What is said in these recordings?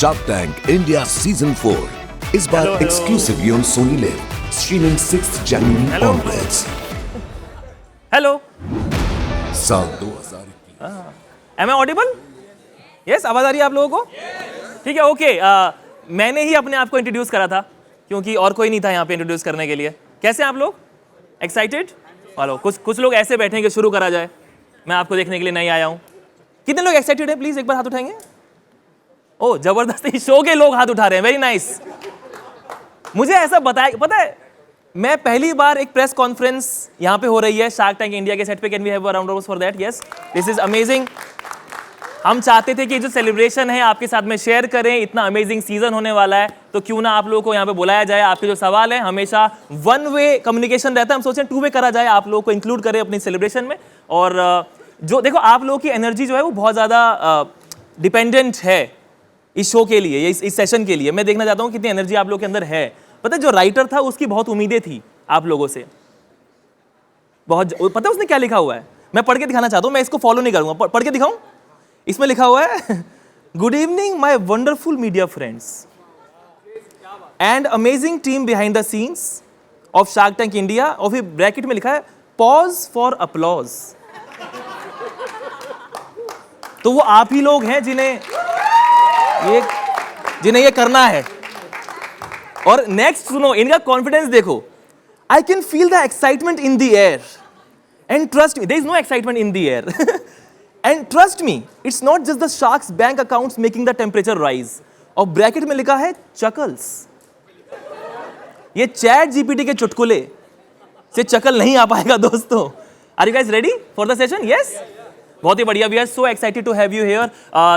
Shark Tank India Season 4 इस बार exclusively on Sony Live, streaming 6th January onwards. Hello, साल 2021. M I audible? Yes, आवाज आ रही है आप लोगों को? ठीक है, ओके. मैंने ही अपने आप को इंट्रोड्यूस करा था क्योंकि और कोई नहीं था यहाँ पे इंट्रोड्यूस करने के लिए. कैसे हैं आप लोग? एक्साइटेड? हेलो, कुछ लोग ऐसे बैठे हैं कि शुरू करा जाए. मैं आपको देखने के लिए नहीं आया हूँ. कितने लोग एक्साइटेड हैं? प्लीज एक बार हाथ उठाएंगे. ओह, जबरदस्ती शो के लोग हाथ उठा रहे हैं. Very nice. मुझे ऐसा बताया, पता है, मैं पहली बार एक प्रेस कॉन्फ्रेंस यहाँ पे हो रही है शार्क टैंक इंडिया के सेट पे. Can we have a round of applause for that? Yes, this is amazing. हम चाहते थे कि जो सेलिब्रेशन है आपके साथ में शेयर करें. इतना अमेजिंग सीजन होने वाला है, तो क्यों ना आप लोगों को यहाँ पे बुलाया जाए. आपके जो सवाल है, हमेशा वन वे कम्युनिकेशन रहता है, हम सोचें टू वे करा जाए, आप लोगों को इंक्लूड करें अपनी सेलिब्रेशन में. और जो देखो, आप लोगों की एनर्जी जो है वो बहुत ज़्यादा डिपेंडेंट है इस शो के लिए, इस सेशन के लिए. मैं देखना चाहता हूँ कितनी एनर्जी आप लोगों के अंदर है. पता है, जो राइटर था उसकी बहुत उम्मीदें थी आप लोगों से. बहुत पता है उसने क्या लिखा हुआ है? मैं पढ़ के दिखाना चाहता हूँ. मैं इसको फॉलो नहीं करूँगा, पढ़ के दिखाऊँ. इसमें लिखा हुआ है, good evening my wonderful media friends and amazing team behind the scenes of shark tank India. और फिर ब्रैकेट में लिखा है पॉज फॉर अपलॉज. तो वो आप ही लोग हैं जिन्हें ये करना है. और नेक्स्ट सुनो, इनका कॉन्फिडेंस देखो. I can feel the excitement in the air and trust me, there is no excitement in the air. And trust me, it's not just the sharks bank accounts making the temperature rise. और bracket में लिखा है chuckles. ये chat GPT के चुटकुले से चकल नहीं आ पाएगा दोस्तों. Are you guys ready for the session? Yes, बहुत ही बढ़िया. We are so excited to have you here.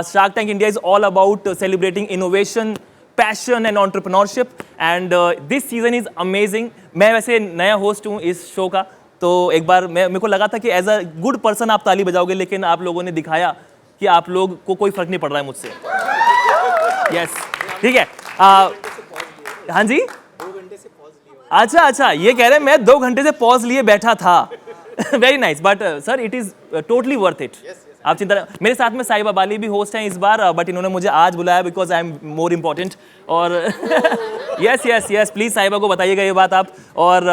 Shark tank India is all about celebrating innovation, passion and entrepreneurship, and this season is amazing. मैं वैसे नया host हूँ इस show का, तो एक बार मेरे को लगा था कि एज अ गुड पर्सन आप ताली बजाओगे, लेकिन आप लोगों ने दिखाया कि आप लोग को कोई फर्क नहीं पड़ रहा है मुझसे. यस, ठीक है. हाँ जी, अच्छा, ये कह रहे हैं मैं 2 घंटे से पॉज लिए बैठा था. Very nice, but sir it is totally worth it. आप चिंता, मेरे साथ में साहिबा बाली भी होस्ट हैं इस बार, बट इन्होंने मुझे आज बुलाया because I am more important. और यस, प्लीज साहिबा को बताइएगा ये बात आप. और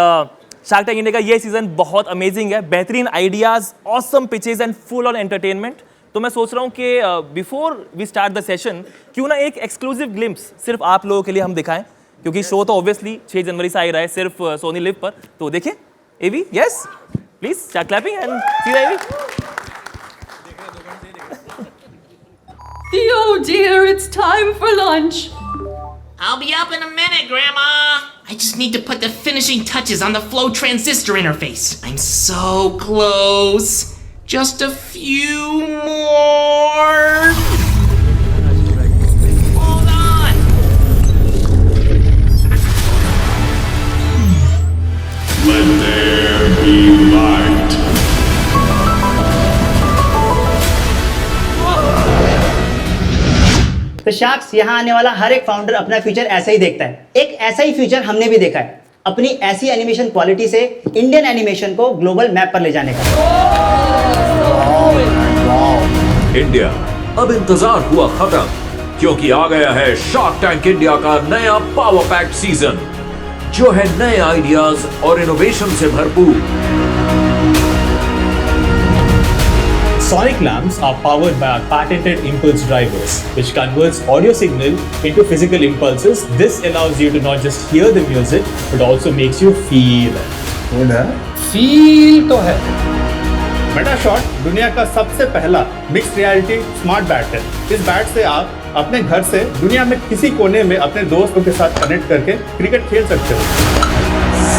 शार्क टैंक इंडिया का ये सीजन बहुत अमेजिंग है. बेहतरीन ideas, awesome pitches and full on entertainment. तो मैं सोच रहा हूँ कि before we start the session, क्यों ना एक एक्सक्लूसिव ग्लिम्स सिर्फ आप लोगों के लिए हम दिखाएं, क्योंकि शो तो ऑब्वियसली 6 जनवरी से आ ही रहा है सिर्फ सोनी लिव पर. तो देखिए AV. Yes, please start clapping and see the AV. Oh dear, it's time for lunch. I'll be up in a minute, Grandma. I just need to put the finishing touches on the flow transistor interface. I'm so close. Just a few more. Hold on. Let there be light. तो sharks, यहाँ आने वाला हर एक founder अपना future ऐसा ही देखता है. एक ऐसा ही फ्यूचर हमने भी देखा है, अपनी ऐसी एनिमेशन क्वालिटी से इंडियन एनिमेशन को ग्लोबल मैप पर ले जाने का. इंडिया, अब इंतजार हुआ खत्म, क्योंकि आ गया है शार्क टैंक इंडिया का नया पावर पैक्ड सीजन, जो है नए आइडियाज और इनोवेशन से भरपूर. Sonic lamps are powered by our patented impulse drivers, which converts audio signal into physical impulses. This allows you to not just hear the music, but also makes you feel it. Feel तो है. मेटाशॉट दुनिया का सबसे पहला mixed reality smart bat है. इस bat से आप अपने घर से दुनिया में किसी कोने में अपने दोस्तों के साथ कनेक्ट करके क्रिकेट खेल सकते हो.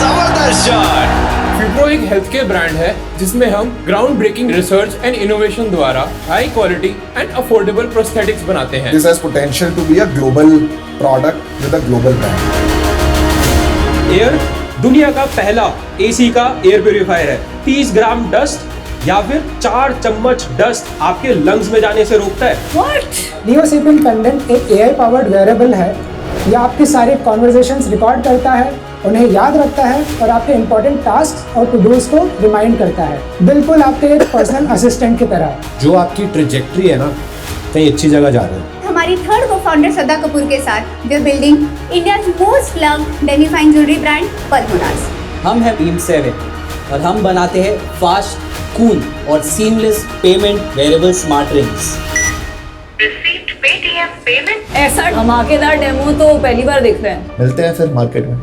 जबरदस्त शॉट. फिब्रो एक हेल्थ केयर ब्रांड है जिसमें हम ground breaking research and innovation द्वारा high quality and affordable prosthetics बनाते हैं. This has potential to be a global product with a global brand. Air दुनिया का पहला एसी का एयर प्यूरिफायर है. 30 ग्राम डस्ट या फिर 4 चम्मच डस्ट आपके लंग्स में जाने से रोकता है. What? नियोसेपिन पेंडेंट एक AI पावर्ड वेयरेबल है. यह आपके सारे कॉन्वर्सेशंस रिकॉर्ड करता है, उन्हें याद रखता है और आपके इंपॉर्टेंट टास्क और टू डूज को रिमाइंड करता है. बिल्कुल आपके एक पर्सनल असिस्टेंट की तरह. जो आपकी ट्रेजेक्ट्री है ना, कहीं अच्छी जगह जा रहे हैं. हमारी 3rd फाउंडर श्रद्धा कपूर के साथ we are building India's most loved demi fine jewellery brand Palmonas. हम हैं टीम 7 और हम बनाते हैं फास्ट, कूल और seamless payment wearable smart rings. ऐसा धमाकेदार डेमो तो पहली बार देख रहे हैं। मिलते हैं फिर मार्केट में।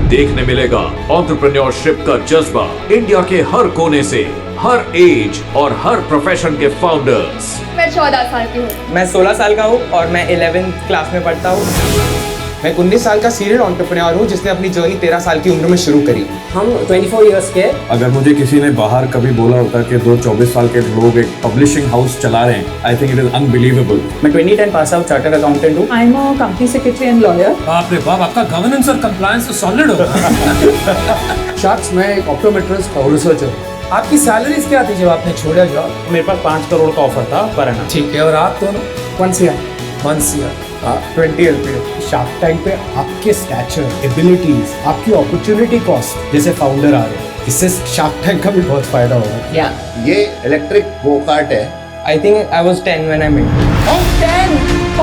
देखने मिलेगा एंटरप्रेन्योरशिप का जज्बा इंडिया के हर कोने से, हर एज और हर प्रोफेशन के फाउंडर्स। मैं 14 साल की हूँ। मैं 16 साल का हूँ और मैं 11th क्लास में पढ़ता हूँ। मैं 19 साल का सीरियल एंटरप्रेन्योर हूँ जिसने अपनी जर्नी 13 साल की उम्र में शुरू करी। हम 24 इयर्स के। अगर मुझे किसी ने बाहर कभी बोला होता कि 24 साल के लोग एक पब्लिशिंग हाउस चला रहे हैं, I think it is unbelievable. मैं 2010 पास आउट चार्टर्ड अकाउंटेंट हूँ। I am a company secretary and lawyer. बाप रे बाप, आपका गवर्नेंस और कंप्लायंस तो सॉलिड होगा। शार्क्स, मैं एक ऑप्टोमेट्रिस्ट और रिसर्चर हूँ। आपकी सैलरीज क्या थी जब आपने छोड़ा जॉब? मेरे पास 5 करोड़ का ऑफर था पर annum। ठीक है, और आप दोनों? 1 CR। 1 CR। 20 LPA। Shark tank पे आपके स्टैचर, एबिलिटीज, आपकी अपॉर्चुनिटी कॉस्ट जैसे फाउंडर आ रहे हैं, इससे शार्क टैंक का भी बहुत फायदा होगा। ये इलेक्ट्रिक गो कार्ट है। I think I was 10 when I made it. Oh 10!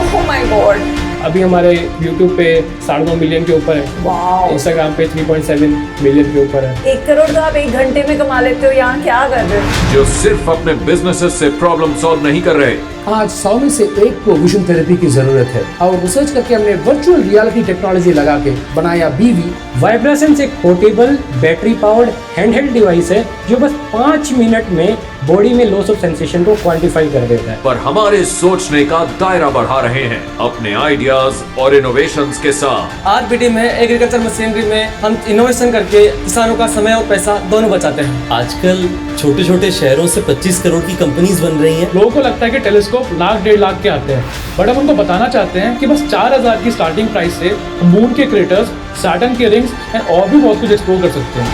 Oh my God! अभी हमारे YouTube पे 9.5 मिलियन के ऊपर है। Wow! Instagram पे 3.7 मिलियन के ऊपर है। 1 करोड़ तो आप 1 घंटे में कमा लेते हो, यहाँ क्या कर रहे हो? जो सिर्फ अपने बिजनेसेस से प्रॉब्लम सॉल्व नहीं कर रहे, आज 100 में से 1 को विजन थेरेपी की जरूरत है और रिसर्च करके हमने वर्चुअल रियलिटी टेक्नोलॉजी लगा के बनाया बीवी। वाइब्रेसेंस एक portable battery powered handheld device है जो बस 5 मिनट में बॉडी में लॉस ऑफ सेंसेशन को क्वांटिफाई कर देता है। पर हमारे सोचने का दायरा बढ़ा रहे हैं अपने आइडियाज और इनोवेशंस के साथ। आरपीटी में एग्रीकल्चर मशीनरी में हम इनोवेशन करके किसानों का समय और पैसा दोनों बचाते हैं। आजकल छोटे छोटे शहरों से 25 करोड़ की कंपनीज बन रही हैं। लोगों को लगता है कि टेलीस्कोप 1,00,000 1.5 लाख के आते हैं, बट हम उनको बताना चाहते हैं कि बस 4,000 की स्टार्टिंग प्राइस से मून के क्रेटर्स, सैटर्न के रिंग्स एंड और भी बहुत कुछ एक्सप्लोर कर सकते हैं।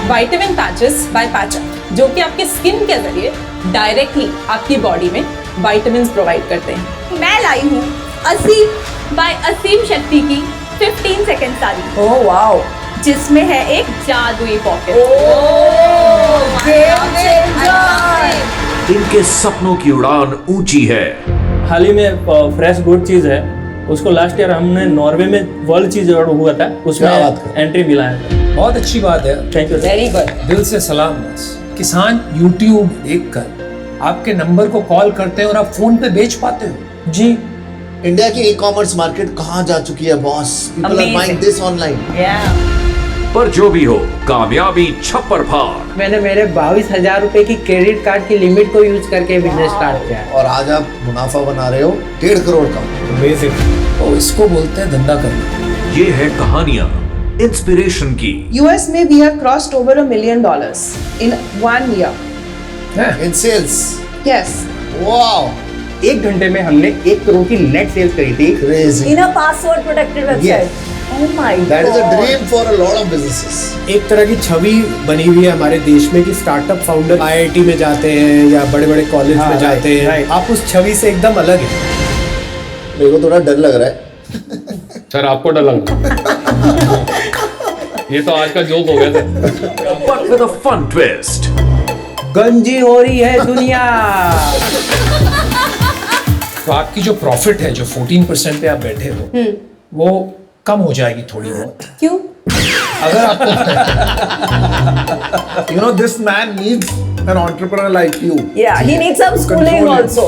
विटामिन पैचेस बाय पैचअप जो कि आपके स्किन के जरिए डायरेक्टली आपकी बॉडी में विटामिन प्रोवाइड करते हैं। मैं लाई हूँ असीम बाय असीम शक्ति की 15 सेकंड साड़ी। ओह वाओ, जिसमें है एक जादुई पॉकेट। इनके सपनों की उड़ान ऊंची है। हाल ही में फ्रेश गुड चीज है, उसको लास्ट ईयर हमने नॉर्वे में वर्ल्ड चीज अवार्ड हुआ था, उसमें एंट्री मिला है। बहुत अच्छी बात है। Thank you. Very good. दिल से सलाम। किसान YouTube देखकर आपके नंबर को कॉल करते हैं और आप फोन पे बेच पाते हो। जी। इंडिया की ई-कॉमर्स मार्केट कहाँ जा चुकी है boss? People are buying this online. पर जो भी हो, कामयाबी छप्पर फाड़। मैंने मेरे 22,000 रुपए की क्रेडिट कार्ड की लिमिट को यूज करके बिजनेस स्टार्ट किया है। और आज आप मुनाफा बना रहे हो 1.5 करोड़ का। अमेजिंग। तो इसको बोलते हैं धंधा करना। ये है कहानियां इंस्पिरेशन की। US में we have crossed over $1 million in 1 year. In sales. Yes. Wow. 1 घंटे में हमने 1 करोड़ की नेट सेल्स करी थी। Crazy. In a password protected website. Oh my God. That is a dream for a lot of businesses. एक तरह की छवि बनी हुई है हमारे देश में कि स्टार्टअप फाउंडर IIT में जाते हैं या बड़े बड़े कॉलेज में जाते हैं। आप उस छवि से एकदम अलग हैं। मेरे को थोड़ा डर लग रहा है। सर आपको डर लग रहा है? ये तो आज का जोक हो गया था। But with a fun twist. गंजी हो रही है दुनिया। तो आपकी जो प्रॉफिट है, जो 14% पे आप बैठे हो, वो कम हो जाएगी थोड़ी बहुत। क्यों? अगर आपको You know, this man needs an entrepreneur like you. Yeah, he needs some schooling also.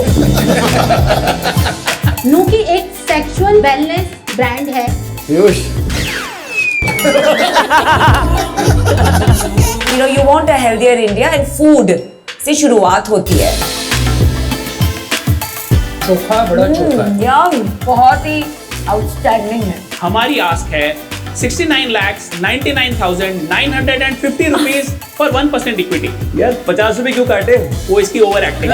नू की एक सेक्सुअल वेलनेस ब्रांड है। Piyush. You know, you want a healthier India and food से शुरुआत होती है। चोखा बड़ा चोखा है। यम, बहुत ही आउटस्टैंडिंग है। हमारी आस्क है 69,99,950 रुपीज फॉर 1% इक्विटी। यार 50 रुपए क्यों काटे? वो इसकी ओवर एक्टिंग।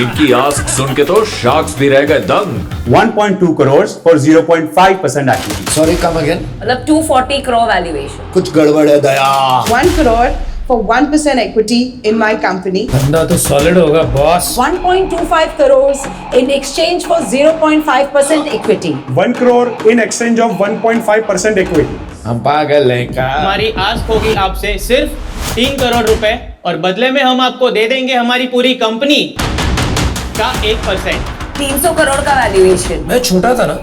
इनकी आस्क सुन के तो शार्क्स भी रह गए दंग। 1.2 crore for 0.5% equity. Sorry, come again. मतलब 240 crore valuation। कुछ गड़बड़ है दया। 1 crore for 1% equity in my company. धंधा तो सॉलिड होगा boss. 1.25 crores in exchange for 0.5% equity. 1 crore in exchange of 1.5% equity. हम पागल हैं का। हमारी आस्क होगी आपसे सिर्फ 3 करोड़ रुपए और बदले में हम आपको दे देंगे हमारी पूरी कंपनी का 1%। 300 करोड़ का वैल्यूएशन। मैं छोटा था ना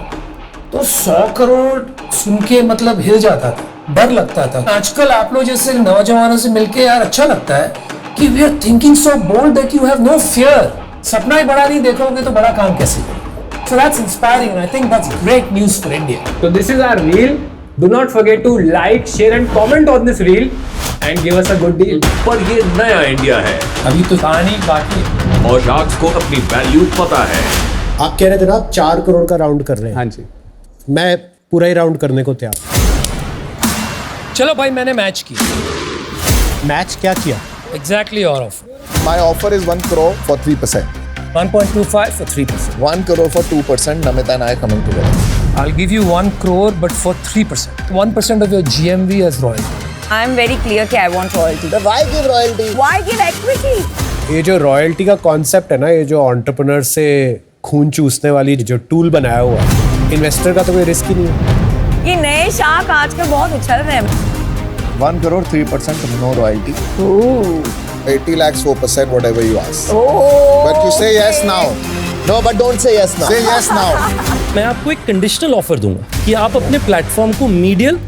तो 100 करोड़ सुन के मतलब हिल जाता था, डर लगता था। आजकल आप लोग जैसे नौजवानों से मिलके यार अच्छा लगता है कि we are thinking so bold that you have no fear. सपना ही बड़ा नहीं देखोगे तो बड़ा काम कैसे करोगे? So that's inspiring and I think that's great news for India. So this is our reel. Do not forget to like, share and comment on this reel and give us a good deal. पर ये नया India है, अभी तो कहानी बाकी है और शार्क्स को अपनी वैल्यू पता है। आप कह रहे थे ना आप 4 करोड़ का राउंड कर रहे हैं। हाँ जी, मैं पूरा ही राउंड करने को तैयार। चलो भाई, मैंने मैच किया। मैच क्या किया? Exactly your offer. My offer is 1 crore for 3%. 1.25 for 3%. 1 crore for 2%. Namita and I coming together. I'll give you 1 crore but for 3%. 1% of your GMV as royalty. I'm very clear कि I want royalty. Then why give royalty? Why give equity? ये जो royalty का concept है ना, ये जो entrepreneur से खून चूसने वाली जो टूल बनाया हुआ है, इन्वेस्टर का तो कोई रिस्क ही नहीं है। ये नए शार्क आजकल बहुत उछल रहे हैं। 1 crore 3% no royalty. 80 lakhs 4% whatever you ask. But you say yes now. No, but don't say yes now. Say yes now. मैं आपको एक कंडीशनल ऑफर दूंगा कि आप अपने प्लेटफॉर्म को medial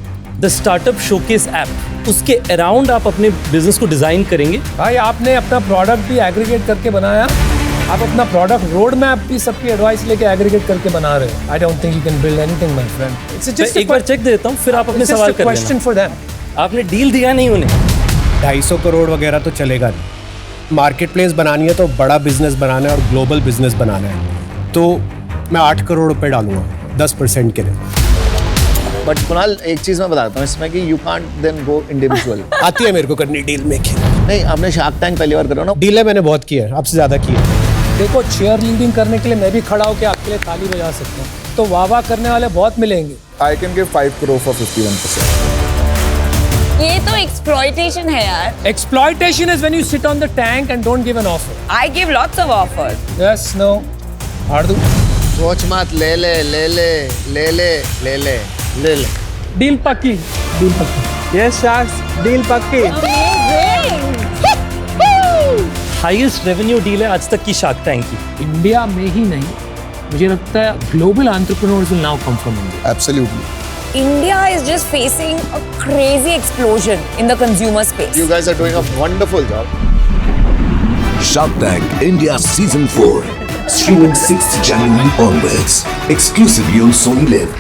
the startup showcase app उसके अराउंड आप अपने बिजनेस को डिजाइन करेंगे। भाई आपने अपना प्रोडक्ट भी एग्रीगेट करके बनाया, आप अपना प्रोडक्ट रोड मैप भी सबकी एडवाइस लेके एग्रीगेट करके बना रहे हो। I don't think you can build anything my friend. It's just एक बार चेक दे देता हूँ, फिर आप अपने सवाल कर लेना। Question for them. आपने डील दिया नहीं उन्हें। 250 करोड़ वगैरह तो चलेगा नहीं। मार्केट प्लेस बनानी है तो बड़ा बिजनेस बनाना है और ग्लोबल बिजनेस बनाना है, तो मैं 8 करोड़ रुपए डालूंगा 10% के लिए। बट कुणाल, एक चीज मैं बताता हूँ इसमें कि you can't then go individual. आती है मेरे को करनी डील मेकिंग। नहीं, आपने शार्क टैंक पहली बार करो ना। डील है मैंने बहुत की है, आपसे ज्यादा की है। देखो, चेयर लीडिंग करने के लिए मैं भी खड़ा होकर आपके लिए ताली बजा सकता हूँ, तो वाह करने वाले बहुत मिलेंगे। I can give 5 crore for 51%. ये तो exploitation है यार। Exploitation is when you sit on the tank and don't give an offer. I give lots of offers. Yes, no. हार दूँ? सोच मत, ले ले ले ले ले ले ले ले ले ले। डील पक्की। डील पक्की। Yes, शार्क्स, डील पक्की। हाईएस्ट रेवेन्यू डील है आज तक की शार्क टैंक की। इंडिया में ही नहीं, मुझे लगता है global entrepreneurs will now come from India. Absolutely. India is just facing a crazy explosion in the consumer space. You guys are doing a wonderful job. Shark Tank India Season 4, streaming 6th January onwards, exclusively on Sony Live.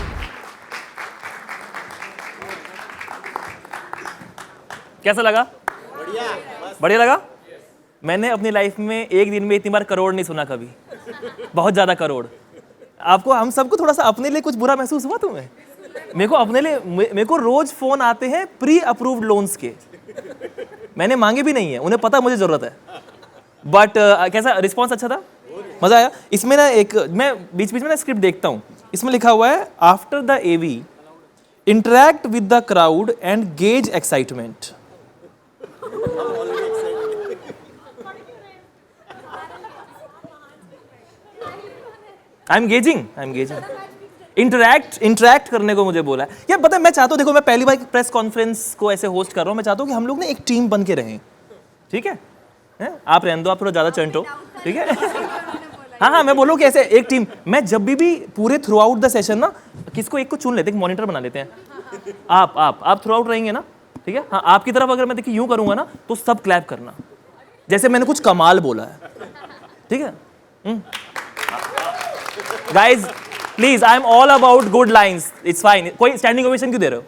कैसा लगा? बढ़िया लगा? मैंने अपनी life में एक दिन में इतनी बार करोड़ नहीं सुना कभी, बहुत ज्यादा करोड़। आपको, हम सबको थोड़ा सा अपने लिए कुछ बुरा महसूस हुआ तुम्हें? मेरे को अपने लिए, मेरे को रोज फोन आते हैं प्री अप्रूव्ड लोन्स के, मैंने मांगे भी नहीं है, उन्हें पता मुझे जरूरत है। बट कैसा रिस्पॉन्स? अच्छा था, मजा आया। इसमें ना एक, मैं बीच बीच में ना स्क्रिप्ट देखता हूँ, इसमें लिखा हुआ है after the AV interact with the crowd and gauge excitement. I am gauging interact करने को मुझे बोला है। यार पता है, मैं चाहता हूँ, देखो मैं पहली बार प्रेस कॉन्फ्रेंस को ऐसे होस्ट कर रहा हूँ, मैं चाहता हूँ कि हम लोग ना एक टीम बन के रहें, ठीक है? आप रहने दो, आप थोड़ा ज़्यादा चंट हो, ठीक है? हाँ, मैं बोलूँ कि ऐसे एक टीम, मैं जब भी पूरे थ्रू आउट द सेशन ना किसको एक को चुन लेते हैं, मॉनिटर बना लेते हैं। आप थ्रू आउट रहेंगे ना, ठीक है? हाँ, आपकी तरफ अगर मैं देखिए यूँ करूँगा ना तो सब क्लैप करना, जैसे मैंने कुछ कमाल बोला है, ठीक है? Guys please, I am all about good lines, it's fine. कोई स्टैंडिंग ओवेशन क्यों दे रहे हो?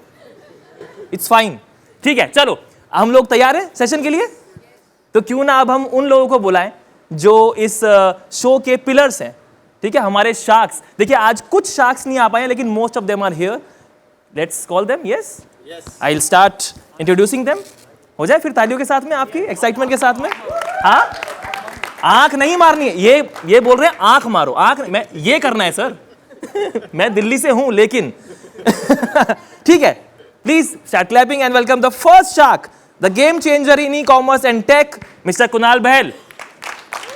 इट्स फाइन, ठीक है? चलो, हम लोग तैयार हैं सेशन के लिए, तो क्यों ना अब हम उन लोगों को बुलाएं जो इस शो के पिलर्स हैं, ठीक है? हमारे शार्क्स। देखिए, आज कुछ शार्क्स नहीं आ पाए हैं, लेकिन most of them are here. Let's call them. Yes, I will start introducing them. हो जाए फिर तालियों के साथ में, आपकी एक्साइटमेंट के साथ में। हाँ, आंख नहीं मारनी है, ये बोल रहे हैं आंख मारो, आंख मैं ये करना है सर। मैं दिल्ली से हूं लेकिन ठीक है। Please start clapping and welcome the first shark, the game changer in ecommerce and tech, mister Kunal Bahl,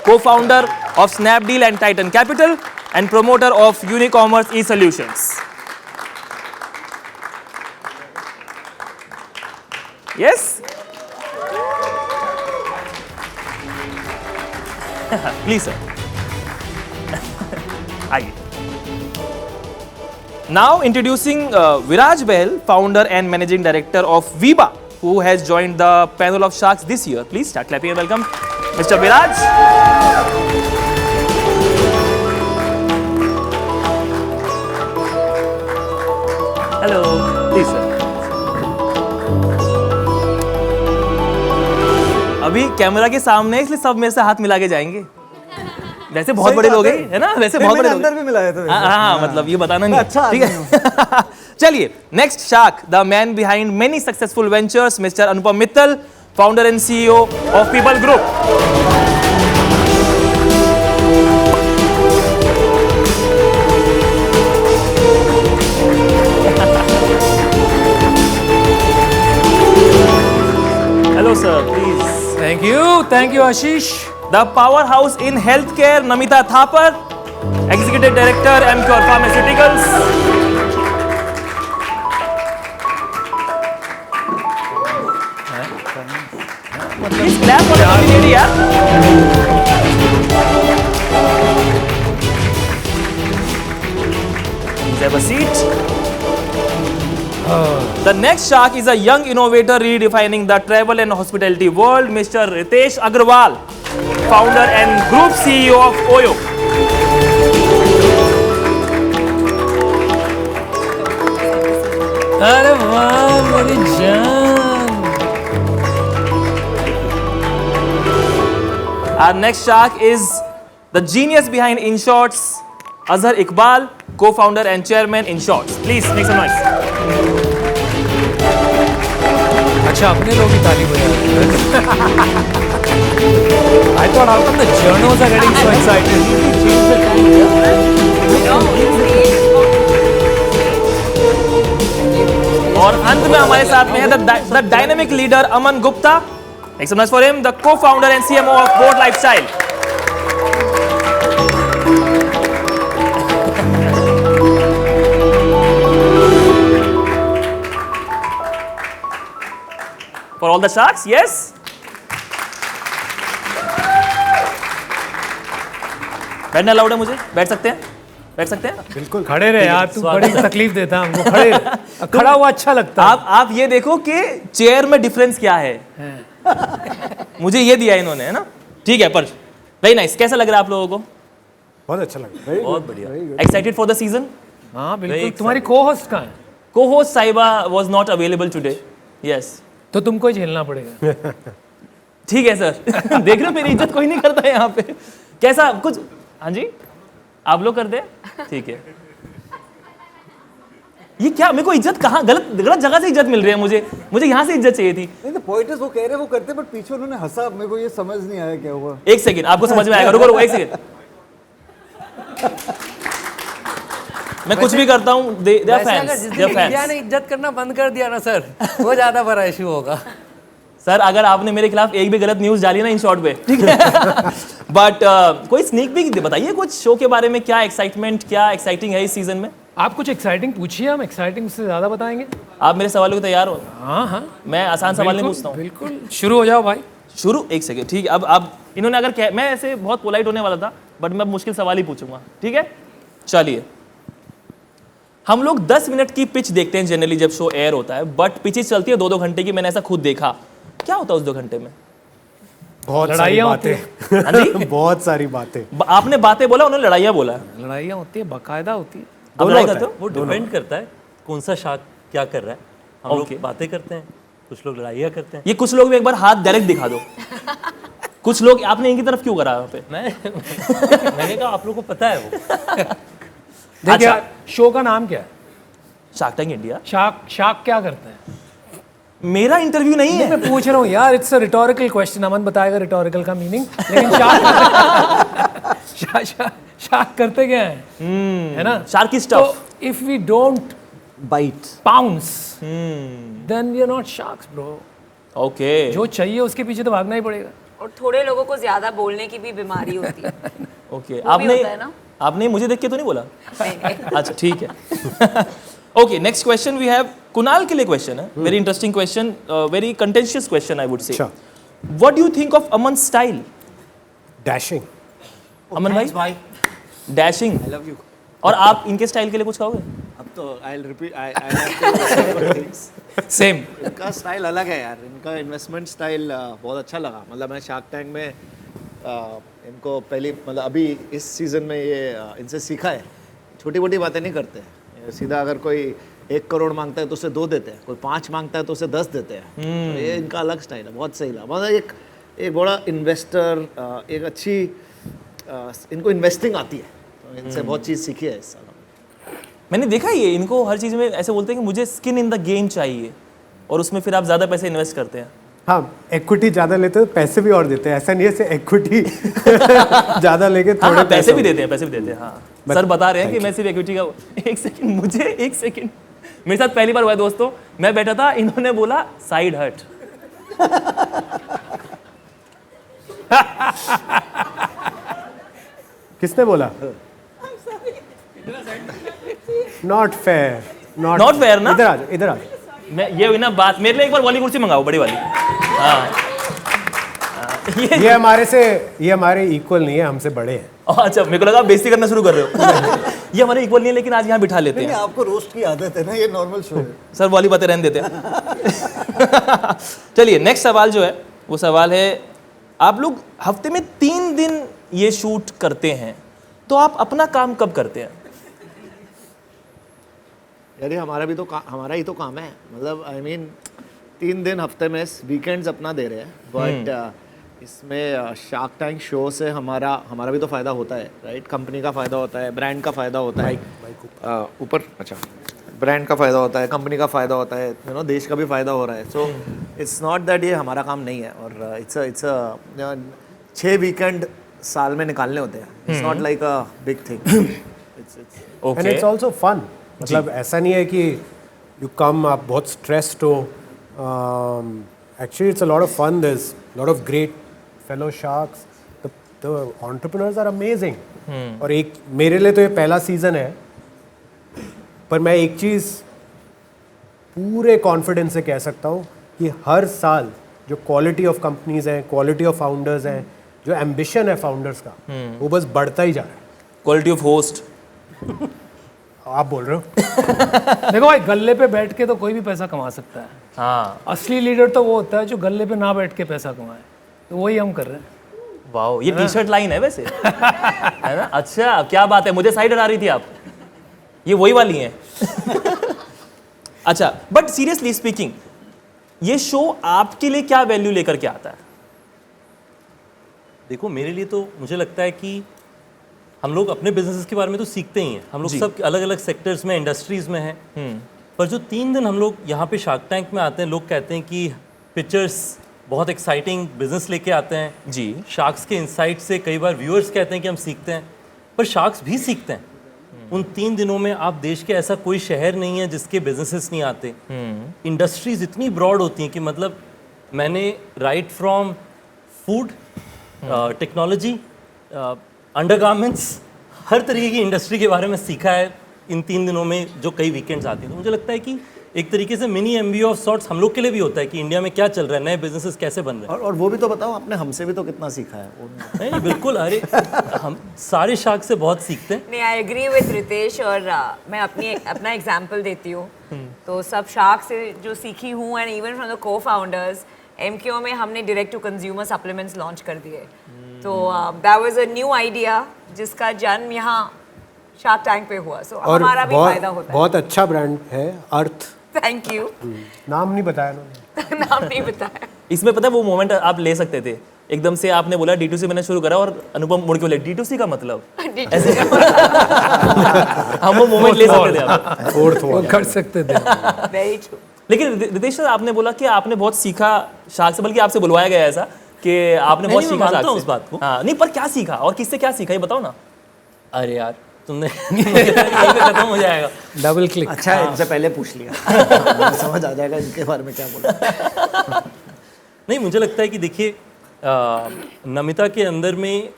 co-founder of Snapdeal and Titan Capital and promoter of Unicommerce e-Solutions. Yes? Please, sir. आइए। Now introducing Viraj Bahl, founder and managing director of Viva, who has joined the panel of sharks this year. Please start clapping and welcome Mr. Viraj. Hello, please sir. अभी camera के सामने है, इसलिए सब मेरे से हाथ मिला के जाएंगे। वैसे बहुत बड़े लोग हैं, है ना? वैसे बहुत बड़े लोग अंदर भी मिलाया था। हाँ, मतलब ये बताना नहीं। अच्छा, ठीक है। चलिए, next shark, the man behind many successful ventures, mister Anupam Mittal, founder and CEO of people group. Hello sir, please. Thank you Ashish. The powerhouse in healthcare, Namita Thapar, Executive Director, Emcure Pharmaceuticals. Please clap for the lovely lady, yaar. Please have a seat. The next shark is a young innovator redefining the travel and hospitality world, Mr. Ritesh Agarwal, founder and group CEO of Oyo. अरे वाह मेरी जान। Our next shark is the genius behind InShots, Azhar Iqbal, co-founder and chairman InShots. Please make some noise. अच्छा, अपने लोग ही ताली बजा रहे हैं। I thought how come the journals are getting so excited? और अंत में हमारे साथ में है the dynamic leader Aman Gupta. Make some noise for him, the co-founder and CMO of Boat Lifestyle. For all the sharks, yes. बैठना अलाउड है मुझे? बैठ सकते हैं? बैठ सकते हैं? बिल्कुल। खड़े रहे यार, तू बड़ी तकलीफ देता है हमको। खड़े खड़ा हुआ अच्छा लगता है। आप ये देखो कि चेयर में डिफरेंस क्या है। मुझे ये दिया इन्होंने, है ना? ठीक है, पर वेरी नाइस। कैसा लग रहा है आप लोगों को? बहुत अच्छा लग रहा है। बहुत बढ़िया। Excited for the season? हाँ बिल्कुल। तुम्हारी को-होस्ट कहाँ है? को-होस्ट साहिबा was not available today. Yes. तो तुमको ही झेलना पड़ेगा। ठीक है सर। देख रहे हो मेरी इज्जत कोई नहीं करता है यहाँ पे। कैसा कुछ? हाँ जी, आप लोग कर दे। ठीक है। ये क्या, मेरे को इज्जत कहाँ, गलत जगह से इज्जत मिल रही है मुझे यहाँ से इज्जत चाहिए थी। नहीं तो पॉइंटर्स वो कह रहे वो करते, बट पीछे उन्होंने हंसा, मेरे को ये समझ नहीं आया क्या हुआ। एक सेकंड, आपको समझ में आएगा। रुको एक सेकंड। मैं कुछ भी करता हूँ, दे फैंस। इंडिया ने इज्जत करना बंद कर दिया ना सर, वो ज्यादा बड़ा इशू होगा। सर अगर आपने मेरे खिलाफ एक भी गलत न्यूज डाली ना इन शॉर्ट पे, ठीक है। बट कोई स्नीक पीक बताइए कुछ शो के बारे में, क्या एक्साइटमेंट, क्या एक्साइटिंग है इस सीजन में? आप कुछ एक्साइटिंग पूछिए, हम एक्साइटिंग से ज्यादा बताएंगे। आप मेरे सवालों को तैयार हो? हाँ हाँ, मैं आसान सवाल नहीं पूछता हूँ। बिल्कुल, शुरू हो जाओ भाई। शुरू? एक सेकंड, ठीक है। अब इन्होंने अगर मैं ऐसे बहुत पोलाइट होने वाला था, बट मैं मुश्किल सवाल ही पूछूंगा, ठीक है? चलिए, हम लोग 10 मिनट की पिच देखते हैं जनरली जब शो एयर होता है, बट पिचेस चलती है 2-2 घंटे की। मैंने ऐसा खुद देखा। क्या होता है उस 2 घंटे में? बहुत लड़ाइयाँ होती है। हाँ जी? बहुत सारी बातें। आपने बातें बोला, उन्होंने लड़ाइयाँ बोला। लड़ाइयाँ होती है, बाकायदा होती है। आप लड़ाई करते हो? वो डिपेंड करता है कौन सा शार्क क्या कर रहा है। हम लोग बातें करते हैं, कुछ लोग लड़ाइयाँ करते हैं। ये कुछ लोग में एक बार हाथ डायरेक्ट दिखा दो। कुछ लोग, आपने इनकी तरफ क्यों करा यहाँ पे? मैंने कहा आप लोग को पता है वो। देखिए, शो का नाम क्या है? Shark tank India. शार्क क्या करते हैं? मेरा इंटरव्यू नहीं है। मैं पूछ रहा हूँ यार, इट्स अ रिटोरिकल क्वेश्चन। अमन बताएगा रिटोरिकल का मीनिंग, लेकिन शार्क करते क्या है? है ना? शार्क की stuff. If we don't bite, pounce, then we are not sharks bro. Okay. जो चाहिए उसके पीछे तो भागना ही पड़ेगा। और थोड़े लोगों को ज्यादा बोलने की भी बीमारी होती है। ओके। आपने आपने मुझे देख के तो नहीं बोला? अच्छा ठीक है। Okay, next question we have Kunal के लिए क्वेश्चन है। Very interesting question, very contentious question I would say. What do you think of Aman style? Dashing. Aman भाई, डैशिंग। I love you. और आप इनके स्टाइल के लिए कुछ कहोगे? अब तो I'll repeat. I have to say good things. Same. इनका स्टाइल अलग है यार, इनका इन्वेस्टमेंट स्टाइल बहुत अच्छा लगा। मतलब मैं शार्क टैंक में इनको पहली मतलब अभी इस सीज़न में ये इनसे सीखा है, छोटी मोटी बातें नहीं करते हैं। सीधा अगर कोई 1 करोड़ मांगता है तो उसे 2 देते हैं, कोई 5 मांगता है तो उसे 10 देते हैं। तो ये इनका अलग स्टाइल है, बहुत सही लगा। मतलब एक बड़ा इन्वेस्टर, एक अच्छी इनको इन्वेस्टिंग आती है, तो इनसे बहुत चीज़ सीखी है इस साल। मैंने देखा ये इनको हर चीज़ में ऐसे बोलते हैं कि मुझे स्किन इन द गेम चाहिए, और उसमें फिर आप ज़्यादा पैसे इन्वेस्ट करते हैं। हाँ, इक्विटी ज़्यादा लेते हैं तो पैसे भी और देते हैं, ऐसा नहीं है से इक्विटी ज़्यादा लेके थोड़े हाँ, पैसे भी देते हैं, हाँ। सर बता रहे हैं कि मैं सिर्फ इक्विटी का एक सेकंड मेरे साथ पहली बार हुआ है दोस्तों, मैं बैठा था, इन्होंने बोला साइड हट। किसने बोला? नॉट फेयर, नॉट फेयर ना? इधर आ मैं ये हुई ना बात, मेरे लिए एक बार वाली कुर्सी मंगाओ, बड़ी वाली। हाँ। ये हमारे इक्वल नहीं है, हमसे बड़े हैं। अच्छा, मेरे को लगा आप बेइज्जती करना शुरू कर रहे हो। ये हमारे इक्वल नहीं है, लेकिन आज यहाँ बिठा लेते हैं। आपको रोस्ट की आदत है ना, ये नॉर्मल शो है। सर वाली बातें रहने देते हैं। चलिए नेक्स्ट सवाल जो है वो सवाल है, आप लोग हफ्ते में 3 दिन ये शूट करते हैं, तो आप अपना काम कब करते हैं? यार हमारा ही तो काम है। मतलब I mean 3 दिन हफ्ते में वीकेंड्स अपना दे रहे हैं, बट इसमें शार्क टैंक शो से हमारा भी तो फ़ायदा होता है, राइट? कंपनी का फ़ायदा होता है, ब्रांड का फ़ायदा होता है, ऊपर अच्छा ब्रांड का फ़ायदा होता है, कंपनी का फ़ायदा होता है, यू नो, देश का भी फ़ायदा हो रहा है। सो इट्स नॉट दैट ये हमारा काम नहीं है, और इट्स 6 वीकेंड साल में निकालने होते हैं। It's not like a big thing, and it's also fun. मतलब ऐसा नहीं है कि यू कम आप बहुत स्ट्रेस्ड हो, actually it's a lot of fun, there is lot of great fellow sharks, the entrepreneurs are amazing. और एक मेरे लिए तो ये पहला सीजन है, पर मैं एक चीज़ पूरे कॉन्फिडेंस से कह सकता हूँ कि हर साल जो क्वालिटी ऑफ कंपनीज हैं, क्वालिटी ऑफ फाउंडर्स हैं, जो एम्बिशन है फाउंडर्स का, वो बस बढ़ता ही जा रहा है। क्वालिटी ऑफ होस्ट आप बोल रहे हो? देखो भाई, गल्ले पे बैठ के तो कोई भी पैसा कमा सकता है। हाँ, असली लीडर तो वो होता है जो गल्ले पे ना बैठ के पैसा कमाए, तो वही हम कर रहे हैं। वाओ, ये टी शर्ट लाइन है वैसे। है ना? अच्छा, क्या बात है, मुझे साइड हटा रही थी आप, ये वही वाली हैं। अच्छा, बट सीरियसली स्पीकिंग, ये शो आपके लिए क्या वैल्यू लेकर के आता है? देखो, मेरे लिए तो मुझे लगता है कि हम लोग अपने बिजनेसेस के बारे में तो सीखते ही हैं, हम लोग सब अलग अलग सेक्टर्स में, इंडस्ट्रीज में हैं, पर जो 3 दिन हम लोग यहाँ पे शार्क टैंक में आते हैं, लोग कहते हैं कि पिक्चर्स बहुत एक्साइटिंग बिजनेस लेके आते हैं जी, शार्क्स के इंसाइट से कई बार व्यूअर्स कहते हैं कि हम सीखते हैं, पर शार्क्स भी सीखते हैं। उन 3 दिनों में आप देश के ऐसा कोई शहर नहीं है जिसके बिजनेसेस नहीं आते। इंडस्ट्रीज इतनी ब्रॉड होती हैं कि मतलब मैंने right from food, technology, undergarments, हर तरीके की इंडस्ट्री के बारे में सीखा है इन 3 दिनों में, जो कई वीकेंड्स आते हैं। तो मुझे लगता है कि एक तरीके से मिनी MBA ऑफ सॉर्ट्स हम लोग के लिए भी होता है कि इंडिया में क्या चल रहा है, नए बिजनेसेस कैसे बन रहे हैं। और वो भी तो बताओ, आपने हमसे भी तो कितना सीखा है। नहीं, बिल्कुल, अरे हम सारे शार्क से बहुत सीखते हैं। नहीं, आई एग्री विद रितेश, और मैं अपना एग्जांपल देती हूँ। तो सब शार्क से जो सीखी हूँ, and even from the co-founders, MKO में हमने direct to consumer supplements launch कर दिए। तो that was a new idea जिसका जन्म यहाँ शार्क टैंक पे हुआ। सो हमारा भी फायदा होता है। बहुत अच्छा ब्रांड है अर्थ। Thank you. नाम नहीं बताया उन्होंने। नाम नहीं बताया। इसमें पता है वो मोमेंट आप ले सकते थे, एकदम से आपने बोला D2C मैंने शुरू करा, और अनुपम मुड़ के बोले D2C का मतलब ऐसे। हम वो मोमेंट ले सकते थे, आप कर सकते थे। Very true. लेकिन रितेश सर, आपने बोला कि आपने बहुत सीखा शार्क से, बल्कि आपसे बुलवाया गया ऐसा कि आपने बहुत सीखा शार्क से। उस बात को। हाँ, नहीं, पर क्या सीखा और किससे क्या सीखा, ये बताओ ना। अरे यार, तुमने खत्म हो जाएगा। Double click. अच्छा है, इनसे पहले पूछ लिया। समझ आ जाएगा इनके बारे में क्या बोला। नहीं, मुझे लगता है कि देखिए, नमिता के अंदर में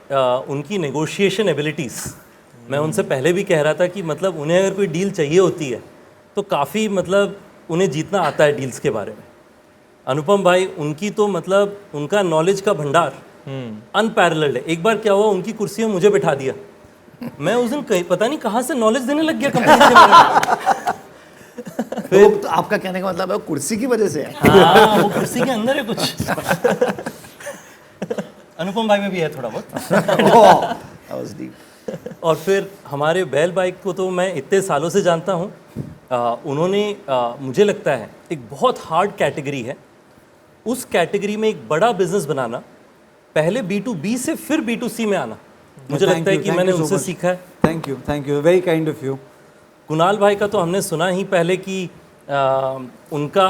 उनकी नेगोशिएशन एबिलिटीज़, मैं उनसे पहले भी कह रहा था कि मतलब उन्हें अगर कोई डील चाहिए होती है तो काफ़ी मतलब उन्हें जीतना आता है डील्स के बारे में। अनुपम भाई, उनकी तो मतलब उनका नॉलेज का भंडार अनपैरेलल्ड है। एक बार क्या हुआ, उनकी कुर्सी में मुझे बिठा दिया मैं उस दिन पता नहीं कहाँ से नॉलेज देने लग गया कंपनी से। तो आपका कहने का मतलब है वो कुर्सी की वजह से है? हाँ, वो कुर्सी के अंदर है कुछ। अनुपम भाई में भी है थोड़ा बहुत। और फिर हमारे बैल बाइक को तो मैं इतने सालों से जानता हूँ। उन्होंने मुझे लगता है एक बहुत हार्ड कैटेगरी है, उस कैटेगरी में एक बड़ा बिजनेस बनाना, पहले B2B से फिर B2C में आना, मुझे लगता है कि मैंने उनसे सीखा है। Thank you, very kind of you. Kunal भाई का तो हमने सुना ही पहले कि उनका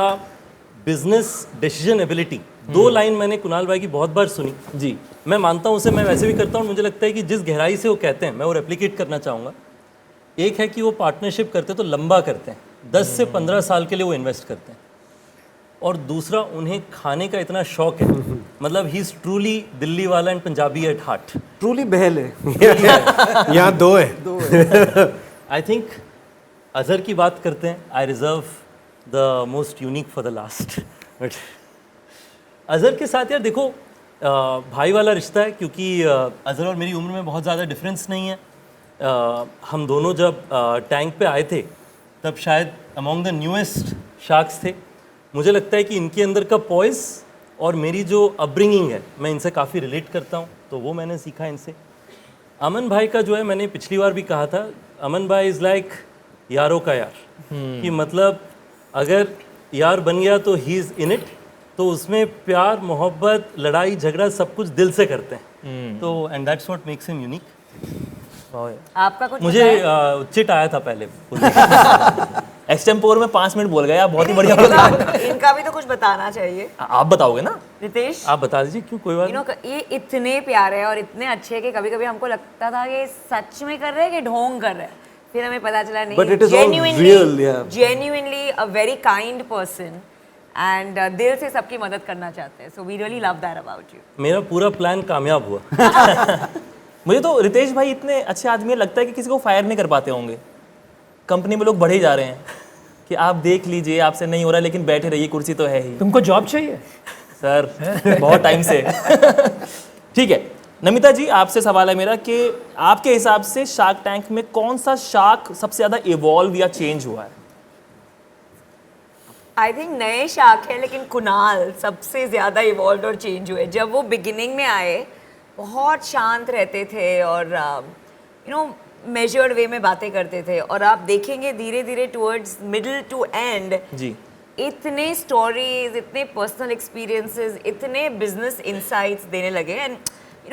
बिजनेस डिसीजन एबिलिटी, 2 लाइन मैंने कुणाल भाई की बहुत बार सुनी जी। मैं मानता हूँ उसे, मैं वैसे भी करता हूँ। मुझे लगता है कि जिस गहराई से वो कहते हैं मैं वो रेप्लिकेट करना चाहूँगा। एक है कि वो पार्टनरशिप करते तो लंबा करते हैं, 10 से 15 साल के लिए वो इन्वेस्ट करते हैं। और दूसरा, उन्हें खाने का इतना शौक है, मतलब ही इज ट्रूली दिल्ली वाला and Punjabi at heart. Truly Bahl है। यहाँ 2 है। आई थिंक अजहर की बात करते हैं। I reserve the most unique for the last. But Azhar के साथ यार देखो, भाई वाला रिश्ता है, क्योंकि अजहर और मेरी उम्र में बहुत ज़्यादा डिफरेंस नहीं है। हम दोनों जब टैंक पे आए थे तब शायद अमॉन्ग द न्यूएस्ट शार्क्स थे। मुझे लगता है कि इनके अंदर का पॉइस और मेरी जो अपब्रिंगिंग है, मैं इनसे काफ़ी रिलेट करता हूँ, तो वो मैंने सीखा इनसे। अमन भाई का जो है, मैंने पिछली बार भी कहा था, अमन भाई इज़ लाइक यारों का यार, कि मतलब अगर यार बन गया तो ही इज़ इन इट, तो उसमें प्यार, मोहब्बत, लड़ाई झगड़ा सब कुछ दिल से करते हैं। तो and that's what makes him unique. आपका कुछ मुझे चिट आया था पहले एक्सटेम्पोर में 5 मिनट बोल गए आप, बहुत ही बढ़िया बोला। इनका भी तो कुछ बताना चाहिए। आप बताओगे ना रितेश? आप बता दीजिए। क्यों, कोई बात नहीं। ये इतने प्यारे हैं और इतने अच्छे कि कभी कभी हमको लगता था कि सच में कर रहे हैं कि ढोंग कर रहे हैं, फिर हमें पता चला नहीं, genuinely a very kind person and दिल से सबकी मदद करना चाहते हैं। So we really love that about you. मेरा पूरा प्लान कामयाब हुआ। मुझे तो रितेश भाई इतने अच्छे आदमी लगता है कि किसी को फायर नहीं कर पाते होंगे। कंपनी में लोग बढ़े जा रहे हैं कि आप देख लीजिए, आपसे नहीं हो रहा, लेकिन बैठे रहिए, कुर्सी तो है ही। तुमको जॉब चाहिए सर? बहुत टाइम से। ठीक है नमिता जी, आपसे सवाल है मेरा कि आपके हिसाब से शार्क टैंक में कौन सा शार्क सबसे ज्यादा इवॉल्व या चेंज हुआ है? आई थिंक नए शार्क है, लेकिन कुणाल सबसे ज्यादा इवॉल्व और चेंज हुए। जब वो बिगिनिंग में आए बहुत शांत रहते थे और मेजर्ड वे में बातें करते थे, और आप देखेंगे धीरे धीरे टुवर्ड्स मिडिल टू एंड जी इतने स्टोरीज, इतने पर्सनल एक्सपीरियंसेस, इतने बिजनेस इनसाइट्स देने लगे। एंड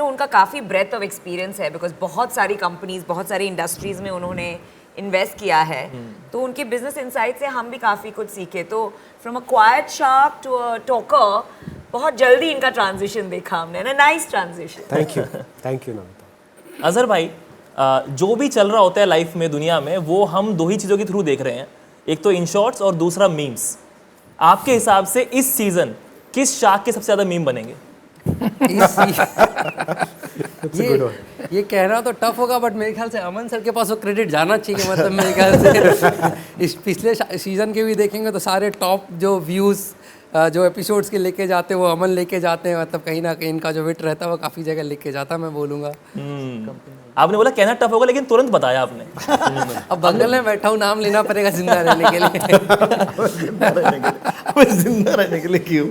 उनका काफ़ी ब्रेथ ऑफ एक्सपीरियंस है, बिकॉज बहुत सारी कंपनीज, बहुत सारी इंडस्ट्रीज में उन्होंने इन्वेस्ट किया है। तो उनके बिजनेस इनसाइट से हम भी काफ़ी कुछ सीखे। तो from a quiet shark to a talker, बहुत जल्दी इनका ट्रांजिशन देखा हमने ना। Nice transition. Thank you Namita. Azhar भाई, जो भी चल रहा होता है लाइफ में, दुनिया में, वो हम 2 ही चीज़ों के थ्रू देख रहे हैं, एक तो इन शॉर्ट्स और दूसरा मीम्स। आपके हिसाब से इस सीजन किस शार्क के सबसे ज़्यादा मीम बनेंगे? ये कहना तो टफ होगा, बट मेरे ख्याल से अमन सर के पास वो क्रेडिट जाना चाहिए। मतलब मेरे ख्याल से इस पिछले सीजन के भी देखेंगे तो सारे टॉप जो व्यूज़ जो एपिसोड्स के लेके जाते हैं वो अमन लेके जाते हैं। मतलब कहीं ना कहीं इनका जो वेट रहता है वो काफ़ी जगह लेके जाता है, मैं बोलूँगा। आपने बोला कहना टफ होगा, लेकिन तुरंत बताया आपने। अब बंगल में बैठा हूँ, नाम लेना पड़ेगा जिंदा रहने के लिए। जिंदा रहने के लिए क्यों?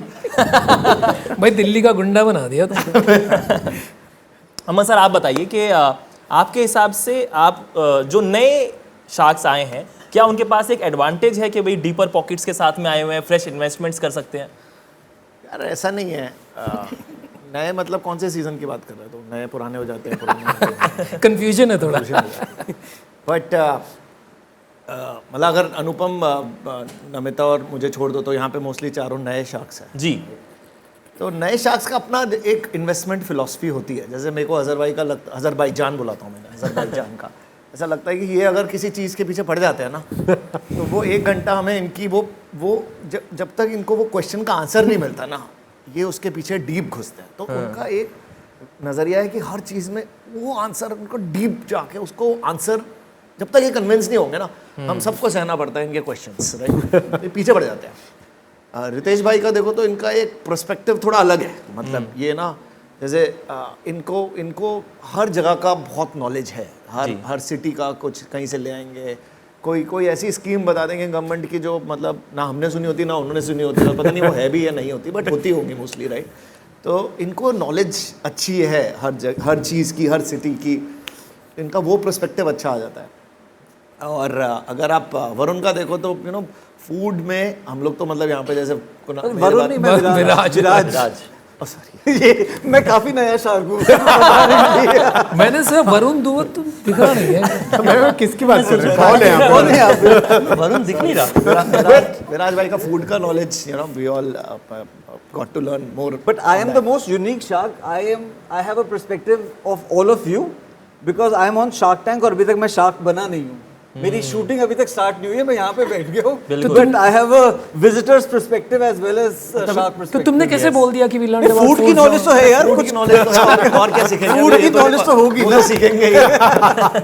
भाई दिल्ली का गुंडा बना दिया तुमने। अमन सर, आप बताइए कि आपके हिसाब से आप जो नए शार्क्स आए हैं, क्या उनके पास एक एडवांटेज है कि भाई डीपर पॉकेट्स के साथ में आए हुए हैं, फ्रेश इन्वेस्टमेंट्स कर सकते हैं? यार ऐसा नहीं है। नए मतलब कौन से सीजन की बात कर रहे हो? तो नए पुराने हो जाते हैं, पुराने कंफ्यूजन है थोड़ा। बट मतलब अगर अनुपम, नमिता और मुझे छोड़ दो तो यहाँ पे मोस्टली चारों नए शार्क्स हैं जी। तो नए शार्क्स का अपना एक इन्वेस्टमेंट फिलॉसफी होती है। जैसे मेरे को अजरबैजान बुलाता हूँ मैंने, अजरबैजान का ऐसा लगता है कि ये अगर किसी चीज़ के पीछे पड़ जाते हैं ना तो वो 1 घंटा हमें इनकी वो जब तक इनको वो क्वेश्चन का आंसर नहीं मिलता ना, ये उसके पीछे डीप घुसते हैं। तो उनका एक नज़रिया है कि हर चीज़ में वो आंसर, उनको डीप जाके उसको आंसर, जब तक ये कन्विंस नहीं होंगे ना, हम सबको सहना पड़ता है इनके क्वेश्चंस, राइट? ये पीछे पड़ जाते हैं। रितेश भाई का देखो तो इनका एक पर्सपेक्टिव थोड़ा अलग है। मतलब ये ना जैसे इनको हर जगह का बहुत नॉलेज है, हर सिटी का कुछ कहीं से ले आएंगे, कोई ऐसी स्कीम बता देंगे गवर्नमेंट की जो मतलब ना हमने सुनी होती ना उन्होंने सुनी होती, तो पता नहीं वो है भी या नहीं होती, बट होती होंगी मोस्टली, राइट। तो इनको नॉलेज अच्छी है हर चीज़ की, हर सिटी की, इनका वो पर्सपेक्टिव अच्छा आ जाता है। और अगर आप वरुण का देखो तो फूड में हम लोग तो मतलब यहाँ पे जैसे वरुण नहीं, मैं विराज ये मैं काफी नया शार्क हूँ। मैंने सिर्फ वरुण दुआ तुम दिखा नहीं है। मैं किसकी बात कर रहा हूँ? कौन है आप? वरुण दिख नहीं रहा। विराज भाई का फूड का knowledge we all got to learn more. But I am the most unique shark. I have a perspective of all of you because I am on Shark Tank और अभी तक मैं शार्क बना नहीं हूँ। मेरी शूटिंग अभी तक स्टार्ट नहीं हुई है, मैं यहाँ पे बैठ गया हूँ। But I have a visitor's perspective as well as shark perspective. तो तुमने कैसे बोल दिया कि we learned about फूड की नॉलेज तो है यार, कुछ नॉलेज और क्या सीखेंगे? फूड की नॉलेज तो होगी ना, सीखेंगे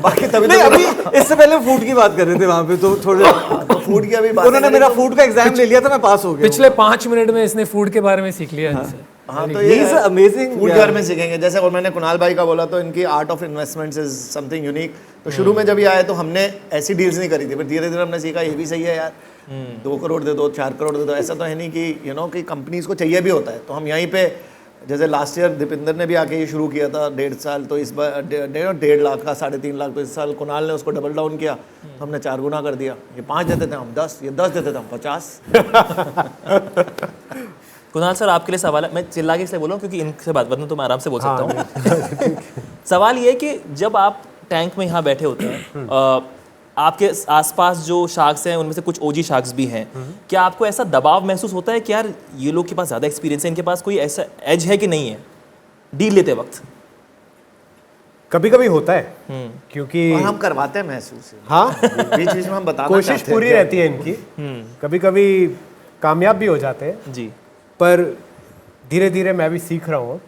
बाकी तभी नहीं। अभी इससे पहले फूड की बात कर रहे थे वहाँ पे, तो थोड़े फूड की अभी बात, उन्होंने मेरा फूड का एग्जाम ले लिया था, मैं पास हो गया। पिछले 5 मिनट में इसने फूड के बारे में सीख लिया। हाँ, तो ये अमेजिंग फूड के बारे में सीखेंगे। जैसे और मैंने कुणाल भाई का बोला तो इनकी art of investments is something unique. तो शुरू में जब ये आए तो हमने ऐसी डील्स नहीं करी थी, फिर धीरे धीरे हमने सीखा ये भी सही है यार, 2 करोड़ दे दो, 4 करोड़ दे दो। ऐसा तो है नहीं कि कि कंपनीज को चाहिए भी होता है। तो हम यहीं पे जैसे लास्ट ईयर दीपिंदर ने भी आके ये शुरू किया था 1.5 साल, तो इस बार 1.5 लाख का 3.5 लाख, तो इस साल कुणाल ने उसको डबल डाउन किया, तो हमने 4 गुना कर दिया। ये 5 देते थे हम 10, ये 10 देते थे हम 50। कुणाल सर आपके लिए सवाल है, मैं चिल्ला के इसलिए बोल रहा हूँ क्योंकि इनसे बात वरना तो मैं आराम से बोल सकता हूँ। सवाल ये है कि जब आप टैंक में यहाँ बैठे होते हैं, आपके आसपास जो शार्क्स हैं उनमें से कुछ ओजी शार्क्स भी हैं, क्या आपको ऐसा दबाव महसूस होता है कि यार ये लोग के पास ज़्यादा एक्सपीरियंस है, इनके पास कोई ऐसा एज है कि नहीं है डील लेते वक्त? कभी कभी होता है, क्योंकि और हम करवाते हैं महसूस। हाँ, बीच बीच में हम बताना कोशिश पूरी रहती है इनकी। कभी कभी कामयाब भी हो जाते हैं जी, पर धीरे धीरे मैं भी सीख रहा हूँ।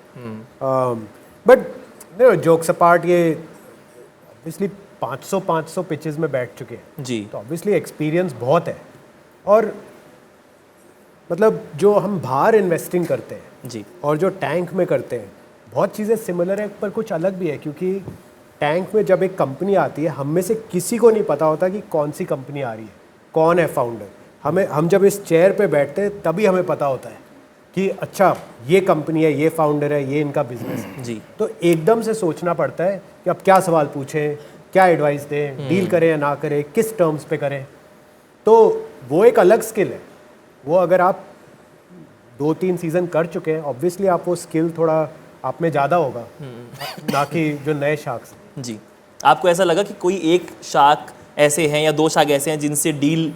बट जोक्स अपार्ट, ये ऑब्वियसली 500 पिचेस में बैठ चुके हैं जी, तो ऑब्वियसली एक्सपीरियंस बहुत है। और मतलब जो हम बाहर इन्वेस्टिंग करते हैं जी और जो टैंक में करते हैं, बहुत चीज़ें सिमिलर है पर कुछ अलग भी है। क्योंकि टैंक में जब एक कंपनी आती है, हम में से किसी को नहीं पता होता कि कौन सी कंपनी आ रही है, कौन है फाउंडर। हम जब इस चेयर पे बैठते हैं तभी हमें पता होता है कि अच्छा ये कंपनी है, ये फाउंडर है, ये इनका बिजनेस है जी। तो एकदम से सोचना पड़ता है कि अब क्या सवाल पूछें, क्या एडवाइस दें, डील करें या ना करें, किस टर्म्स पे करें। तो वो एक अलग स्किल है। वो अगर आप 2-3 सीजन कर चुके हैं, ऑब्वियसली आप वो स्किल थोड़ा आप में ज़्यादा होगा, ना कि जो नए शार्क्स। जी, आपको ऐसा लगा कि कोई एक शार्क ऐसे हैं या 2 शार्क ऐसे हैं जिनसे डील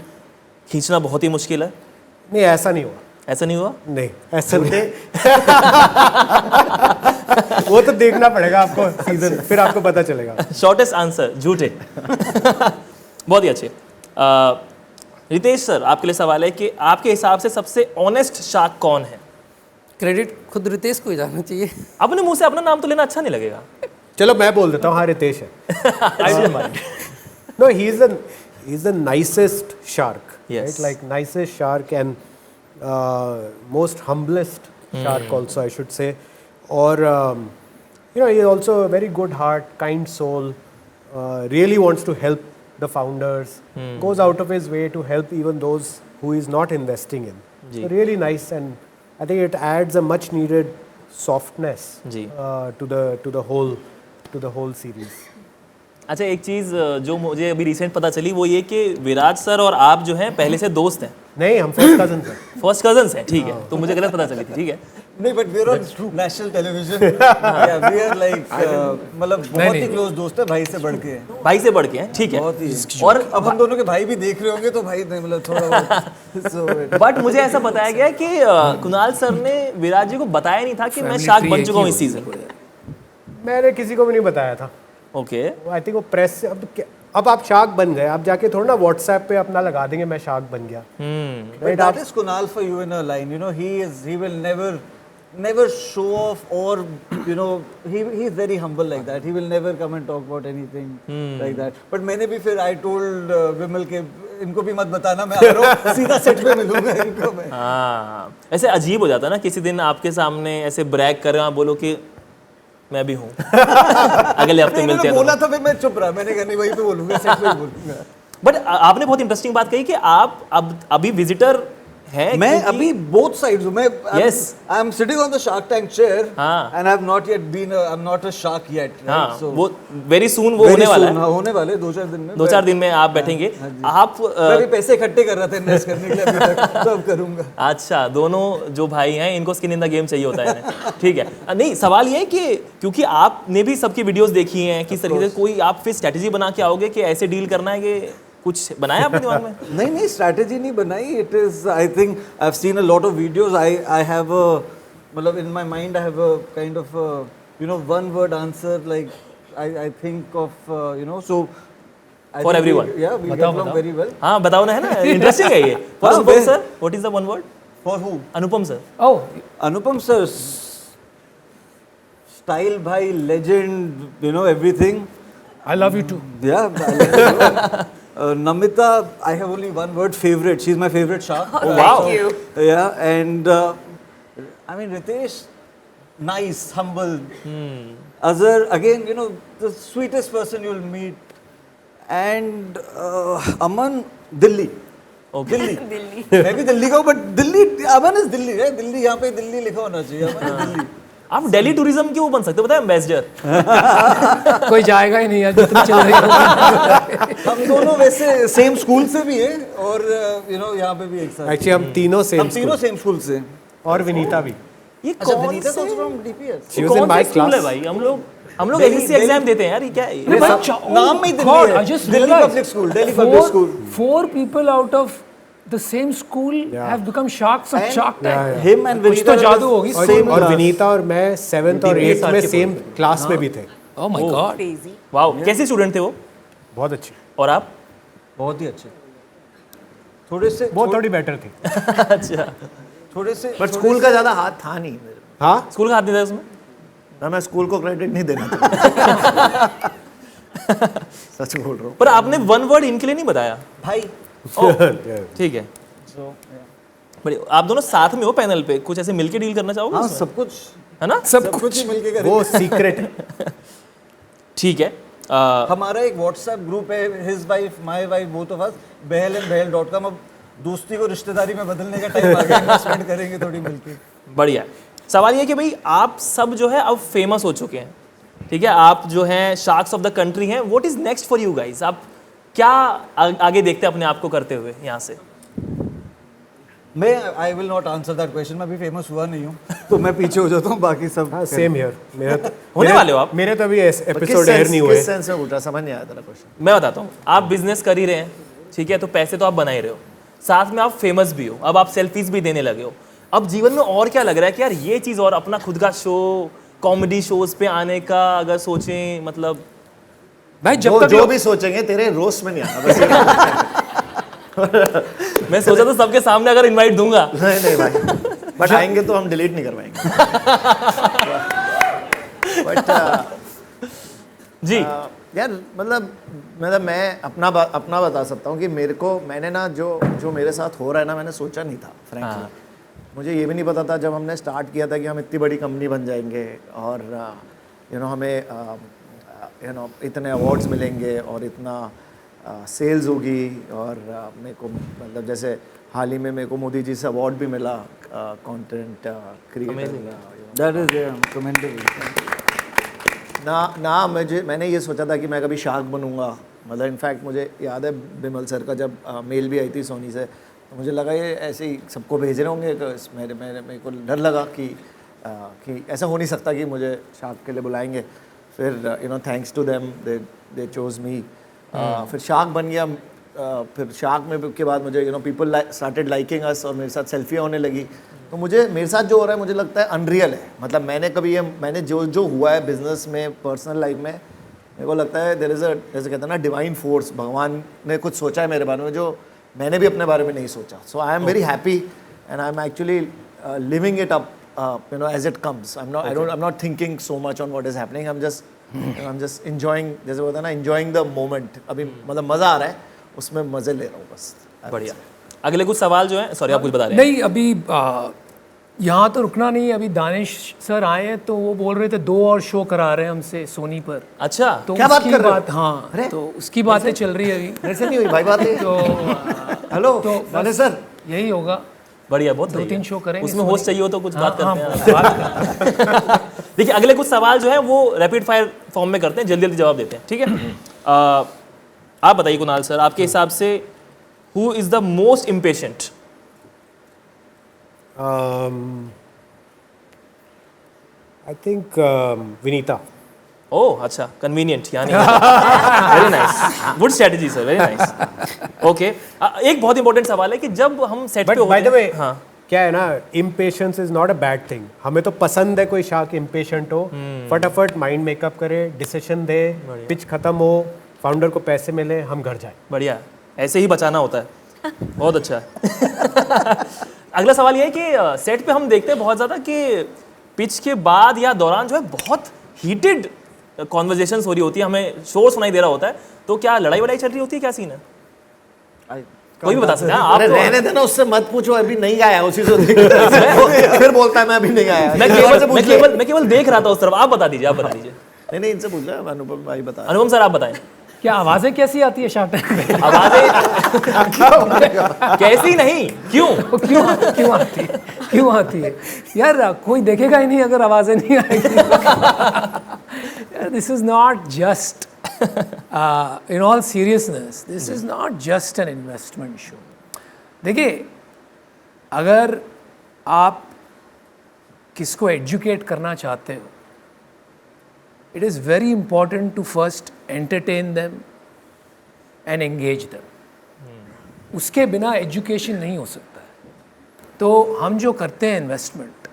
खींचना बहुत ही मुश्किल है? नहीं, ऐसा नहीं हुआ। ऐसा नहीं हुआ? नहीं, ऐसा नहीं। वो तो देखना पड़ेगा आपको सीजन, फिर आपको पता चलेगा। शॉर्टेस्ट आंसर झूठे। बहुत ही अच्छे। रितेश सर आपके लिए सवाल है कि आपके हिसाब से सबसे ऑनेस्ट शार्क कौन है? क्रेडिट खुद रितेश को ही जाना चाहिए। अपने मुंह से अपना नाम तो लेना अच्छा नहीं लगेगा। चलो मैं बोल देता हूँ, हाँ रितेश है। No, he is the nicest shark, right? Like nicest shark and most humblest shark also, I should say. Or he is also a very good heart, kind soul, really wants to help the founders, goes out of his way to help even those who is not investing in. So really nice, and I think it adds a much needed softness to the whole series. अच्छा, एक चीज़ जो मुझे अभी recent पता चली वो ये कि विराज सर और आप जो हैं पहले से दोस्त हैं। नहीं, हम फर्स्ट कजन्स हैं। फर्स्ट कजन्स हैं, ठीक है। तो मुझे गलत पता चली थी, ठीक है। नहीं, but we are on national television, we are like मतलब बहुत ही क्लोज दोस्त है, भाई से बढ़ के। भाई से बढ़ के हैं, ठीक है। बहुत ही। और अब हम दोनों के भाई भी देख रहे होंगे तो भाई मतलब थोड़ा बट मुझे ऐसा बताया गया कि कुणाल सर ने विराज जी को बताया नहीं था कि मैं शार्क बन चुका हूँ इस सीजन। मैंने किसी को भी नहीं बताया था। ओके, आई थिंक वो प्रेस से अब आप शार्क बन गए, आप जाके थोड़ा ना व्हाट्सएप पे अपना लगा देंगे मैं शार्क बन गया। But that is Kunal for you in a line. He will never show off, or he is very humble like that. He will never come and talk about anything like that. But मैंने भी फिर I told विमल के इनको भी मत बताना, मैं आ रहा हूँ, सीधा सेट पे मिलूंगा इनको मैं। हाँ, ऐसे अजीब हो जाता है ना, किसी दिन आपके सामने ऐसे ब्रैग कर रहे हो, आप बोलो कि मैं भी हूँ अगले हफ्ते मिलते हैं। बोला था फिर मैं चुप रहा, मैंने कहा नहीं वही पे बोलूंगा, सेट पे ही बोलूंगा। बट आपने बहुत इंटरेस्टिंग बात कही कि आप अब अभी विजिटर हैं। मैं अभी बोथ साइड्स हूँ। मैं Yes. I am sitting on the shark tank chair हाँ। And I have not yet been I am not a shark yet. हाँ, वो वेरी सून वो होने वाला है। होने वाले 2-4 दिन में। 2-4 दिन में आप बैठेंगे। आप मैं भी पैसे इकट्ठे कर रहा था इन्वेस्ट करने के लिए, अभी तक तो अब करूंगा। अच्छा, दोनों जो भाई हैं इनको स्किन इन द गेम चाहिए होता है। ठीक है, नहीं सवाल ये है कि क्योंकि आपने भी सबकी वीडियोस देखी हैं, किस तरीके से कोई आप फिर स्ट्रेटजी बना के आओगे कि ऐसे डील करना है, कि कुछ बनाया आपने दिमाग में? नहीं स्ट्रैटेजी नहीं बनाई। It is I think I have seen a lot of videos. I have मतलब in my mind I have a kind of you know one word answer, like I think of you know so for everyone. या we get along very well. हाँ बताओ ना, है ना, interesting है ये। For Anupam sir, what is the one word for who? Anupam sir. Oh Anupam sir, style भाई, legend, you know everything. I love you too. Yeah, I love you. Namita, I have only one word: favorite. She's my favorite shark. Oh, wow. Thank you. Yeah, and I mean Ritesh, nice, humble. Azhar, again, you know, the sweetest person you'll meet. And Aman, Delhi. Okay. Delhi. मैं भी दिल्ली का हूँ, but Delhi, Aman is Delhi है। दिल्ली यहाँ पे दिल्ली लिखा होना चाहिए। अमन इज दिल्ली। आप दिल्ली टूरिज्म क्यों बन सकते हो, पता है, एम्बेसडर। कोई जाएगा ही नहीं यार, जितनी चल रही है। हम दोनों वैसे सेम स्कूल से भी हैं और यू नो यहाँ पे भी एक साथ। एक्चुअली हम तीनों सेम स्कूल से। और विनीता भी। ये अच्छा, कौन विनीता से तो from DPS. She was in my school है class. भाई? हम लोग एलईसी एग्जाम देते हैं यार, ये क्या है? नाम में ही दिल्ली God, है। I just Delhi realized public school, Delhi public school. 4 people out of the same school have become sharks of Shark Tank. Him and कुछ तो जादू होगी। और विनीता और मैं 7th और 8th में सेम क्लास में भी थे। Oh my God. वाओ, कैसे स्टूडेंट थे वो? बहुत अच्छे। और आप? बहुत ही अच्छे। थोड़े से थोड़ी बेटर थी। अच्छा, थोड़े से। बट स्कूल का ज्यादा हाथ था नहीं मेरे। हाँ, स्कूल का हाथ नहीं था उसमें? ना, मैं स्कूल को क्रेडिट नहीं देना चाहता। सच बोल रहा हूँ। पर आपने वन वर्ड इनके लिए नहीं बताया भाई। ठीक है। बड़ी आप दोनों साथ में हो पैनल पे, कुछ ऐसे मिलके डील करना चाहोगे? हाँ, उसमें? सब कुछ है ना, सब कुछ ही मिलके करेंगे। वो सीक्रेट है। ठीक है। हमारा एक व्हाट्सएप ग्रुप है, his wife, my wife, both of us, behelandbehel.com। अब दोस्ती को रिश्तेदारी में बदलने का टाइम आ गया, इन्वेस्टमेंट करेंगे थोड़ी मिलके। बढ़िया। सवाल ये कि भाई आप सब जो है अब फेमस हो चुके हैं, ठीक है, आप जो हैं शार्क्स ऑफ द कंट्री हैं। What is next for you guys? आप क्या आगे देखते हैं अपने आप को करते हुए यहाँ से? मैं I will not answer that question. मैं अभी फेमस हुआ नहीं हूँ तो मैं पीछे हो जाता हूँ, बाकी सब सेम हियर। होने वाले हो आप? मेरे तो अभी एपिसोड एयर नहीं हुए। किस सेंस में पूछा, समझ नहीं आया तेरा क्वेश्चन। मैं बताता हूँ। आप बिजनेस कर ही रहे हैं, ठीक है, तो पैसे तो आप बना ही रहे हो, साथ में आप फेमस भी हो, अब आप सेल्फीज भी देने लगे हो। अब जीवन में और क्या लग रहा है कि यार ये चीज़, और अपना खुद का शो, कॉमेडी शोज पे आने का अगर सोचें, मतलब भाई जब तक जो भी सोचेंगे तेरे रोस्ट में नहीं आना बस। मैं सोचा तो सबके सामने अगर इनवाइट दूंगा। नहीं भाई, बट आएंगे तो हम डिलीट नहीं करवाएंगे। बट जी यार, मतलब मैं अपना बता सकता हूँ कि मैंने ना जो मेरे साथ हो रहा है ना, मैंने सोचा नहीं था फ्रैंकली। मुझे ये भी नहीं पता था जब हमने स्टार्ट किया था कि हम इतनी बड़ी कंपनी बन जाएंगे और यू नो हमें यू नो इतने अवार्ड्स मिलेंगे और इतना सेल्स होगी। और मेरे को मतलब जैसे हाल ही में मेरे को मोदी जी से अवार्ड भी मिला content creator. That is commendable. मैंने ये सोचा था कि मैं कभी शार्क बनूंगा। मतलब इनफैक्ट मुझे याद है बिमल सर का जब मेल भी आई थी सोनी से, तो मुझे लगा ये ऐसे ही सबको भेज रहे होंगे। मेरे को डर लगा कि ऐसा हो नहीं सकता कि मुझे शार्क के लिए बुलाएंगे। फिर you know thanks to them they chose me. फिर शार्क बन गया। फिर शार्क में के बाद मुझे you know people started liking अस और मेरे साथ सेल्फियाँ होने लगी। तो मेरे साथ जो हो रहा है मुझे लगता है अनरियल है। मतलब मैंने जो हुआ है बिजनेस में, पर्सनल लाइफ में, मेरे को लगता है जैसे कहते हैं ना डिवाइन फोर्स, भगवान ने कुछ सोचा है मेरे बारे में जो मैंने भी अपने बारे में नहीं सोचा। So I am very happy and I am actually living it up you know as it comes. I'm not thinking so much on what is happening. I'm just enjoying, जैसे होता है ना, enjoying the moment. अभी मतलब मजा आ रहा है, उसमें मजे ले रहा हूँ बस। बढ़िया। अगले कुछ सवाल जो है, सॉरी आप कुछ बता रहे हैं? नहीं, अभी यहाँ तो रुकना नहीं, अभी दानिश सर आए हैं तो वो बोल रहे थे 2 और शो करा रहे हैं हमसे सोनी पर। अच्छा, तो क्या बात उसकी कर रहे हो? बात, हाँ, तो उसकी बातें चल रही है अभी। मेरे से नहीं हुई भाई बातें। तो हेलो तो दानिश सर, यही होगा, बढ़िया, बहुत 2-3 शो करेंगे। उसमें होस्ट चाहिए हो तो कुछ बात हाँ, करते हैं। देखिए अगले कुछ सवाल जो है वो रैपिड फायर फॉर्म में करते हैं, जल्दी जल्दी जवाब देते हैं, ठीक है? आप बताइए कुणाल सर, आपके हिसाब से who is the most impatient? I think Vinita. ओह अच्छा, कन्वीनियंट यानी very nice, good strategy sir, very nice. Okay, एक बहुत इंपॉर्टेंट सवाल है कि जब हम सेट पे होते हैं, हाँ, क्या है ना, impatience is not a bad thing. हमें तो पसंद है कोई शार्क इम्पेशेंट हो, फटाफट माइंड मेकअप करे, डिसीजन दे, पिच खत्म हो, फाउंडर को पैसे मिले, हम घर जाए। बढ़िया, ऐसे ही बचाना होता है, बहुत अच्छा है। अगला सवाल ये है कि सेट पे हम देखते हैं बहुत ज़्यादा कि पिच के बाद या दौरान जो है बहुत हीटेड कॉन्वर्जेशंस हो रही होती है, हमें शोर सुनाई दे रहा होता है, तो क्या लड़ाई वड़ाई चल रही होती है, क्या सीन है? कोई भी बता सकता है। आप अरे रहने देना, उससे मत पूछो, अभी नहीं आया उसी से फिर बोलता है मैं अभी नहीं आया। मैं केवल देख रहा था उस तरफ। आप बता दीजिए, आप बता दीजिए। नहीं, इनसे पूछ रहा है, अनुपम भाई बता। अनुपम सर आप बताएं, क्या आवाजें कैसी आती है शार्क टैंक में? आवाजें कैसी नहीं, क्यों आती है यार? कोई देखेगा ही नहीं अगर आवाजें नहीं आएगी। This is not just, in all seriousness, this is not just an investment show. देखिए, अगर आप किसको एजुकेट करना चाहते हो, it is very important to first entertain them and engage them. उसके बिना एजुकेशन नहीं हो सकता है। तो हम जो करते हैं इन्वेस्टमेंट,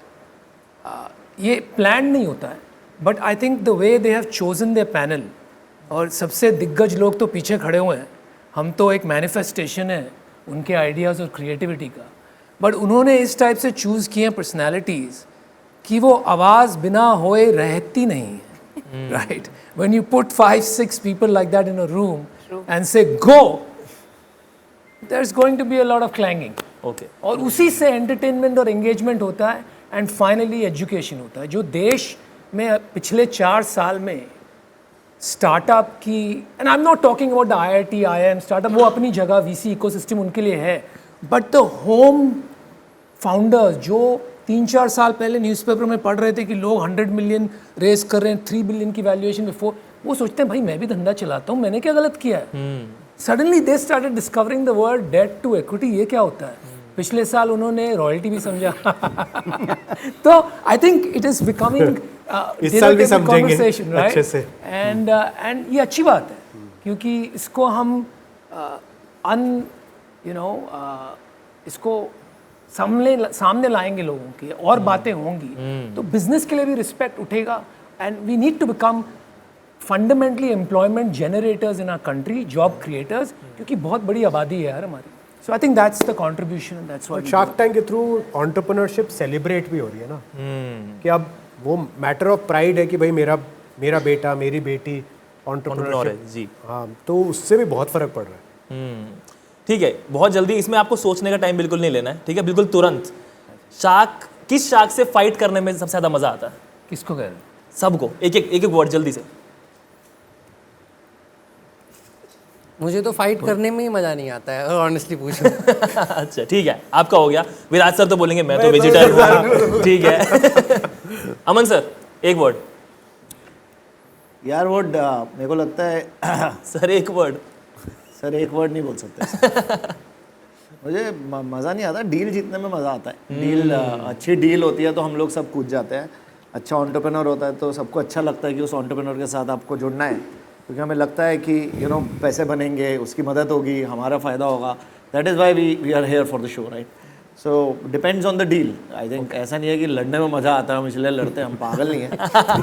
ये प्लान नहीं होता है, but I think the way they have chosen their panel, और सबसे दिग्गज लोग तो पीछे खड़े हुए हैं, हम तो एक मैनिफेस्टेशन है उनके आइडियाज़ और क्रिएटिविटी का, बट उन्होंने इस टाइप से चूज़ किए पर्सनैलिटीज़ कि वो आवाज़ बिना होए रहती नहीं है। Right? When you put 5-6 people like that in a room and say go, there's going to be a lot of clanging. Okay. और उसी से entertainment और engagement होता है, and finally education होता है। जो देश में पिछले 4 साल में स्टार्टअप की, and I'm not talking about the IIT, IIM startup, वो अपनी जगह VC ecosystem उनके लिए है, but the home founders जो 3-4 साल पहले न्यूज़पेपर में पढ़ रहे थे कि लोग 100 मिलियन रेस कर रहे हैं, 3 बिलियन की वैल्यूएशन में, वो सोचते हैं भाई मैं भी धंधा चलाता हूँ, मैंने क्या गलत किया है? Suddenly they started discovering the word debt to equity, ये क्या होता है? पिछले साल उन्होंने रॉयल्टी भी समझा। तो I think it is becoming इस साल भी समझेंगे अच्छे से, एंड ये अच्छी बात है, क्योंकि इसको हम इसको सामने लाएंगे लोगों के, और बातें होंगी, तो बिजनेस के लिए भी रिस्पेक्ट उठेगा, and we need to become fundamentally employment generators in our country, job creators, क्योंकि बहुत बड़ी आबादी है यार हमारी। So I think that's the contribution, that's what shark tank के थ्रू एंटरप्रेन्योरशिप सेलिब्रेट भी हो रही है ना, कि अब वो मैटर ऑफ प्राइड है कि भाई मेरा बेटा, मेरी बेटी एंटरप्रेन्योर है जी। हाँ, तो उससे भी बहुत फर्क पड़ रहा है। ठीक है, बहुत जल्दी, इसमें आपको सोचने का टाइम बिल्कुल नहीं लेना है, ठीक है? बिल्कुल तुरंत, शार्क, किस शार्क से फाइट करने में सबसे ज्यादा मजा आता है? किसको कह रहे हैं? सबको, एक वर्ड जल्दी से। मुझे तो फाइट करने में ही मजा नहीं आता है, ऑनेस्टली पूछो। अच्छा ठीक है, आपका हो गया। विराज सर तो बोलेंगे मैं तो विजिटर हूँ, ठीक है। अमन सर, एक वर्ड। यार वर्ड, मेरे को लगता है सर एक वर्ड। सर एक वर्ड नहीं बोल सकते। मुझे मज़ा नहीं आता, डील जीतने में मज़ा आता है। डील अच्छी डील होती है तो हम लोग सब कूद जाते हैं। अच्छा एंटरप्रेन्योर होता है तो सबको अच्छा लगता है कि उस एंटरप्रेन्योर के साथ आपको जुड़ना है, क्योंकि हमें लगता है कि पैसे बनेंगे, उसकी मदद होगी, हमारा फ़ायदा होगा। That is why we are here for the show, right? So depends on the deal. I think ऐसा नहीं है कि लड़ने में मज़ा आता है हम इसलिए लड़ते हैं, हम पागल नहीं हैं,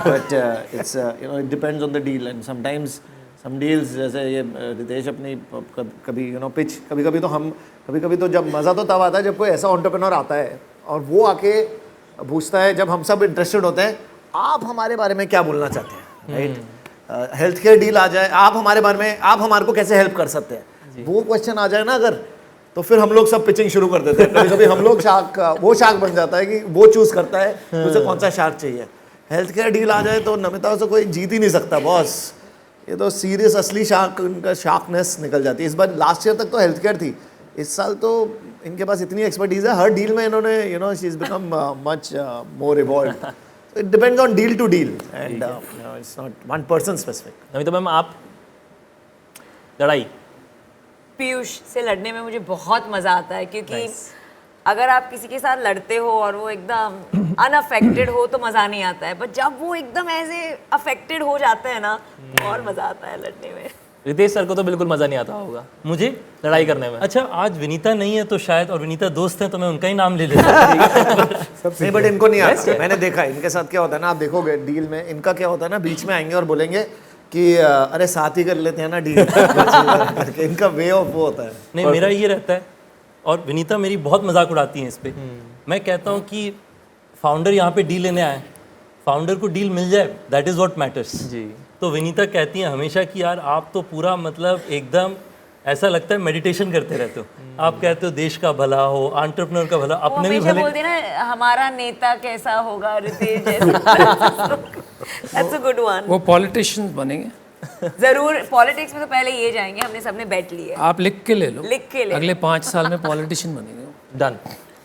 but it's it depends on the deal. And sometimes some deals, जैसे ये रितेश अपनी कभी पिच, कभी कभी तो जब मज़ा तो तब आता है जब कोई ऐसा एंटरप्रेन्योर आता है और वो आके पूछता है, जब हम सब इंटरेस्टेड होते हैं, आप हमारे बारे में क्या बोलना चाहते हैं, राइट? हेल्थ केयर डील आ जाए, आप हमारे बारे में, आप हमारे को कैसे हेल्प कर सकते हैं, वो क्वेश्चन आ जाए ना अगर, तो फिर हम लोग सब पिचिंग शुरू कर देते हैं। कभी कभी हम लोग शार्क, वो शार्क बन जाता है कि वो चूज करता है उसे कौन सा शार्क चाहिए। हेल्थ केयर डील आ जाए तो नमिता से कोई जीत ही नहीं सकता बॉस, ये तो सीरियस असली शार्क, उनका शार्कनेस निकल जाती है। इस बार लास्ट ईयर तक तो हेल्थ केयर थी, इस साल तो इनके पास इतनी एक्सपर्टीज है, हर डील में इन्होंने you know she is become much more evolved. It depends on deal to deal and it's not one person specific. Namita ma'am, आप लड़ाई पीयूष से लड़ने में मुझे बहुत मजा आता है, क्योंकि अगर आप किसी के साथ लड़ते हो और वो एकदम अनअफेक्टेड हो तो मजा नहीं आता है, बट जब वो एकदम ऐसे अफेक्टेड हो जाता है ना तो और मजा आता है लड़ने में। रितेश सर को तो बिल्कुल मजा नहीं आता होगा मुझे लड़ाई करने में। अच्छा, आज विनीता नहीं है तो शायद, और विनीता दोस्त है तो मैं उनका ही नाम ले लेता नहीं, बट इनको नहीं आता। मैंने देखा इनके साथ क्या होता है ना, आप देखोगे डील में इनका क्या होता है ना, बीच में आएंगे और बोलेंगे कि अरे साथ ही कर लेते हैं ना डील करके। इनका वे ऑफ वो होता है। नहीं, मेरा ये रहता है, और विनीता मेरी बहुत मजाक उड़ाती है इस पे। मैं कहता हूँ कि फाउंडर यहाँ पे डील लेने आए, फाउंडर को डील मिल जाए, दैट इज़ व्हाट मैटर्स जी। तो विनीता कहती है हमेशा कि यार आप तो पूरा मतलब एकदम ऐसा लगता है मेडिटेशन करते रहते हो। आप कहते हो देश का भला हो, एंटरप्रेन्योर का भला, अपने भी भले। बोलते ना हमारा नेता कैसा होगा, रितेश जैसा। That's a good one. वो पॉलिटिशियंस बनेंगे जरूर। पॉलिटिक्स में तो पहले ये जाएंगे, हमने सबने बेट लिए। आप लिख के ले लो, लिख के ले, अगले 5 साल में पॉलिटिशियन बनेंगे। डन।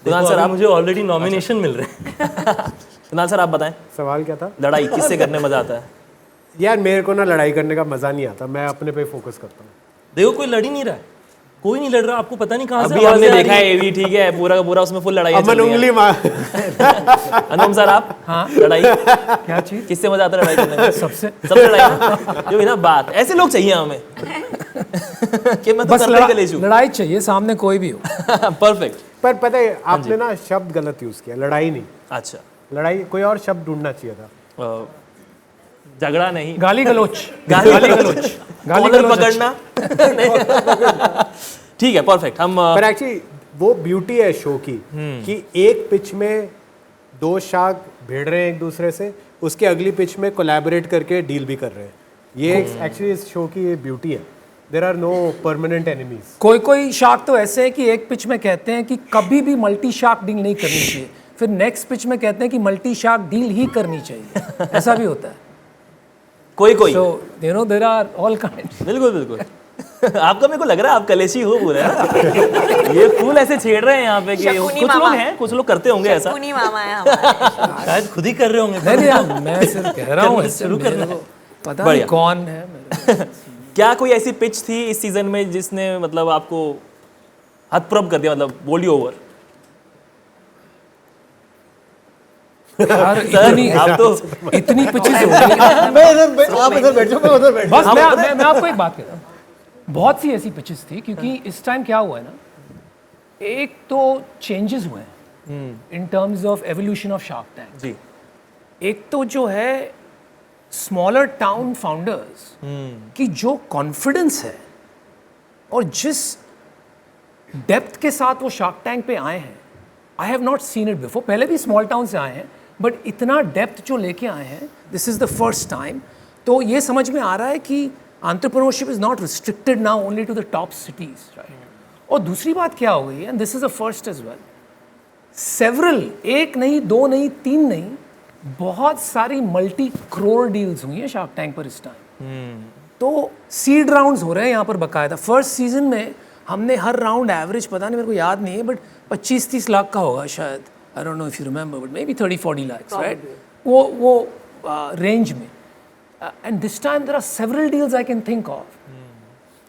कुणाल सर, आप मुझे ऑलरेडी नॉमिनेशन मिल रहे हैं। कुणाल सर, आप बताएं सवाल क्या था? लड़ाई किससे करने मजा आता है? यार मेरे को ना लड़ाई करने का मजा नहीं आता, मैं अपने पे फोकस करता हूँ। देखो कोई लड़ ही नहीं रहा है, कोई नहीं लड़ रहा, आपको पता नहीं कहाँ से अभी हमने देखा है एवी, ठीक है, पूरा का पूरा उसमें फुल लड़ाई चल रही है। अनुपम सर, आप? हाँ, लड़ाई क्या चीज? किससे मजा आता है लड़ाई करने में? सबसे लड़ाई जो भी ना बात, ऐसे लोग चाहिए हमें कि मैं तो बस लड़ाई चाहिए, सामने कोई भी हो। परफेक्ट। पर पता है आपने ना शब्द गलत यूज किया, लड़ाई नहीं। अच्छा, लड़ाई कोई और शब्द ढूंढना चाहिए था। झगड़ा नहीं, गाली गलोच। गाली गलोच, गाली पकड़ना। ठीक है, परफेक्ट। हम पर एक्चुअली वो ब्यूटी है शो की कि एक पिच में 2 शार्क भिड़ रहे हैं एक दूसरे से, उसके अगली पिच में कोलैबोरेट करके डील भी कर रहे हैं। ये एक्चुअली इस शो की ये ब्यूटी है। There are no permanent enemies. कोई शार्क तो ऐसे है कि एक पिच में कहते हैं कि कभी भी मल्टी शार्क डील नहीं करनी चाहिए, फिर नेक्स्ट पिच में कहते हैं कि मल्टी शार्क डील ही करनी चाहिए। ऐसा भी होता है कोई। So, you know, there are all kinds. बिल्कुल बिल्कुल। आपका मेरे को लग रहा है आप कलेशी हो पूरे। ये फूल ऐसे छेड़ रहे हैं यहाँ पे कि कुछ लोग हैं, कुछ लोग करते होंगे ऐसा। मामा है हमारे। शायद खुद ही कर रहे होंगे। नहीं, मैं सिर्फ कह रहा हूँ, शुरू करना है। पता नहीं कौन है। क्या कोई ऐसी पिच थी इस सीजन में जिसने मतलब आपको हतप्रभ कर दिया, मतलब बोली ओवर? इतनी पिचेस हो गई। आप इधर बैठ जाओ, मैं उधर बैठ बस मैं आपको एक बात कहता हूँ, बहुत सी ऐसी पिचेस थी, क्योंकि इस टाइम क्या हुआ है ना, एक तो चेंजेस हुए हैं in terms of evolution of shark tank ji. एक तो जो है स्मॉलर टाउन फाउंडर्स की जो कॉन्फिडेंस है और जिस डेप्थ के साथ वो शार्क टैंक पे आए हैं, आई have not seen it before. पहले भी स्मॉल टाउन से आए हैं, बट इतना डेप्थ जो लेके आए हैं, this is the first time. तो ये समझ में आ रहा है कि entrepreneurship is not restricted now only to the top cities, right. और दूसरी बात क्या हो गई, and this is the first as well, several, एक नहीं, 2 नहीं, 3 नहीं, बहुत सारी मल्टी करोड़ डील्स हुई हैं शार्क टैंक पर इस टाइम। तो सीड राउंड्स हो रहे हैं यहाँ पर बकायदा। फर्स्ट सीजन में हमने हर राउंड एवरेज, पता नहीं मेरे को याद नहीं है, बट 25-30 लाख का होगा शायद, I don't know if you remember, but maybe 30-40 lakh, right, वो रेंज में। And this time there are several deals I can think of,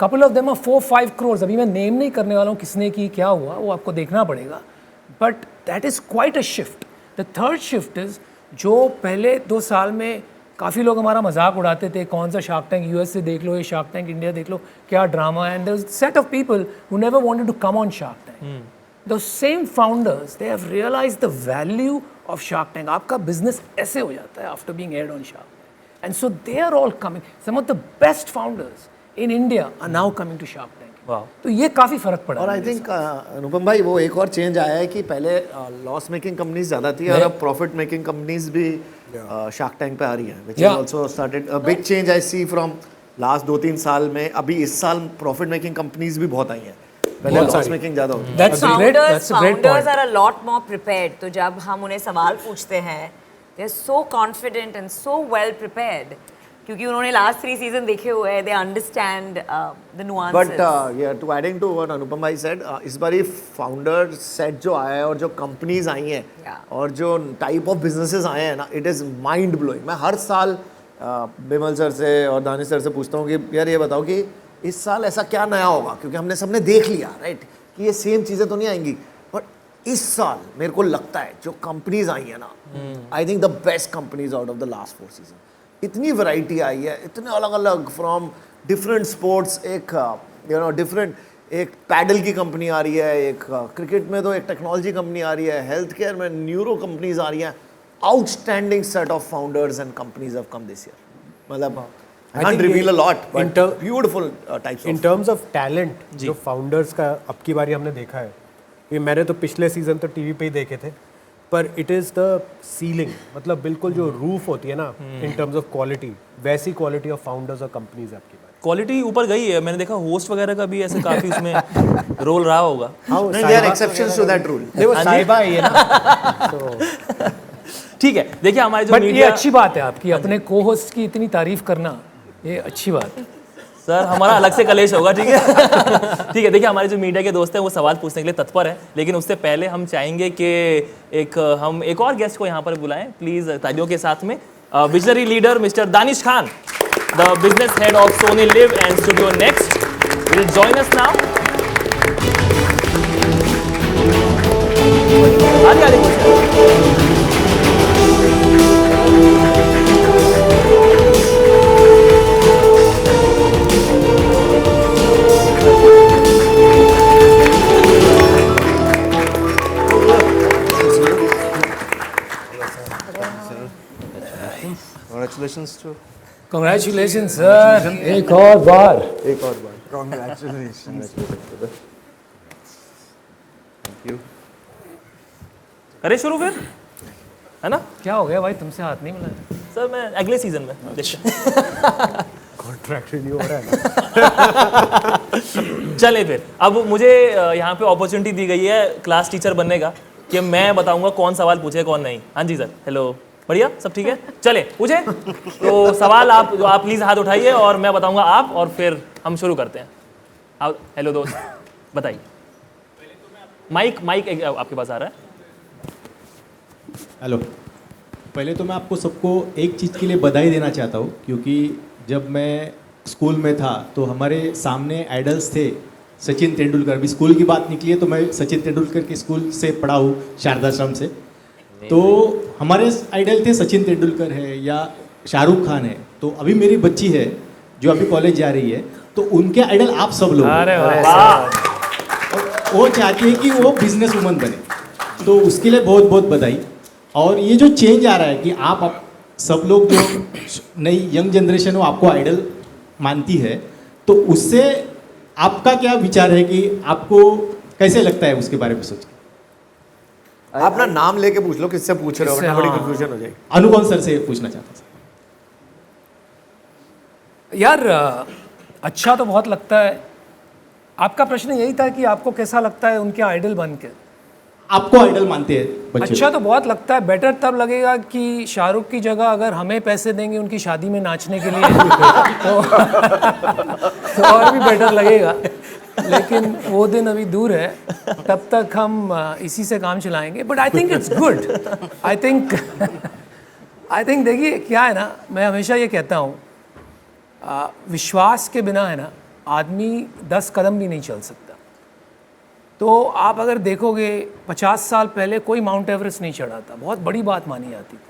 couple of them are 4-5 crore. अभी मैं नेम नहीं करने वाला हूँ किसने की, क्या हुआ, वो आपको देखना पड़ेगा, but that is quite a shift. The third shift is, जो पहले 2 साल में काफ़ी लोग हमारा मजाक उड़ाते थे, कौन सा शार्क टैंक यूएस से देख लो, ये शार्क टैंक इंडिया देख लो, क्या ड्रामा है, and there is set of people who never wanted to come on shark tank. The same founders, they have realized the value of shark tank. आपका business ऐसे हो जाता है after being aired on shark tank, and so they are all coming. Some of the best founders in India are now coming to shark tank. तो ये काफ़ी फर्क पड़ा। और आई थिंक अनुपम भाई, वो एक और चेंज आया है कि पहले लॉस मेकिंग कंपनीज ज़्यादा थी और अब प्रॉफिट मेकिंग कंपनीज भी शार्क टैंक पे आ रही हैं, which is also started a big change I see from last 2-3 साल में। अभी इस साल प्रॉफिट मेकिंग कंपनीज भी बहुत आई हैं, लॉस मेकिंग ज्यादा होती है। Founders are a lot more prepared. तो जब हम उन्हें सवाल पूछते हैं, they are so confident and so well prepared. क्योंकि उन्होंने लास्ट 3 सीजन देखे हुए हैं, they understand the nuances. But yeah, to adding to what Anupam bhai said, इस बार ये फाउंडर सेट जो आया है और जो कंपनीज आई हैं और जो टाइप ऑफ बिजनेसेस आए हैं ना, इट इज़ माइंड ब्लोइंग। मैं हर साल बिमल सर से और दानिश सर से पूछता हूँ कि यार ये बताओ कि इस साल ऐसा क्या नया होगा, क्योंकि हमने सबने देख लिया राइट कि ये सेम चीज़ें तो नहीं आएंगी। बट इस साल मेरे को लगता है जो कंपनीज आई है ना, आई think the best companies out of the last 4 season. इतनी वैरायटी आई है, इतने अलग अलग फ्रॉम डिफरेंट स्पोर्ट्स, एक डिफरेंट, एक पैडल की कंपनी आ रही है, एक क्रिकेट में तो एक टेक्नोलॉजी कंपनी आ रही है, हेल्थ केयर में न्यूरो कंपनीज आ रही हैं। Outstanding set of founders and companies have come this year. मतलब I can't reveal a lot, but beautiful types in terms of talent, जो founders का अब की बारी हमने देखा है, ये मैंने तो पिछले सीजन तो टीवी पे ही देखे थे, पर इट इज़ द सीलिंग, मतलब बिल्कुल जो रूफ होती है ना इन टर्म्स ऑफ क्वालिटी, वैसी क्वालिटी ऑफ फाउंडर्स और कंपनीज आपकी बारी। क्वालिटी ऊपर गई है। मैंने देखा होस्ट वगैरह का भी ऐसे काफी उसमें रोल रहा होगा। There are exceptions to that rule. वो साहिबा है ये ना। ठीक है, देखिए हमारे जो बट ये अच्छी बात है आपकी, अपने को होस्ट की इतनी तारीफ करना, ये अच्छी बात है सर। हमारा अलग से कलेश होगा, ठीक है। ठीक है, देखिए हमारे जो मीडिया के दोस्त हैं वो सवाल पूछने के लिए तत्पर हैं, लेकिन उससे पहले हम चाहेंगे कि हम एक और गेस्ट को यहाँ पर बुलाएं प्लीज, तालियों के साथ में। Visionary leader mister Danish Khan, the business head of Soni live and studio next, will join us now. आगे Congratulations सर, एक और बार। Congratulations. अरे शुरू फिर, है ना? क्या हो गया भाई, तुमसे हाथ नहीं मिलाया? सर मैं अगले सीजन में कॉन्ट्रैक्ट रिन्यू हो रहा है ना। चले फिर, अब मुझे यहाँ पे अपॉर्चुनिटी दी गई है क्लास टीचर बनने का, कि मैं बताऊंगा कौन सवाल पूछे कौन नहीं। हाँ जी सर, हेलो, बढ़िया, सब ठीक है? चले पूछे तो सवाल आप प्लीज़ हाथ उठाइए और मैं बताऊंगा आप, और फिर हम शुरू करते हैं। आप हेलो दोस्त, बताइए। माइक आपके पास आ रहा है। हेलो, पहले तो मैं आपको सबको एक चीज़ के लिए बधाई देना चाहता हूँ, क्योंकि जब मैं स्कूल में था तो हमारे सामने आइडल्स थे सचिन तेंदुलकर। भी स्कूल की बात निकली है तो मैं सचिन तेंदुलकर के स्कूल से पढ़ा हूँ, शारदाश्रम से। तो हमारे आइडल थे सचिन तेंदुलकर है या शाहरुख खान है। तो अभी मेरी बच्ची है जो अभी कॉलेज जा रही है, तो उनके आइडल आप सब लोग। अरे वाह। वो चाहती है कि वो बिजनेस वुमन बने, तो उसके लिए बहुत बहुत बधाई। और ये जो चेंज आ रहा है कि आप सब लोग जो नई यंग जनरेशन हो आपको आइडल मानती है, तो उससे आपका क्या विचार है कि आपको कैसे लगता है उसके बारे में सोच? आप ना नाम लेके पूछ लो किससे पूछ रहे हो, वरना बड़ी कंफ्यूजन हो जाएगी। अनुपम सर से पूछना चाहता था। यार अच्छा तो बहुत लगता है। आपका प्रश्न यही था कि आपको कैसा लगता है उनके आइडल बन के? आपको आइडल मानते हैं बच्चे? अच्छा तो बहुत लगता है। बेटर तब लगेगा कि शाहरुख की जगह अगर हमें पैसे देंगे उनकी शादी में नाचने के लिए तो और भी बेटर लगेगा, लेकिन वो दिन अभी दूर है, तब तक हम इसी से काम चलाएंगे। But I think it's good. I think देखिए क्या है ना, मैं हमेशा ये कहता हूँ, विश्वास के बिना है ना आदमी 10 कदम भी नहीं चल सकता। तो आप अगर देखोगे 50 साल पहले कोई माउंट एवरेस्ट नहीं चढ़ा था, बहुत बड़ी बात मानी जाती थी।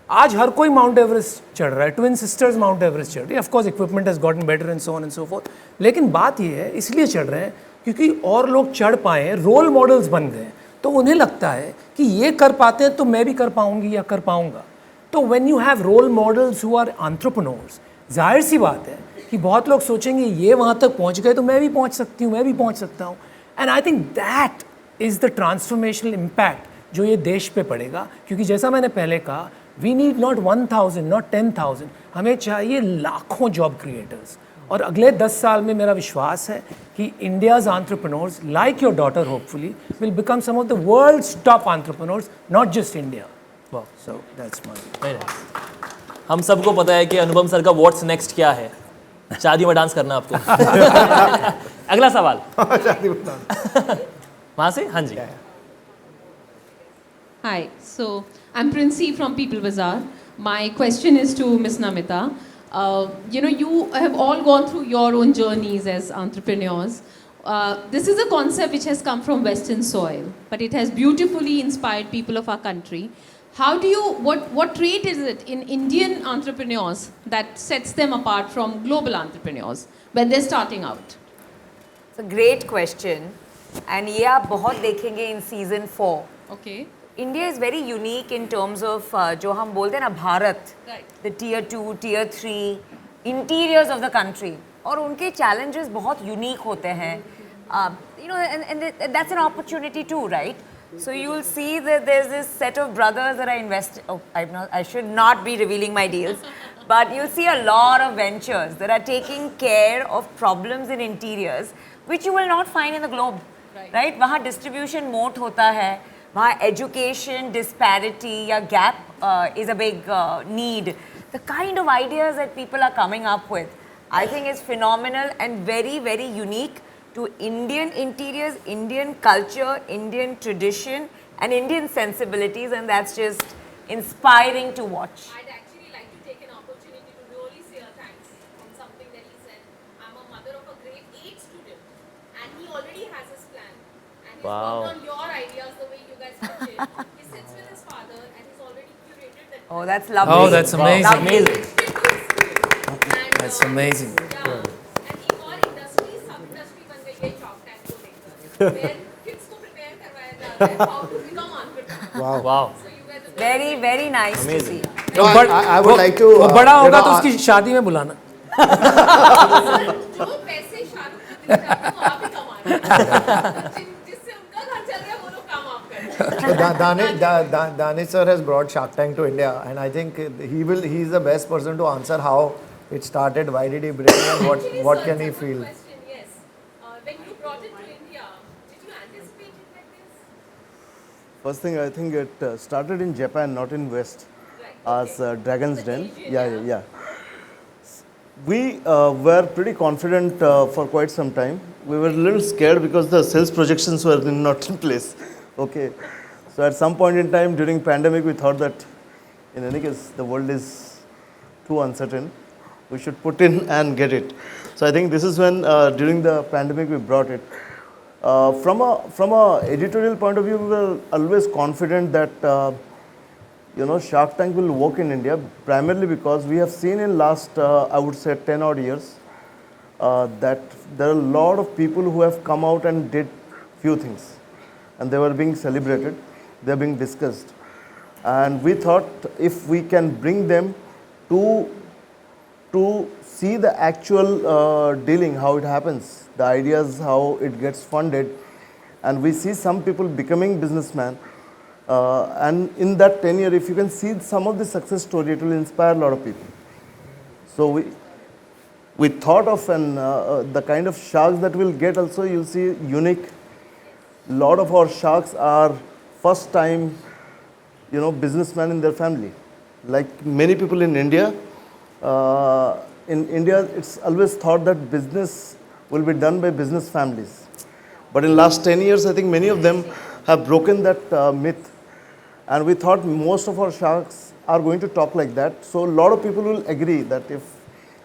आज हर कोई माउंट एवरेस्ट चढ़ रहा है। ट्विन सिस्टर्स माउंट एवरेस्ट चढ़ रही है। Of course equipment has gotten better and so on and so fourth, लेकिन बात ये है इसलिए चढ़ रहे हैं क्योंकि और लोग चढ़ पाए, रोल मॉडल्स बन गए, तो उन्हें लगता है कि ये कर पाते हैं तो मैं भी कर पाऊंगी या कर पाऊंगा। तो when you have role models who are entrepreneurs, जाहिर सी बात है कि बहुत लोग सोचेंगे ये वहाँ तक पहुँच गए तो मैं भी पहुँच सकती हूँ, मैं भी पहुँच सकता हूँ। And I think that is the transformational impact जो ये देश पे पड़ेगा। क्योंकि जैसा मैंने पहले कहा, वी नीड नॉट 1000 नॉट 10,000, हमें चाहिए लाखों जॉब क्रिएटर्स। और अगले 10 साल में मेरा विश्वास है कि India's entrepreneurs like your daughter hopefully will become some of the world's top entrepreneurs, not just India. So that's my. हम सबको पता है कि अनुपम सर का व्हाट्स नेक्स्ट क्या है. शादी में डांस करना आपको. अगला सवाल वहाँ से. हाँ जी. Hi, so I'm Princy from People Bazaar. My question is to Ms. Namita. You have all gone through your own journeys as entrepreneurs. This is a concept which has come from Western soil, but it has beautifully inspired people of our country. How do you, what trait is it in Indian entrepreneurs that sets them apart from global entrepreneurs when they're starting out? It's a great question, and ये आप बहुत देखेंगे in season 4. Okay. India is very unique in terms of जो हम बोलते हैं ना Bharat, the tier 2, tier 3 interiors of the country, और उनके challenges बहुत unique होते हैं. And that's an opportunity too, right? So you'll see that there's this set of brothers that are investing. Oh, I should not be revealing my deals, but you'll see a lot of ventures that are taking care of problems in interiors, which you will not find in the globe, right? वहाँ distribution moat होता है. वहाँ education disparity या gap is a big need. The kind of ideas that people are coming up with, I think is phenomenal and very, very unique to Indian interiors, Indian culture, Indian tradition and Indian sensibilities, and that's just inspiring to watch. I'd actually like to take an opportunity to really say a thanks on something that he said. I'm a mother of a grade 8 student and he already has his plan. And he's worked on your ideas the way you guys pitch it. He sits with his father and he's already curated that. Oh, that's lovely. Oh, that's amazing. Lovely. That's amazing. Wow. Very, very nice to see. No, I would like to. वो बड़ा होगा तो उसकी शादी में बुलाना. जो पैसे शाहरुख को देते हैं वो आप ही कमाना. जिससे उनका घर चल रहा है वो लोग काम आप करें. Danish sir has brought Shark Tank to India, and I think he is the best person to answer how it started, why did he bring it, and what can he feel. Yes. When you brought it to India, did you anticipate it like this? First thing, I think it started in Japan, not in West, as Dragon's Den. Yeah. We were pretty confident for quite some time. We were a little scared because the sales projections were not in place. Okay, so at some point in time during pandemic, we thought that in any case the world is too uncertain. We should put in and get it. So I think this is when during the pandemic we brought it. From a editorial point of view, we were always confident that Shark Tank will work in India, primarily because we have seen in last I would say 10 odd years that there are a lot of people who have come out and did few things, and they were being celebrated, they are being discussed, and we thought if we can bring them to see the actual dealing, how it happens, the ideas, how it gets funded, and we see some people becoming businessmen, and in that tenure, if you can see some of the success story, it will inspire a lot of people. So we thought of the kind of sharks that we'll get also, you'll see unique. A lot of our sharks are first time, businessmen in their family. Like many people in India, it's always thought that business will be done by business families. But in last 10 years, I think many of them have broken that myth. And we thought most of our sharks are going to talk like that. So a lot of people will agree that if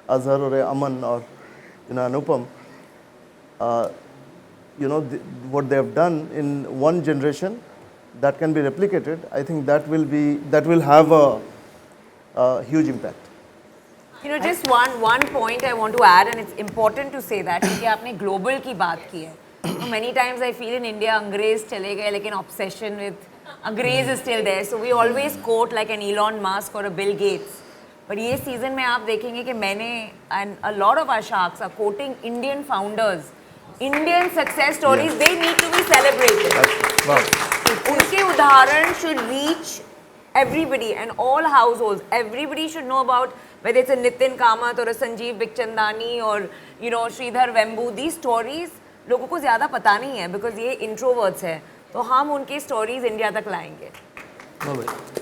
Azhar or Aman or Anupam, what they have done in one generation, that can be replicated. I think that will have a huge impact. Just one point I want to add, and it's important to say that because आपने global की बात की है. Many times I feel in India, अंग्रेज चले गए, लेकिन obsession with अंग्रेज is still there. So we always quote like an Elon Musk or a Bill Gates. But ये season में आप देखेंगे कि मैंने and a lot of our sharks are quoting Indian founders, Indian success stories. They need to be celebrated. उनके उदाहरण should reach everybody and all households. Everybody should know about whether it's a Nitin Kamath or a Sanjeev Bikhchandani or you know Sridhar Vembu, these stories लोगों को ज़्यादा पता नहीं है because ये introverts है, तो हम उनकी stories इंडिया तक लाएंगे.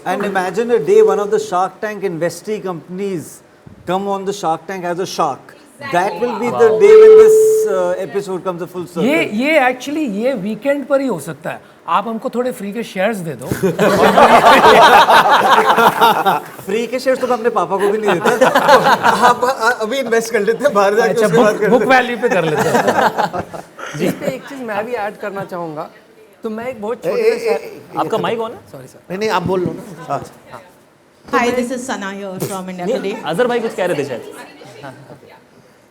And imagine a day one of the Shark Tank investee companies come on the Shark Tank as a shark. That will be the day when this episode comes a full circle. ये actually ये weekend पर ही हो सकता है. आप हमको थोड़े free के शेयर्स दे दो. फ्री के शेयर्स तो मैं अपने पापा को भी नहीं देता. आप अभी इन्वेस्ट कर लेते हैं बाहर जाके. अच्छा, बुक वैल्यू पे कर लेते हैं. जी पे एक चीज मैं भी ऐड करना चाहूँगा. तो मैं एक बहुत छोटे से आपका माइक ऑन है? Sorry sir. नहीं आप बोल लो ना. Hi, this is Sana here from India Today. Azhar भाई कुछ कह रहे थे शायद.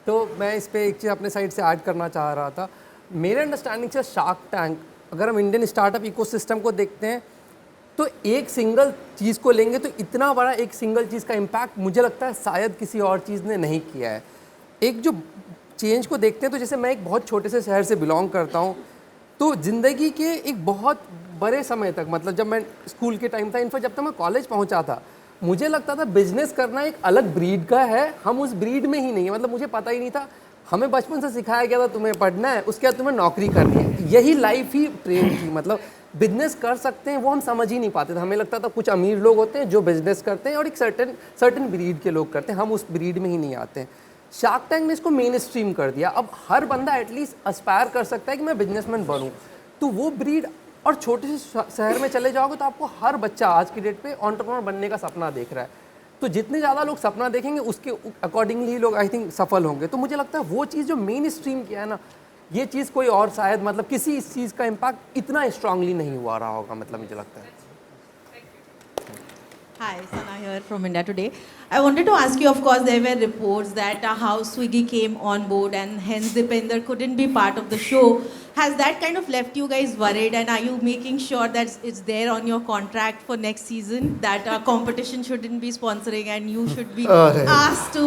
तो मैं इस पे एक चीज़ अपने साइड से ऐड करना चाह रहा था. मेरे अंडरस्टैंडिंग से शार्क टैंक, अगर हम इंडियन स्टार्टअप इकोसिस्टम को देखते हैं तो एक सिंगल चीज़ को लेंगे तो इतना बड़ा एक सिंगल चीज़ का इम्पैक्ट मुझे लगता है शायद किसी और चीज़ ने नहीं किया है. एक जो चेंज को देखते हैं तो जैसे मैं एक बहुत छोटे से शहर से बिलोंग करता हूँ, तो ज़िंदगी के एक बहुत बड़े समय तक, मतलब जब मैं स्कूल के टाइम था, इनफैक्ट जब तक मैं कॉलेज पहुँचा था, मुझे लगता था बिजनेस करना एक अलग ब्रीड का है, हम उस ब्रीड में ही नहीं है. मतलब मुझे पता ही नहीं था. हमें बचपन से सिखाया गया था तुम्हें पढ़ना है, उसके बाद तुम्हें नौकरी करनी है. यही लाइफ ही ट्रेन थी. मतलब बिजनेस कर सकते हैं वो हम समझ ही नहीं पाते थे. हमें लगता था कुछ अमीर लोग होते हैं जो बिजनेस करते हैं और एक सर्टेन ब्रीड के लोग करते हैं, हम उस ब्रीड में ही नहीं आते हैं. शार्क टैंक ने इसको मेन स्ट्रीम कर दिया. अब हर बंदा एटलीस्ट एस्पायर कर सकता है कि मैं बिजनेसमैन बनूँ. तो वो ब्रीड, और छोटे से शहर में चले जाओगे तो आपको हर बच्चा आज की डेट पे एंटरप्रेन्योर बनने का सपना देख रहा है. तो जितने ज़्यादा लोग सपना देखेंगे उसके अकॉर्डिंगली ही लोग आई थिंक सफल होंगे. तो मुझे लगता है वो चीज़ जो मेन स्ट्रीम किया है ना, ये चीज़ कोई और शायद मतलब किसी इस चीज़ का इम्पैक्ट इतना स्ट्रांगली नहीं हुआ रहा होगा. मतलब मुझे लगता है. Hi, Sana here from India Today. I wanted to ask you, of course, there were reports that how Swiggy came on board and hence Dipender couldn't be part of the show. Has that kind of left you guys worried, and are you making sure that it's there on your contract for next season that competition shouldn't be sponsoring and you should be asked to?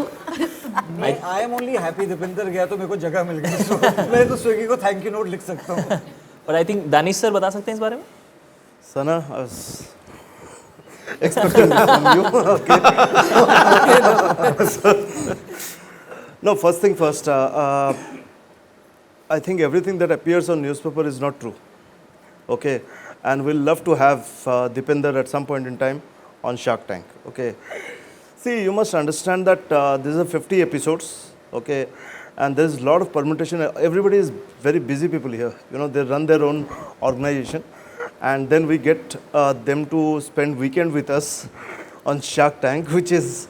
I am only happy Dipender गया तो मेरे को जगह मिल गई. मैं तो Swiggy को thank you note लिख सकता हूँ. और आई थिंक दानिश सर बता सकते हैं इस बारे में. Sana, I was expecting this from you. Okay. No, first thing first. I think everything that appears on newspaper is not true. Okay, and we'll love to have Dipender at some point in time on Shark Tank. Okay. See, you must understand that this is 50 episodes. Okay, and there's a lot of permutation. Everybody is very busy people here. You know, they run their own organization. And then we get them to spend weekend with us on Shark Tank, which is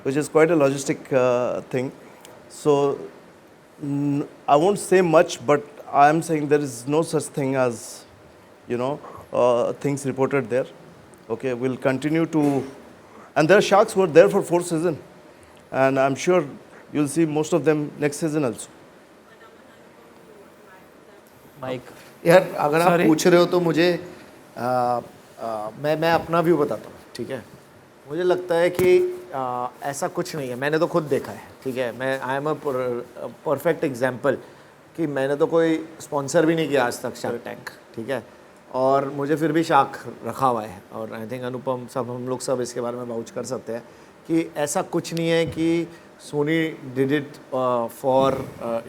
quite a logistic thing. So I won't say much, but I am saying there is no such thing as, you know, things reported there. Okay, we'll continue to, and there are sharks who are there for 4th season, and I'm sure you'll see most of them next season also. Mike. यार अगर आप पूछ रहे हो तो मुझे मैं अपना व्यू बताता हूँ. ठीक है, मुझे लगता है कि ऐसा कुछ नहीं है. मैंने तो खुद देखा है. ठीक है, मैं I am a perfect example कि मैंने तो कोई स्पॉन्सर भी नहीं किया आज तक शार्क टैंक. ठीक है, और मुझे फिर भी शार्क रखा हुआ है. और आई थिंक अनुपम सब हम लोग सब इसके बारे में वाउच कर सकते हैं कि ऐसा कुछ नहीं है कि Sony did it for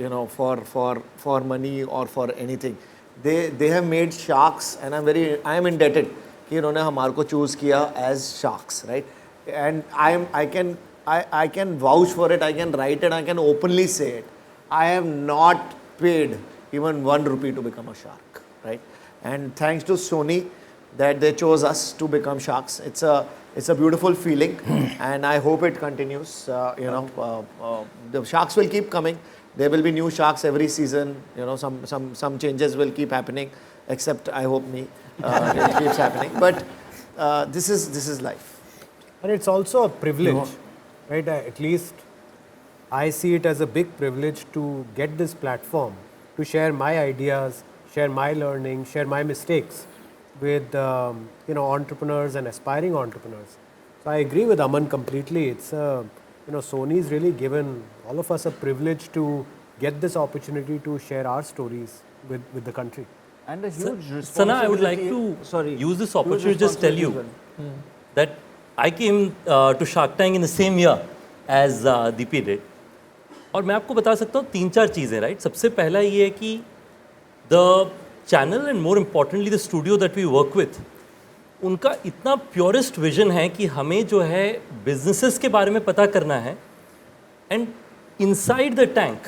you know for money और for anything. they have made sharks and I am indebted कि इन्होंने हमारे को choose किया as sharks, right? And I can vouch for it, I can write it, I can openly say it. I have not paid even 1 rupee to become a shark, right? And thanks to Sony that they chose us to become sharks. It's a beautiful feeling and I hope it continues. You know, the sharks will keep coming. There will be new sharks every season. You know, some changes will keep happening. Except I hope me, it keeps happening. But this is life. And it's also a privilege, right? At least I see it as a big privilege to get this platform to share my ideas, share my learning, share my mistakes with you know, entrepreneurs and aspiring entrepreneurs. So I agree with Aman completely. It's you know, Sony's really given all of us a privilege to get this opportunity to share our stories with the country. And a huge responsibility. Sana, I would like to use this opportunity to just tell you that I came to Shark Tank in the same year as Deepti did. और मैं आपको बता सकता हूँ 3-4 चीज़ें, right? सबसे पहला ये है कि the channel and more importantly the studio that we work with, उनका इतना प्योरेस्ट विजन है कि हमें जो है बिजनेसेस के बारे में पता करना है, and inside the tank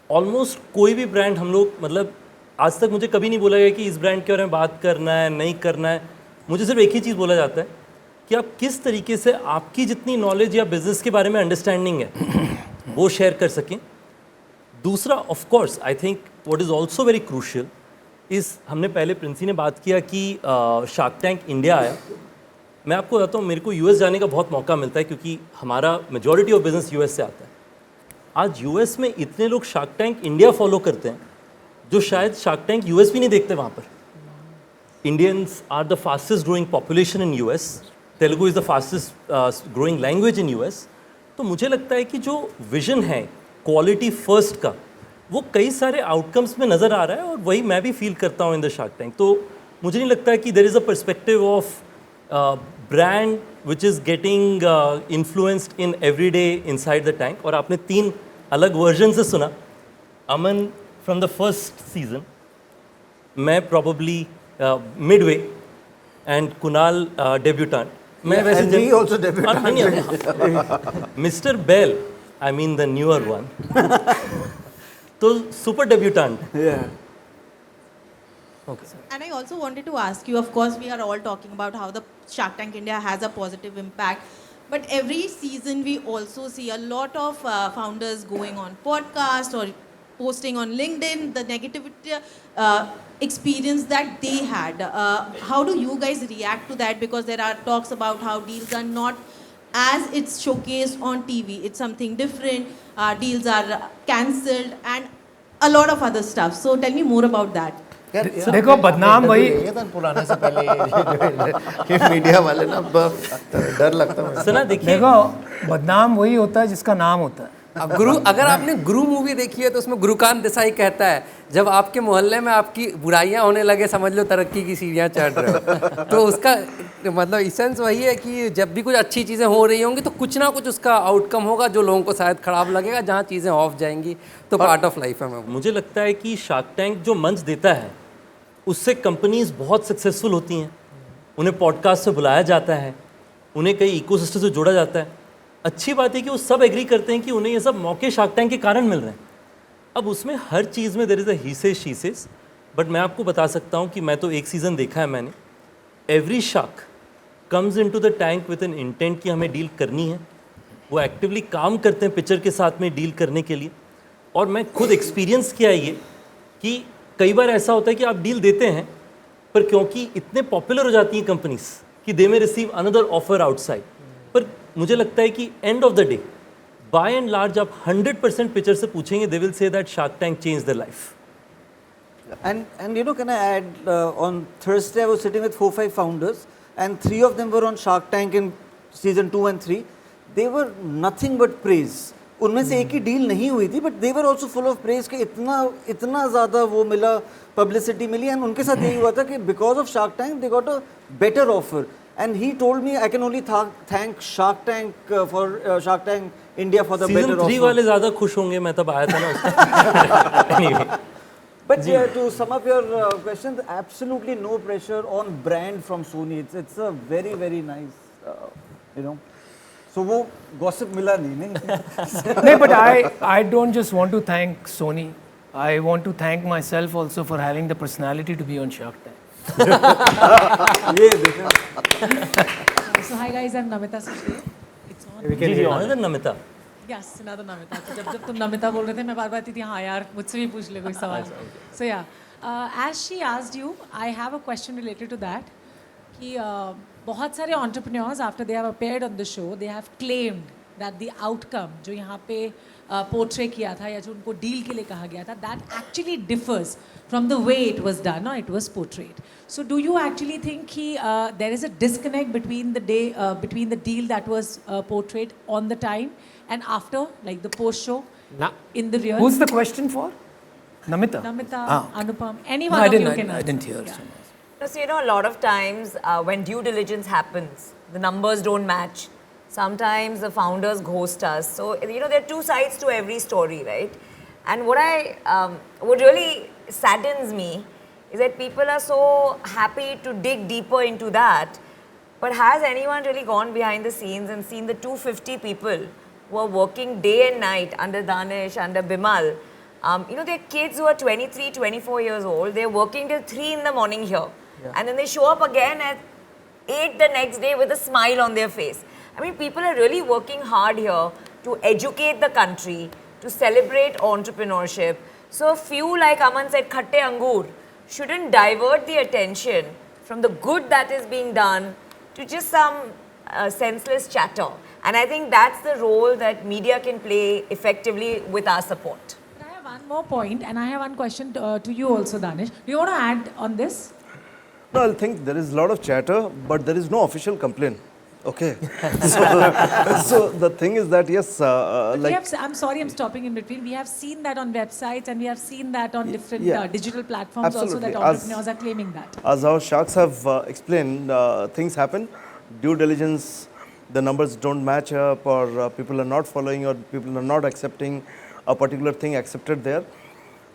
almost कोई भी ब्रांड हम लोग, मतलब आज तक मुझे कभी नहीं बोला गया कि इस ब्रांड के बारे में बात करना है, नहीं करना है. मुझे सिर्फ एक ही चीज़ बोला जाता है कि आप किस तरीके से आपकी जितनी नॉलेज या बिजनेस के बारे में अंडरस्टैंडिंग है वो शेयर कर सकें. दूसरा, of course I think what is also very crucial is, हमने पहले प्रिंसी ने बात किया कि शार्क टैंक इंडिया आया. मैं आपको बताता हूँ, मेरे को यूएस जाने का बहुत मौका मिलता है क्योंकि हमारा मेजॉरिटी ऑफ बिजनेस यूएस से आता है. आज यूएस में इतने लोग शार्क टैंक इंडिया फॉलो करते हैं जो शायद शार्क टैंक यूएस भी नहीं देखते वहाँ पर. Indians are the fastest growing population in US. Telugu is the fastest growing language in US. तो मुझे लगता है कि जो विजन है क्वालिटी फर्स्ट का, वो कई सारे आउटकम्स में नज़र आ रहा है, और वही मैं भी फील करता हूँ इन द शार्क टैंक. तो मुझे नहीं लगता है कि there is a perspective of brand which is getting influenced in every day inside the tank. और आपने 3 अलग वर्जन से सुना. Aman from the first season, मैं probably midway, and Kunal debutante. मैं वैसे mister Bell, I mean the newer one, तो super debutante. Okay. And I also wanted to ask you, of course, we are all talking about how the Shark Tank India has a positive impact. But every season we also see a lot of founders going on podcasts or posting on LinkedIn, the negativity experience that they had. How do you guys react to that? Because there are talks about how deals are not as it's showcased on TV. It's something different. Deals are cancelled and a lot of other stuff. So tell me more about that. देखो बदनाम वही पुराने से पहले कि media वाले ना डर लगता है. सुना, देखिए, देखो बदनाम वही होता है जिसका नाम होता है. अब गुरु, अगर आपने गुरु मूवी देखी है तो उसमें गुरुकांत देसाई कहता है, जब आपके मोहल्ले में आपकी बुराइयां होने लगे समझ लो तरक्की की सीढ़ियां चढ़ रहे हो. तो उसका मतलब इसेंस वही है कि जब भी कुछ अच्छी चीज़ें हो रही होंगी तो कुछ ना कुछ उसका आउटकम होगा जो लोगों को शायद खराब लगेगा. जहाँ चीज़ें ऑफ जाएंगी तो पार्ट ऑफ लाइफ है. मुझे लगता है कि शार्क टैंक जो मंच देता है उससे कंपनीज बहुत सक्सेसफुल होती हैं. उन्हें पॉडकास्ट से बुलाया जाता है, उन्हें कई इकोसिस्टम से जोड़ा जाता है. अच्छी बात है कि वो सब एग्री करते हैं कि उन्हें ये सब मौके शार्क टैंक के कारण मिल रहे हैं. अब उसमें हर चीज़ में there is a he says she says. But मैं आपको बता सकता हूँ कि मैं तो एक सीज़न देखा है मैंने. Every shark comes into the tank with an intent कि हमें डील करनी है. वो एक्टिवली काम करते हैं पिक्चर के साथ में डील करने के लिए. और मैं खुद एक्सपीरियंस किया ये कि कई बार ऐसा होता है कि आप डील देते हैं, पर क्योंकि इतने पॉपुलर हो जाती हैं कंपनीज कि दे में रिसीव अनदर ऑफर आउटसाइड. पर मुझे लगता है कि end of the day by and large आप 100% पिक्चर से पूछेंगे, they will say that shark tank change their life. And you know, can I add, on Thursday I was sitting with 4-5 founders and 3 of them were on Shark Tank in season 2 and 3. They were nothing but praise. उनमें से एक ही deal नहीं हुई थी, but they were also full of praise कि इतना ज़्यादा वो मिला, पब्लिसिटी मिली. एंड उनके साथ यही हुआ था कि because of shark tank they got a better offer. And he told me I can only thank shark tank for shark tank India for the better offer. Season 3 वाले ज़्यादा खुश होंगे, मैं तब आया था ना उसका. anyway. But to sum up your question, absolutely no pressure on brand from Sony. It's a very, very nice, you know. So वो gossip मिला नहीं. नहीं, but I don't just want to thank Sony. I want to thank myself also for having the personality to be on Shark Tank. So hi guys, I'm Namita Sachdeva. It's on. Ji, another Namita. Yes, another Namita. तो जब तुम नमिता बोल रहे थे मैं बार-बार थी हाँ यार मुझसे भी पूछ ले कोई सवाल. So yeah, as she asked you, I have a question related to that. कि बहुत सारे entrepreneurs after they have appeared on the show, they have claimed that the outcome जो यहाँ पे portray किया था या जो उनको deal के लिए कहा गया था, that actually differs from the way it was done or it was portrayed. So do you actually think कि there is a disconnect between the deal that was portrayed on the time and after, like the post show in the real? Who's the question for? Namita. Namita, Anupam, anyone of you can answer. I didn't hear. So, you know, a lot of times when due diligence happens, the numbers don't match. Sometimes the founders ghost us. So, you know, there are two sides to every story, right? And what really saddens me is that people are so happy to dig deeper into that. But has anyone really gone behind the scenes and seen the 250 people who are working day and night under Danish, under Bimal? You know, they're kids who are 23, 24 years old. They're working till 3 in the morning here. And then they show up again at 8 the next day with a smile on their face. I mean, people are really working hard here to educate the country, to celebrate entrepreneurship. So a few, like Aman said, Khatte Angur, shouldn't divert the attention from the good that is being done to just some senseless chatter. And I think that's the role that media can play effectively with our support. I have one more point, and I have one question to you also, Danish. Do you want to add on this? No, I think there is a lot of chatter, but there is no official complaint. Okay. So the thing is that, yes, I'm sorry, I'm stopping in between. We have seen that on websites, and we have seen that on different digital platforms absolutely. also, that entrepreneurs are claiming that. As our sharks have explained, things happen. Due diligence, the numbers don't match up, or people are not following, or people are not accepting a particular thing accepted there.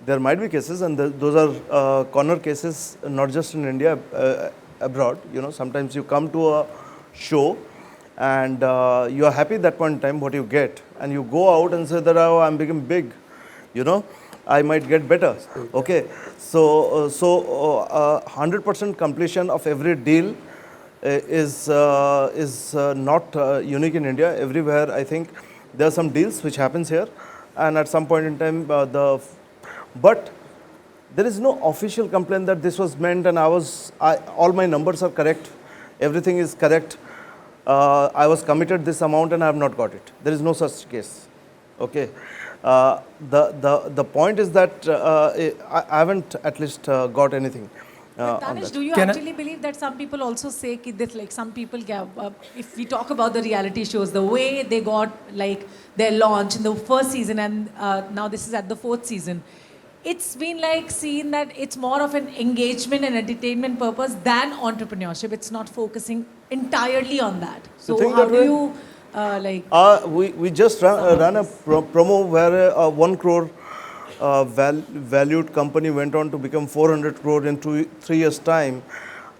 There might be cases, and those are corner cases, not just in India, abroad. You know, sometimes you come to a show and you are happy at that point in time what you get, and you go out and say that, oh, I'm becoming big, you know, I might get better. Okay, so 100% completion of every deal is not unique in India. Everywhere, I think there are some deals which happens here, and at some point in time but there is no official complaint that this was meant and all my numbers are correct, everything is correct, I was committed this amount and I have not got it. There is no such case. Okay. The point is that I haven't at least got anything. Danish, do you actually believe that some people also say that, like, some people, if we talk about the reality shows, the way they got like their launch in the first season, and now this is at the 4th season, it's been like seen that it's more of an engagement and entertainment purpose than entrepreneurship. It's not focusing entirely on that. So how do you we just ran a promo where a 1 crore valued company went on to become 400 crore in 3 years time.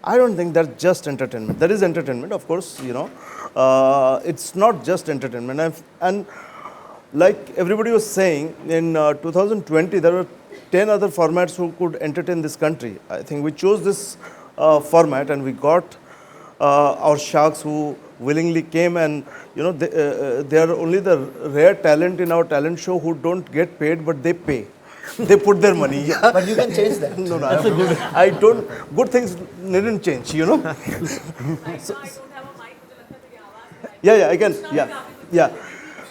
I don't think that's just entertainment. There is entertainment, of course, you know. It's not just entertainment. And like everybody was saying, in 2020, there were 10 other formats who could entertain this country. I think we chose this format, and we got our sharks who willingly came, and you know, they are only the rare talent in our talent show who don't get paid, but they pay. They put their money. Yeah. But you can change that. No, I don't. Good things needn't change, you know. I can. Yeah.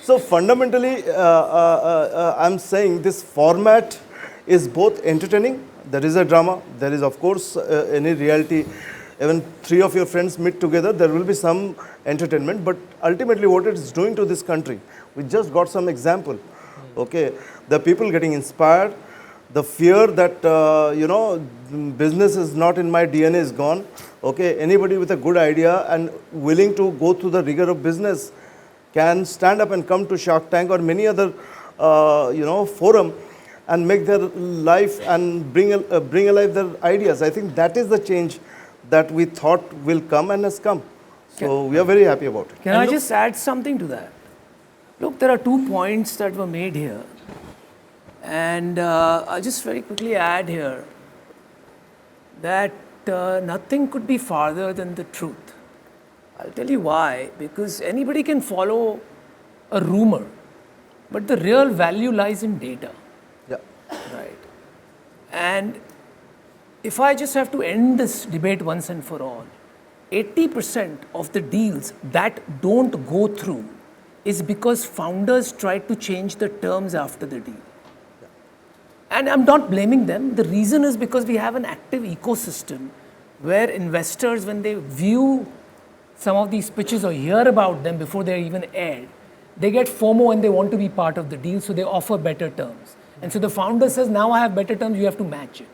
So fundamentally, I'm saying this format is both entertaining. There is a drama. There is, of course, any reality. Even 3 of your friends meet together, there will be some entertainment. But ultimately, what it is doing to this country, we just got some example. Okay, the people getting inspired, the fear that you know, business is not in my DNA is gone. Okay, anybody with a good idea and willing to go through the rigor of business can stand up and come to Shark Tank or many other you know, forum and make their life and bring alive their ideas. I think that is the change that we thought will come and has come. So we are very happy about it. Can I just add something to that? Look, there are 2 points that were made here. And I'll just very quickly add here that nothing could be farther than the truth. I'll tell you why. Because anybody can follow a rumor, but the real value lies in data. Yeah. Right. And if I just have to end this debate once and for all, 80% of the deals that don't go through is because founders tried to change the terms after the deal. And I'm not blaming them. The reason is because we have an active ecosystem where investors, when they view some of these pitches or hear about them before they're even aired, they get FOMO and they want to be part of the deal, so they offer better terms. And so the founder says, now I have better terms, you have to match it.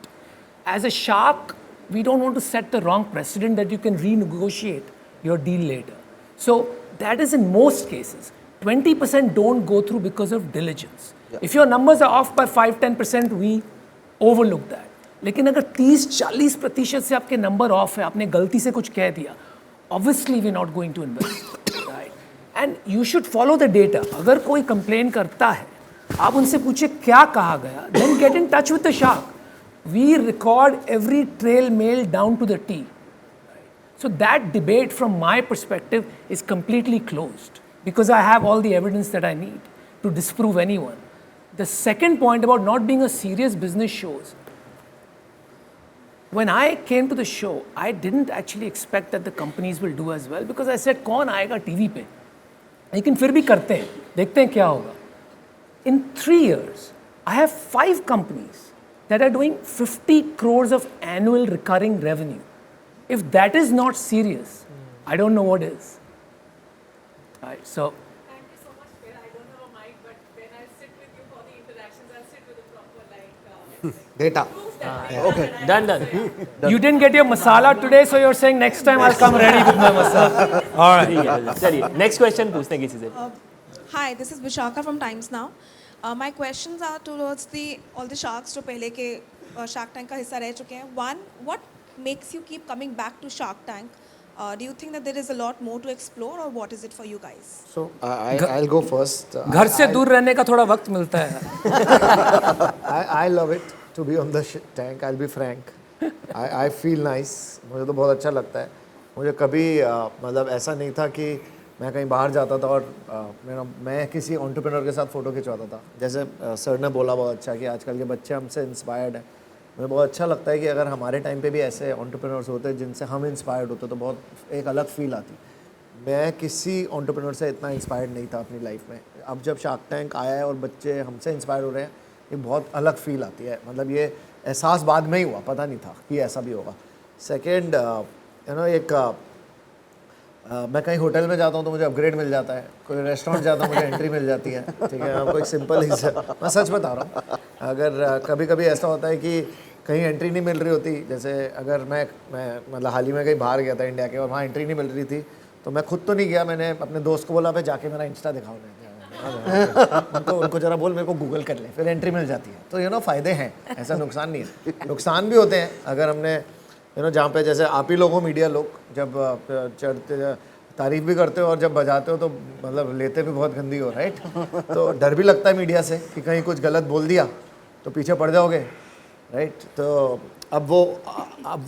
As a shark, we don't want to set the wrong precedent that you can renegotiate your deal later. So that is in most cases. 20% don't go through because of diligence. If your numbers are off by 5-10%, we overlook that. लेकिन अगर 30-40% से आपके number of है, आपने गलती से कुछ कह दिया, obviously we're not going to invest, right? And you should follow the data. अगर कोई complain करता है, आप उनसे पूछे क्या कहा गया, then get in touch with the shark. We record every trail mail down to the T. So that debate from my perspective is completely closed because I have all the evidence that I need to disprove anyone. The second point about not being a serious business shows, when I came to the show, I didn't actually expect that the companies will do as well because I said, कौन आएगा TV पे? लेकिन फिर भी करते हैं, देखते हैं क्या होगा. In 3 years, I have 5 companies that are doing 50 crores of annual recurring revenue. If that is not serious, I don't know what is. Right, so. Thank you so much, Phil. I don't have a mic, but when I sit with you for the interactions, I'll sit with a proper Data. Okay, done. You didn't get your masala today, so you're saying next time I'll come ready with my masala. All right. चलिए next question पूछते हैं किसी से. Hi, this is Vishaka from Times Now. My questions are towards all the sharks जो पहले के Shark Tank का हिस्सा रह चुके हैं. One, what makes you keep coming back to Shark Tank? Do you think that there is a lot more to explore, or what is it for you guys? So I'll go first. घर से दूर रहने का थोड़ा वक्त मिलता है. I love it to be on the tank. I'll be frank. I feel nice. मुझे तो बहुत अच्छा लगता है. मुझे कभी मतलब ऐसा नहीं था कि मैं कहीं बाहर जाता था और मैं किसी एंटरप्रेन्योर के साथ फ़ोटो खिंचवाता था. जैसे सर ने बोला बहुत अच्छा कि आजकल के बच्चे हमसे इंस्पायर्ड हैं. मुझे बहुत अच्छा लगता है कि अगर हमारे टाइम पे भी ऐसे एंटरप्रेन्योर्स होते जिनसे हम इंस्पायर्ड होते तो बहुत एक अलग फील आती. मैं किसी एंटरप्रेन्योर से इतना इंस्पायर्ड नहीं था अपनी लाइफ में. अब जब शार्क टैंक आया है और बच्चे हमसे इंस्पायर हो रहे हैं, ये बहुत अलग फील आती है. मतलब ये एहसास बाद में ही हुआ, पता नहीं था कि ऐसा भी होगा. सेकेंड एक मैं कहीं होटल में जाता हूँ तो मुझे अपग्रेड मिल जाता है. कोई रेस्टोरेंट जाता हूँ मुझे एंट्री मिल जाती है. ठीक है, आपको एक सिंपल ही मैं सच बता रहा हूँ. अगर कभी कभी ऐसा होता है कि कहीं एंट्री नहीं मिल रही होती, जैसे अगर मैं मतलब हाल ही में कहीं बाहर गया था इंडिया के और वहाँ एंट्री नहीं मिल रही थी, तो मैं खुद तो नहीं गया. मैंने अपने दोस्त को बोला पे जाके मेरा इंस्टा दिखाओ, उनको जरा बोल मेरे को गूगल कर ले, फिर एंट्री मिल जाती है. तो फ़ायदे हैं, ऐसा नुकसान नहीं है. नुकसान भी होते हैं अगर हमने जहाँ पे जैसे आप ही लोग हो मीडिया लोग, जब चढ़ते तारीफ भी करते हो और जब बजाते हो तो मतलब लेते भी बहुत गंदी हो, राइट. तो डर भी लगता है मीडिया से कि कहीं कुछ गलत बोल दिया तो पीछे पड़ जाओगे, राइट. तो अब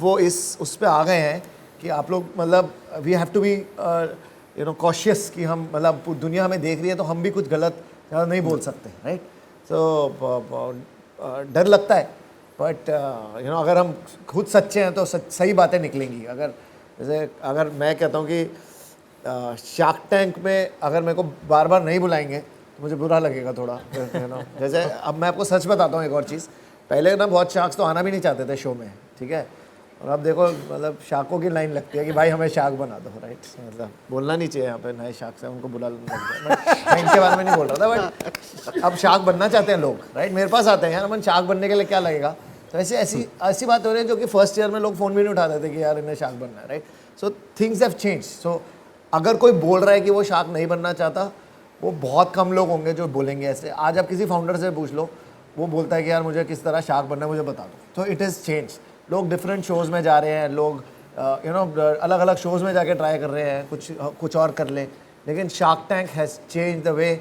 वो उस पे आ गए हैं कि आप लोग मतलब we have to be cautious कि हम मतलब दुनिया हमें देख रही है तो हम भी कुछ गलत ज़्यादा नहीं बोल सकते, राइट. तो डर लगता है, बट अगर हम खुद सच्चे हैं तो सही बातें निकलेंगी. अगर मैं कहता हूँ कि शार्क टैंक में अगर मेरे को बार बार नहीं बुलाएंगे तो मुझे बुरा लगेगा थोड़ा. जैसे अब मैं आपको सच बताता हूँ एक और चीज़. पहले ना बहुत शार्क्स तो आना भी नहीं चाहते थे शो में, ठीक है. और अब देखो मतलब शार्कों की लाइन लगती है कि भाई हमें शार्क बना दो, राइट. मतलब बोलना नहीं चाहिए यहाँ पे नए शार्क से, उनको बुला लग जाए. मैं इनके बारे में नहीं बोल रहा था, बट अब शार्क बनना चाहते हैं लोग, राइट. मेरे पास आते हैं यार, अपन शार्क बनने के लिए क्या लगेगा. तो ऐसी बात हो रही है जो कि फर्स्ट ईयर में लोग फ़ोन भी नहीं उठाते थे कि यार इन्हें शार्क बनना है, right. So things have change. So अगर कोई बोल रहा है कि वो शार्क नहीं बनना चाहता, वो बहुत कम लोग होंगे जो बोलेंगे ऐसे. आज आप किसी फाउंडर से पूछ लो, वो बोलता है कि यार मुझे किस तरह शार्क बनना है मुझे बता दो. तो इट इज़ चेंज. लोग डिफरेंट शोज़ में जा रहे हैं, लोग अलग अलग शोज़ में जाके ट्राई कर रहे हैं कुछ और कर लें. लेकिन shark tank has change the way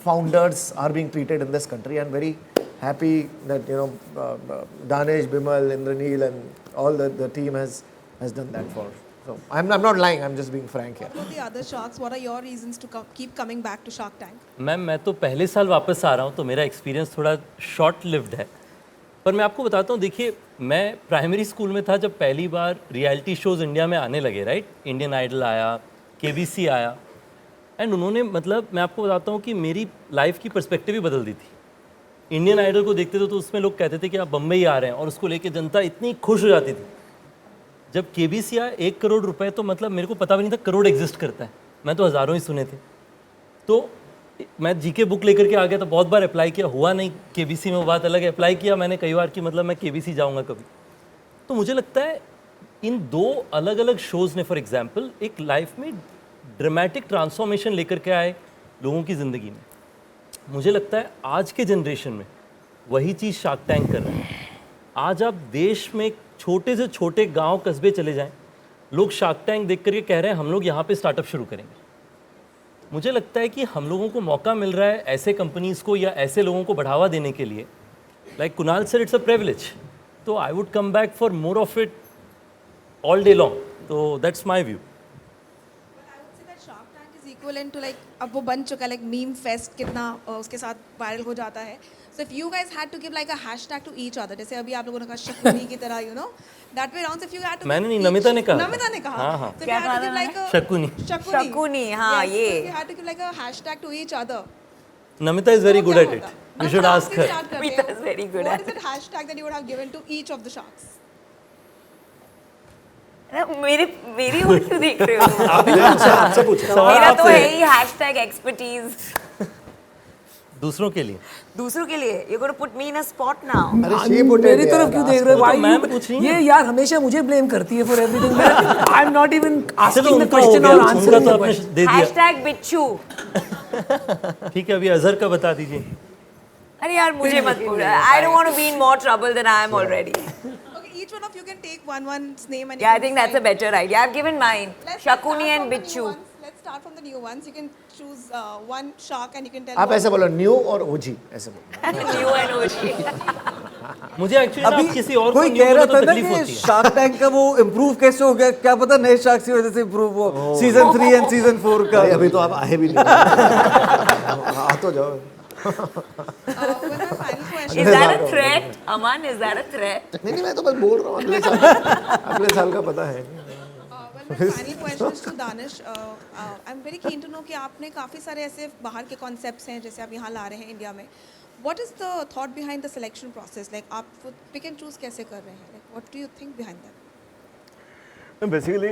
founders are being treated in this country. I am very happy that Danesh, Bimal, Indraneel and all the team has done that for. So I'm not lying, I'm just being frank here. For the other sharks, what are your reasons to keep coming back to Shark Tank? Ma'am मैं तो पहले साल वापस आ रहा हूँ, तो मेरा experience थोड़ा शॉर्ट लिव्ड है. पर मैं आपको बताता हूँ, देखिए मैं प्राइमरी स्कूल में था जब पहली बार रियलिटी शोज़ इंडिया में आने लगे, राइट. इंडियन आइडल आया, KBC आया, एंड उन्होंने मतलब मैं आपको बताता हूँ कि मेरी लाइफ की पर्सपेक्टिव ही बदल दी थी. इंडियन आइडल को देखते थे तो उसमें लोग कहते थे कि आप बम्बई आ रहे हैं, और उसको लेके जनता इतनी खुश हो जाती थी. जब KBC आया 1 करोड़ रुपए, तो मतलब मेरे को पता भी नहीं था करोड़ एग्जिस्ट करता है. मैं तो हज़ारों ही सुने थे. तो मैं GK बुक लेकर के आ गया था, बहुत बार अप्लाई किया, हुआ नहीं KBC में, वो बात अलग है. अप्लाई किया मैंने कई बार कि मतलब मैं KBC जाऊँगा कभी. तो मुझे लगता है इन 2 अलग अलग शोज़ ने फॉर एग्जाम्पल एक लाइफ में ड्रामेटिक ट्रांसफॉर्मेशन लेकर के आए लोगों की ज़िंदगी में। मुझे लगता है आज के जनरेशन में वही चीज़ शार्क टैंक कर रहे हैं। आज आप देश में छोटे से छोटे गांव कस्बे चले जाएं, लोग शार्क टैंक देख करके कह रहे हैं हम लोग यहाँ पे स्टार्टअप शुरू करेंगे। मुझे लगता है कि हम लोगों को मौका मिल रहा है ऐसे कंपनीज़ को या ऐसे लोगों को बढ़ावा देने के लिए। Like Kunal sir, it's a privilege, तो I would come back for more of it all day long. तो that's my view. Equivalent to like अब वो बन चुका है लाइक मीम फेस्ट कितना उसके साथ वायरल हो जाता है। So if you guys had to give like a hashtag to each other, जैसे अभी आप लोगों ने कहा शकुनी की तरह, you know that way around, if you had to, मैंने नहीं, नमिता ने कहा। नमिता ने कहा हाँ, हाँ। So if you had to give like a Shakuni. Shakuni, हाँ, Yes, ये। so if you had to give like a hashtag to each other, Namita is very good at it, you should ask her. Namita is very good what at is that hashtag that you would have given to each of the sharks? मेरी ओर क्यों देख रहे हो? आपसे पूछा। मेरा तो है ही हैशटैग एक्सपर्टीज। दूसरों के लिए, दूसरों के लिए you gonna put me in a spot now. मेरी तरफ क्यों देख रहे हो भाई? मैम पूछ रही हैं। ये यार हमेशा मुझे ब्लेम करती है for everything. I am not even asking the उनका हो क्वेश्चन गया, और उनका आंसरिंग तो द आपने क्वेश्चन। दे दिया। हैशटैग बिच्छू। ठीक है, अभी अजहर का बता दीजिए। अरे यार मुझे मत बोल। I don't want to be in more trouble than I am already. Okay, each one of you can take one's name and Yeah, I think that's a better idea. I've given mine. Shakuni and Bichu. Let's start from the new ones. You can choose one shark and you can tell आप ऐसे बोलो new और ओजी ऐसे बोलो। New and Oshi. मुझे actually ना किसी और को कोई न्यू कह बोलो रहा तो था ना तकलीफ कि होती है। शार्क टैंक का वो इम्प्रूव कैसे हो गया, क्या पता नए शार्क की वजह से इम्प्रूव हो सीजन 3 एंड सीजन 4 का। अभी तो आप आए भी नहीं। आ तो जाओ। Is that a threat? Aman, is that a threat? नहीं, मैं तो बस बोल रहा हूँ, अगले साल का पता है। Final question is to Danish. I'm very keen to know कि आपने काफ़ी सारे ऐसे बाहर के concepts हैं जैसे आप यहाँ ला रहे हैं इंडिया में. What is the thought behind the selection process? Like आप pick and choose कैसे कर रहे हैं? Like what do you think behind that? Basically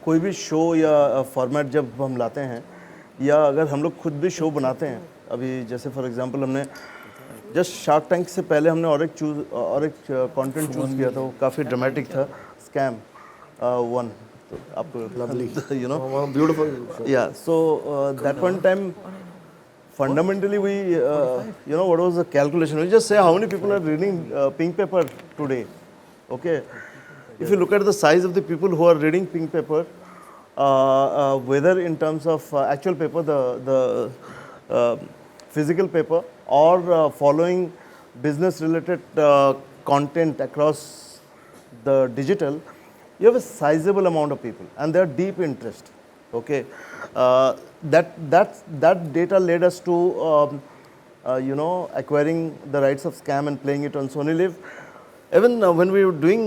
कोई भी शो या फॉर्मेट जब हम लाते हैं या अगर हम लोग खुद भी शो बनाते हैं, अभी जैसे फॉर एग्जांपल हमने जस्ट शार्क टैंक से पहले हमने और एक कंटेंट चूज़ किया था, वो काफ़ी ड्रामेटिक था, स्कैम वन, तो आपको यू नो ब्यूटीफुल या so that one time fundamentally we you know what was the calculation, we just say how many people are reading pink paper today. Okay, if you look at the size of the people who are reading pink paper, whether in terms of actual paper, the physical paper, or following business related content across the digital, you have a sizable amount of people and they are deep interest. Okay, that data led us to you know, acquiring the rights of Scam and playing it on Sony Live. Even when we were doing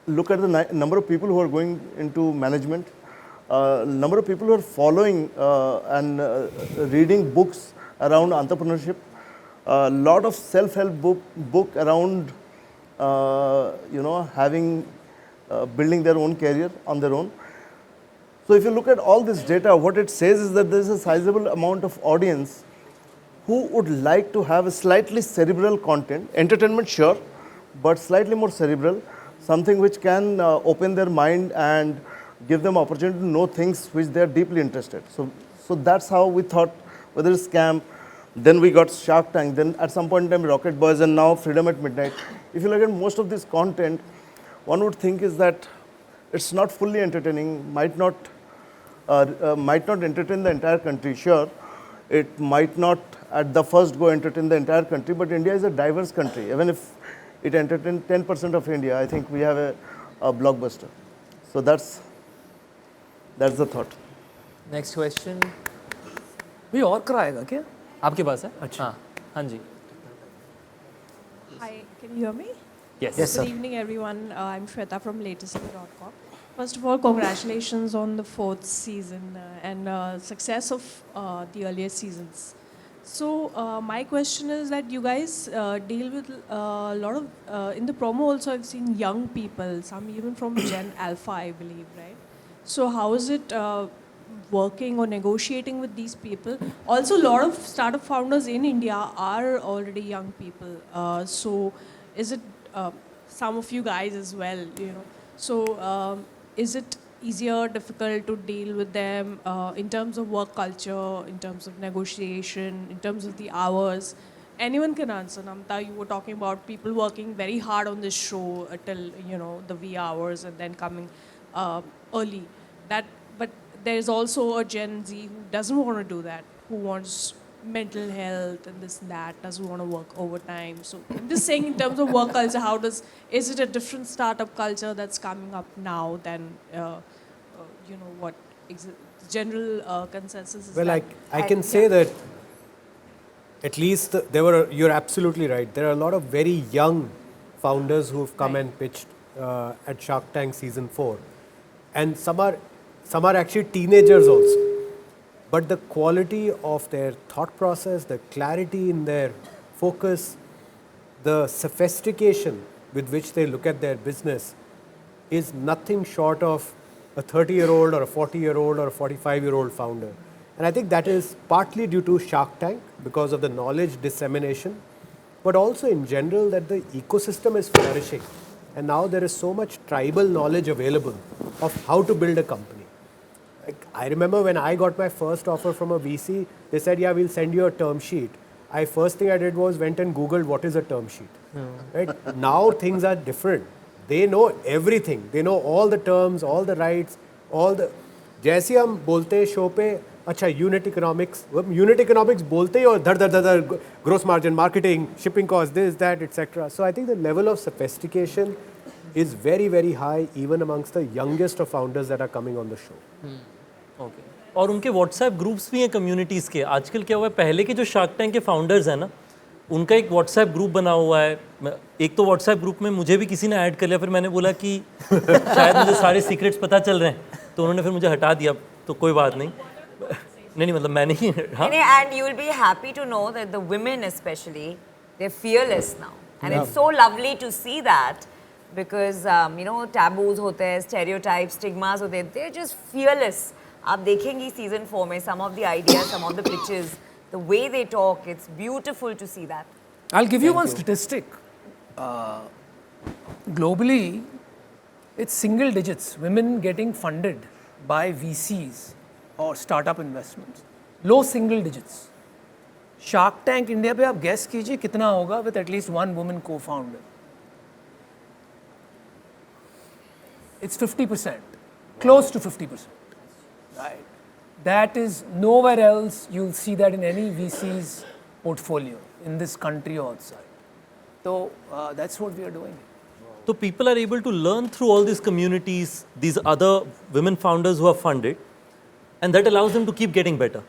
look at the number of people who are going into management, number of people who are following and reading books around entrepreneurship, a lot of self-help book around you know, having building their own career on their own. So if you look at all this data, what it says is that there is a sizable amount of audience who would like to have a slightly cerebral content, entertainment sure, but slightly more cerebral, something which can open their mind and give them opportunity to know things which they are deeply interested. So that's how we thought, whether it's Scam, then we got Shark Tank, then at some point in time Rocket Boys, and now Freedom at Midnight. If you look at most of this content, one would think is that it's not fully entertaining, might not entertain the entire country. Sure, it might not at the first go entertain the entire country, but India is a diverse country. Even if it entertains 10% of India, I think we have a blockbuster. So that's the thought. Next question भी और कराएगा क्या? आपके पास है? अच्छा हाँ जी. Hi, can you hear me? Yes. Yes, Good evening, everyone. I'm Shweta from latestly.com. First of all, congratulations on the 4th season and success of the earlier seasons. So my question is that you guys deal with a lot of, in the promo also I've seen young people, some even from Gen Alpha, I believe, right? So how is it working or negotiating with these people? Also, a lot of startup founders in India are already young people. So is it some of you guys as well, you know? So is it easier, difficult to deal with them in terms of work culture, in terms of negotiation, in terms of the hours? Anyone can answer. Namita, you were talking about people working very hard on this show till the wee hours and then coming early. But there is also a Gen Z who doesn't want to do that, who wants mental health and this and that, doesn't want to work overtime. So I'm just saying in terms of work culture, is it a different startup culture that's coming up now than what general consensus is? Well, that? I can say that at least you're absolutely right. There are a lot of very young founders who have come and pitched at Shark Tank season 4. And some are actually teenagers also. But the quality of their thought process, the clarity in their focus, the sophistication with which they look at their business is nothing short of a 30-year-old or a 40-year-old or a 45-year-old founder. And I think that is partly due to Shark Tank because of the knowledge dissemination, but also in general that the ecosystem is flourishing. And now there is so much tribal knowledge available of how to build a company. I remember when I got my first offer from a VC, they said, yeah, we'll send you a term sheet. First thing I did was went and Googled what is a term sheet. Right? Now things are different. They know everything. They know all the terms, all the rights, all the... जैसे हम बोलते हैं show पे अच्छा unit economics बोलते ही और धर gross margin marketing shipping cost this that etcetera so I think the level of sophistication is very, very high even amongst the youngest of founders that are coming on the show. Okay. और उनके WhatsApp groups भी हैं communities के. आजकल क्या हुआ है, पहले के जो शार्क टैंक के फाउंडर्स हैं ना, उनका एक व्हाट्सएप ग्रुप बना हुआ है. एक तो व्हाट्सएप ग्रुप में मुझे भी किसी ने ऐड कर लिया, फिर मैंने बोला कि शायद मुझे सारे सीक्रेट्स पता चल रहे हैं, तो उन्होंने फिर मुझे हटा दिया. तो कोई बात नहीं. नहीं मतलब मैं नहीं. And you will be happy to know that the women especially, they're fearless now. And it's so lovely to see that. Because taboos होते हैं, stereotypes, stigmas होते हैं, they're just fearless. आप देखेंगी season 4 में some of the ideas, some of the pitches, the way they talk, it's beautiful to see that. I'll give you one statistic. Globally, it's single digits, women getting funded by VCs or startup investments. Low single digits. Shark Tank India पे आप guess कीजिए कितना होगा with at least one woman co-founder. It's 50%, close to 50%, right? That is nowhere else you'll see that in any VC's portfolio in this country or outside. So that's what we are doing. So people are able to learn through all these communities, these other women founders who are funded, and that allows them to keep getting better.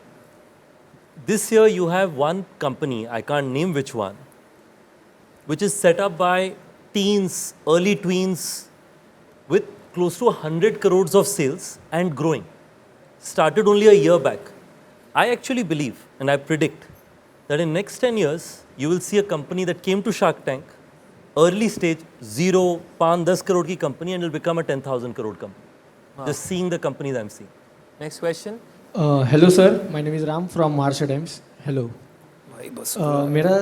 This year you have one company, I can't name which one, which is set up by teens, early tweens, with close to 100 crores of sales and growing. Started only a year back. I actually believe and I predict that in next 10 years, you will see a company that came to Shark Tank, early stage, 0, 5-10 crore ki company, and will become a 10,000 crore company. Wow. Just seeing the companies I'm seeing. Next question. Hello sir, my name is Ram from Marsha Times. Hello. मेरा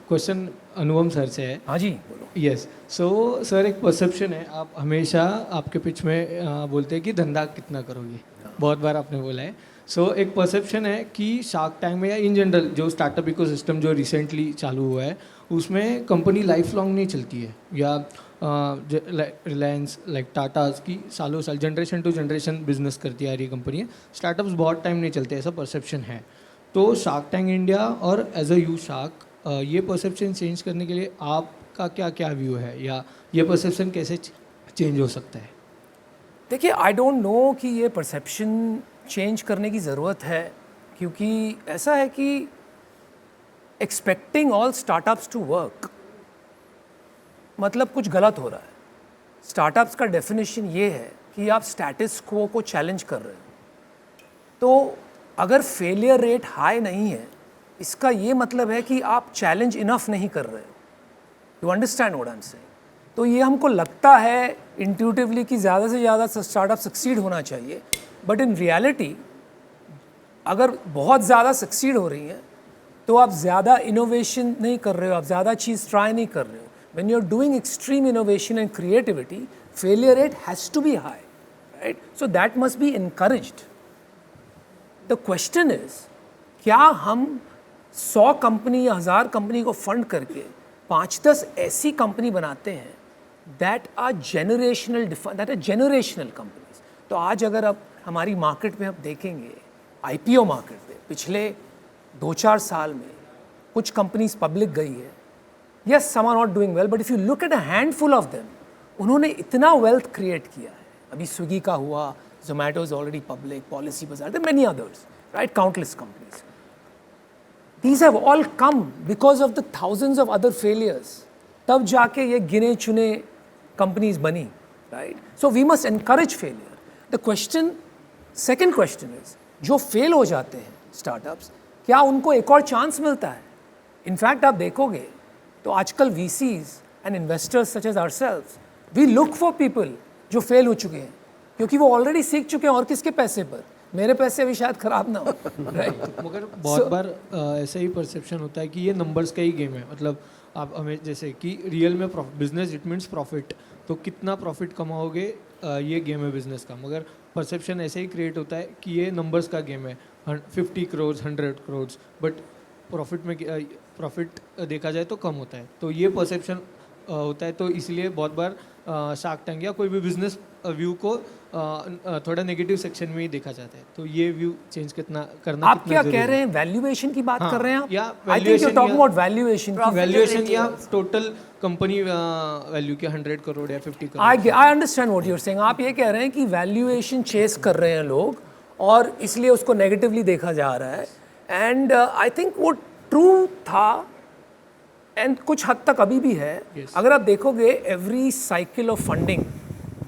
question अनुपम sir से है. हाँ जी. Yes. So sir एक perception है, आप हमेशा आपके pitch में बोलते हैं कि धंधा कितना करोगे, बहुत बार आपने बोला है. सो एक परसेप्शन है कि शार्क टैंक में या इन जनरल जो स्टार्टअप इकोसिस्टम जो रिसेंटली चालू हुआ है उसमें कंपनी लाइफ लॉन्ग नहीं चलती है, या रिलायंस लाइक टाटास की सालों साल जनरेशन टू जनरेशन बिजनेस करती आ रही कंपनी है. स्टार्टअप्स बहुत टाइम नहीं चलते, ऐसा परसेप्शन है. तो शार्क टैंक इंडिया और एज अ यू शार्क ये परसेप्शन चेंज करने के लिए आपका क्या व्यू है, या ये परसेप्शन कैसे चेंज हो सकता है? देखिए, आई डोंट नो कि ये परसेप्शन चेंज करने की ज़रूरत है, क्योंकि ऐसा है कि expecting all startups to work मतलब कुछ गलत हो रहा है. स्टार्टअप्स का डेफिनेशन ये है कि आप स्टेटस क्वो को चैलेंज कर रहे हो. तो अगर फेलियर रेट हाई नहीं है, इसका ये मतलब है कि आप चैलेंज इनफ नहीं कर रहे हो. You understand what I am saying? तो ये हमको लगता है इंट्यूटिवली कि ज़्यादा से ज़्यादा स्टार्टअप सक्सीड होना चाहिए, बट इन रियलिटी अगर बहुत ज़्यादा सक्सीड हो रही हैं तो आप ज़्यादा इनोवेशन नहीं कर रहे हो, आप ज़्यादा चीज़ ट्राई नहीं कर रहे हो. When you are doing extreme innovation and creativity, failure rate has to be high, right? So that must be encouraged. The question is, क्या हम 100 कंपनी या 1000 कंपनी को फंड करके 5-10 ऐसी कंपनी बनाते हैं that are generational companies. तो आज अगर आप हमारी मार्केट में आप देखेंगे, IPO मार्केट पे पिछले 2-4 साल में कुछ कंपनीज पब्लिक गई है. Yes, some are not doing well, but if you look at a handful of them, उन्होंने इतना वेल्थ क्रिएट किया है. अभी स्विगी का हुआ, Zomato is already public, Policy Bazaar, there are many others, right? Countless companies. These have all come because of the thousands of other failures. तब जाके ये गिने चुने companies बनी, right? So we must encourage failure. The second question is, जो fail हो जाते हैं startups, क्या उनको एक और chance मिलता है? In fact, आप देखोगे तो आजकल VCs and investors such as ourselves, we look for people जो fail हो चुके हैं, क्योंकि वो already सीख चुके हैं और किसके पैसे पर, मेरे पैसे भी शायद खराब ना हो, right? मगर बहुत बार ऐसा ही परसेप्शन होता है कि ये नंबर्स का ही गेम है. मतलब आप हमें जैसे कि रियल में बिजनेस इट मीन्स प्रॉफिट, तो कितना प्रॉफिट कमाओगे ये गेम है बिजनेस का. मगर परसेप्शन ऐसे ही क्रिएट होता है कि ये नंबर्स का गेम है, 50 करोड़ 100 करोड़, बट प्रॉफिट देखा जाए तो कम होता है. तो ये परसेप्शन होता है. तो इसलिए बहुत बार शार्क टैंक या कोई भी बिजनेस व्यू को थोड़ा नेगेटिव सेक्शन में ही देखा जाता है. तो ये व्यू चेंज करना आप क्या कह रहे हैं, वैल्यूएशन की बात कर रहे हैं आप? या वैल्यूएशन या टोटल कंपनी वैल्यू के 100 करोड़ या 50 crore. I understand what you are saying. आप ये कह रहे हैं कि वैल्यूएशन चेस कर रहे हैं लोग और इसलिए उसको नेगेटिवली देखा जा रहा है. एंड आई थिंक वो ट्रू था एंड कुछ हद तक अभी भी है. अगर आप देखोगे every cycle of funding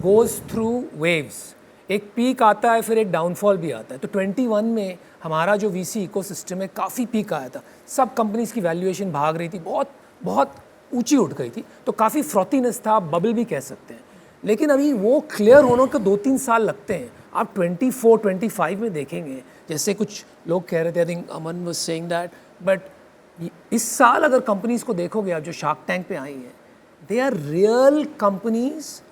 goes through waves. एक पीक आता है, फिर एक डाउनफॉल भी आता है. तो 21 में हमारा जो VC इकोसिस्टम है काफ़ी पीक आया था. सब कंपनीज की वैल्यूएशन भाग रही थी, बहुत बहुत ऊंची उठ गई थी. तो काफ़ी फ्रॉथीनेस था, बबल भी कह सकते हैं. लेकिन अभी वो क्लियर होने को 2-3 साल लगते हैं. आप 24-25 में देखेंगे, जैसे कुछ लोग कह रहे थे, I think Aman was saying that, but इस साल अगर कंपनीज को देखोगे आप जो शार्क टैंक पे आई हैं, they are real companies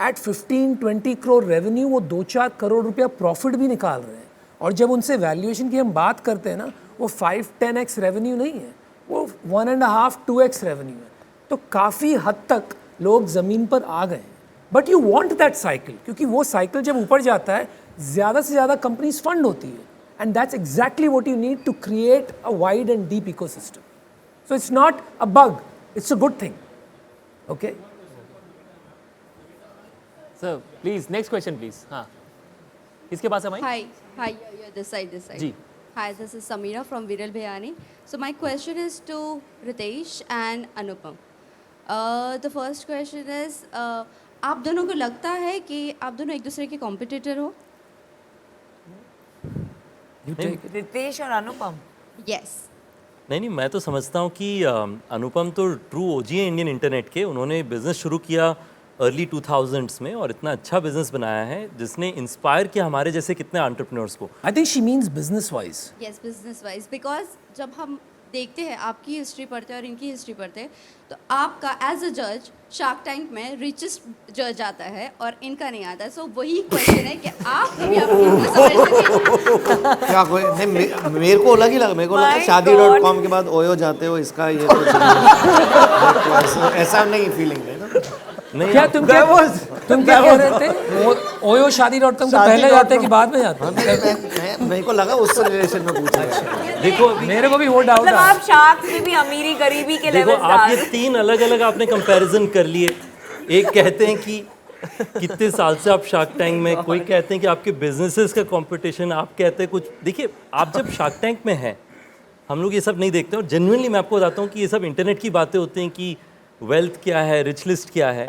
at 15-20 crore revenue, वो 2-4 करोड़ रुपया प्रॉफिट भी निकाल रहे हैं. और जब उनसे वैल्यूएशन की हम बात करते हैं ना, वो 5-10x रेवेन्यू नहीं है, वो 1.5-2x रेवेन्यू है. तो काफ़ी हद तक लोग ज़मीन पर आ गए हैं. But you want that cycle, क्योंकि वो साइकिल जब ऊपर जाता है ज़्यादा से ज़्यादा कंपनीज फंड होती है. And that's exactly what you need to create a wide and deep ecosystem. So it's not a bug, it's a good thing. Okay? Sir, please, next question, please. हाँ. किसके पास है माइक? Hi, this side. जी. Hi, this is Samira from Viral Bhayani. So my question is to Ritesh and Anupam. The first question is, आप दोनों को लगता है कि आप दोनों एक दूसरे के कॉम्पिटिटर हो? रितेश और अनुपम. Yes. नहीं, मैं तो समझता हूँ कि अनुपम तो ट्रू ओजी है इंडियन इंटरनेट के. उन्होंने बिजनेस शुरू किया अर्ली 2000s में और इतना अच्छा बिजनेस बनाया है जिसने इंस्पायर किया हमारे जैसे कितने एंटरप्रेन्योर्स को. I think she means business wise. Yes, business wise. Because जब हम देखते हैं आपकी हिस्ट्री पढ़ते हैं और इनकी हिस्ट्री पढ़ते हैं, तो आपका एज अ जज शार्क टैंक में रिचेस्ट जज आता है और इनका नहीं आता है. सो वही क्वेश्चन है कि आप कभी क्या कोई नहीं, मेरे को अलग ही लगा. मेरे को लगा शादी.com के बाद ओयो जाते हो, इसका ये तो ऐसा नहीं फीलिंग है ना. नहीं, क्या तुम क्या कह रहे थे? ओयो शादी.com से पहले जाते हैं कि बाद में जाते हैं? मेरे को लगा उस रिलेशन में पूछा है. देखो मेरे को भी वो डाउट है. आप शार्क में भी अमीरी गरीबी के लेवल देखो आप ये 3 अलग-अलग आपने कंपैरिजन कर लिए. एक कहते हैं कि कितने साल से आप शार्क टैंक में, कोई कहते हैं कि आपके बिजनेसेस का कंपटीशन, आप कहते हैं कुछ. देखिए आप जब शार्क टैंक में हैं, हम लोग ये सब नहीं देखते. और जेन्युइनली मैं आपको बताता हूँ कि ये सब इंटरनेट की बातें होती हैं कि वेल्थ क्या है, रिच लिस्ट क्या है.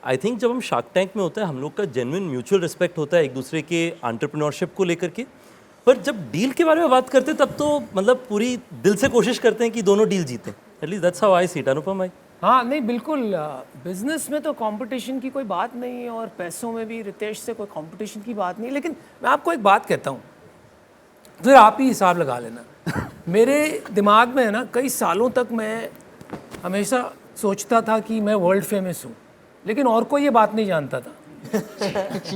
आई थिंक जब हम शार्क टैंक में होता है, हम लोग का जेन्युइन म्यूचुअल रिस्पेक्ट होता है एक दूसरे के एंटरप्रेन्योरशिप को लेकर के. पर जब डील के बारे में बात करते हैं तब तो मतलब पूरी दिल से कोशिश करते हैं कि दोनों डील जीतें. At least that's how I see it. Anupam भाई? हाँ नहीं बिल्कुल. बिजनेस में तो कंपटीशन की कोई बात नहीं है और पैसों में भी रितेश से कोई कंपटीशन की बात नहीं. लेकिन मैं आपको एक बात कहता हूँ, फिर आप ही हिसाब लगा लेना. मेरे दिमाग में है ना, कई सालों तक मैं हमेशा सोचता था कि मैं वर्ल्ड फेमस हूँ, लेकिन और कोई ये बात नहीं जानता था.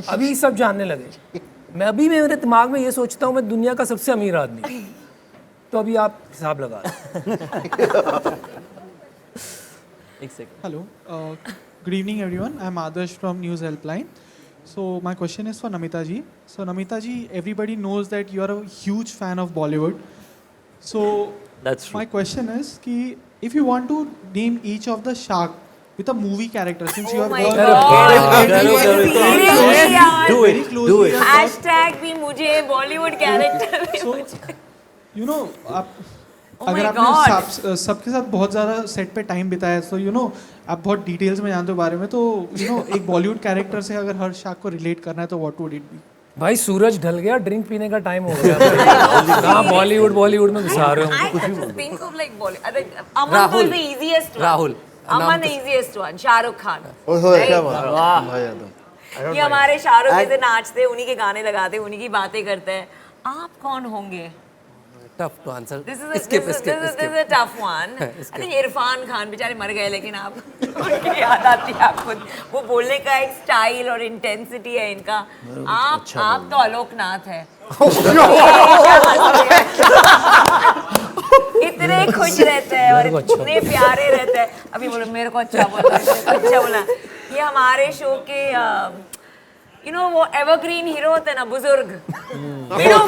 अभी सब जानने लगे। मैं अभी मेरे दिमाग में ये सोचता हूँ मैं दुनिया का सबसे अमीर आदमी, तो अभी आप हिसाब लगा एक second. Hello. Good evening, everyone. I'm Adarsh from News Helpline. So my question is for Namita ji. So Namita ji, everybody knows that you are a huge fan of Bollywood. So That's true. my question is, ki if you want to name each of the shark with a movie character, since you are my all God. Do it. Do it. Hashtag भी मुझे Bollywood character You know, आप Oh अगर my आपने God. सबके साथ बहुत ज़्यादा set पे टाइम बिताया है, तो यू नो आप बहुत डिटेल्स में जानते हो बारे में, तो यू नो एक बॉलीवुड कैरेक्टर से अगर हर शार्क को रिलेट करना है तो व्हाट वुड इट बी? भाई सूरज ढल गया, ड्रिंक पीने का टाइम हो गया। कहाँ बॉलीवुड में घुसा रहे हो? think of like Bollywood. Aman was the easiest one. Rahul Aman the easiest one. Shahrukh Khan. ओह क्या Right? बात भाई यादव। ये हमारे शाहरुख जैसे नाचते, उन्हीं के गाने लगाते, उन्हीं की बातें करते हैं। आप कौन होंगे? Tough to answer. This is a tough one. I think Irfan Khan बेचारे मर गए, लेकिन आप उनकी याद आती है आपको। वो बोलने का एक स्टाइल और इंटेंसिटी है इनका। आप तो आलोकनाथ है। इतने खुश रहते हैं और इतने प्यारे रहते हैं। अभी बोलो मेरे को अच्छा बोला, अच्छा बोला। ये हमारे शो के यू नो वो एवरग्रीन हीरो होते हैं ना, बुजुर्ग।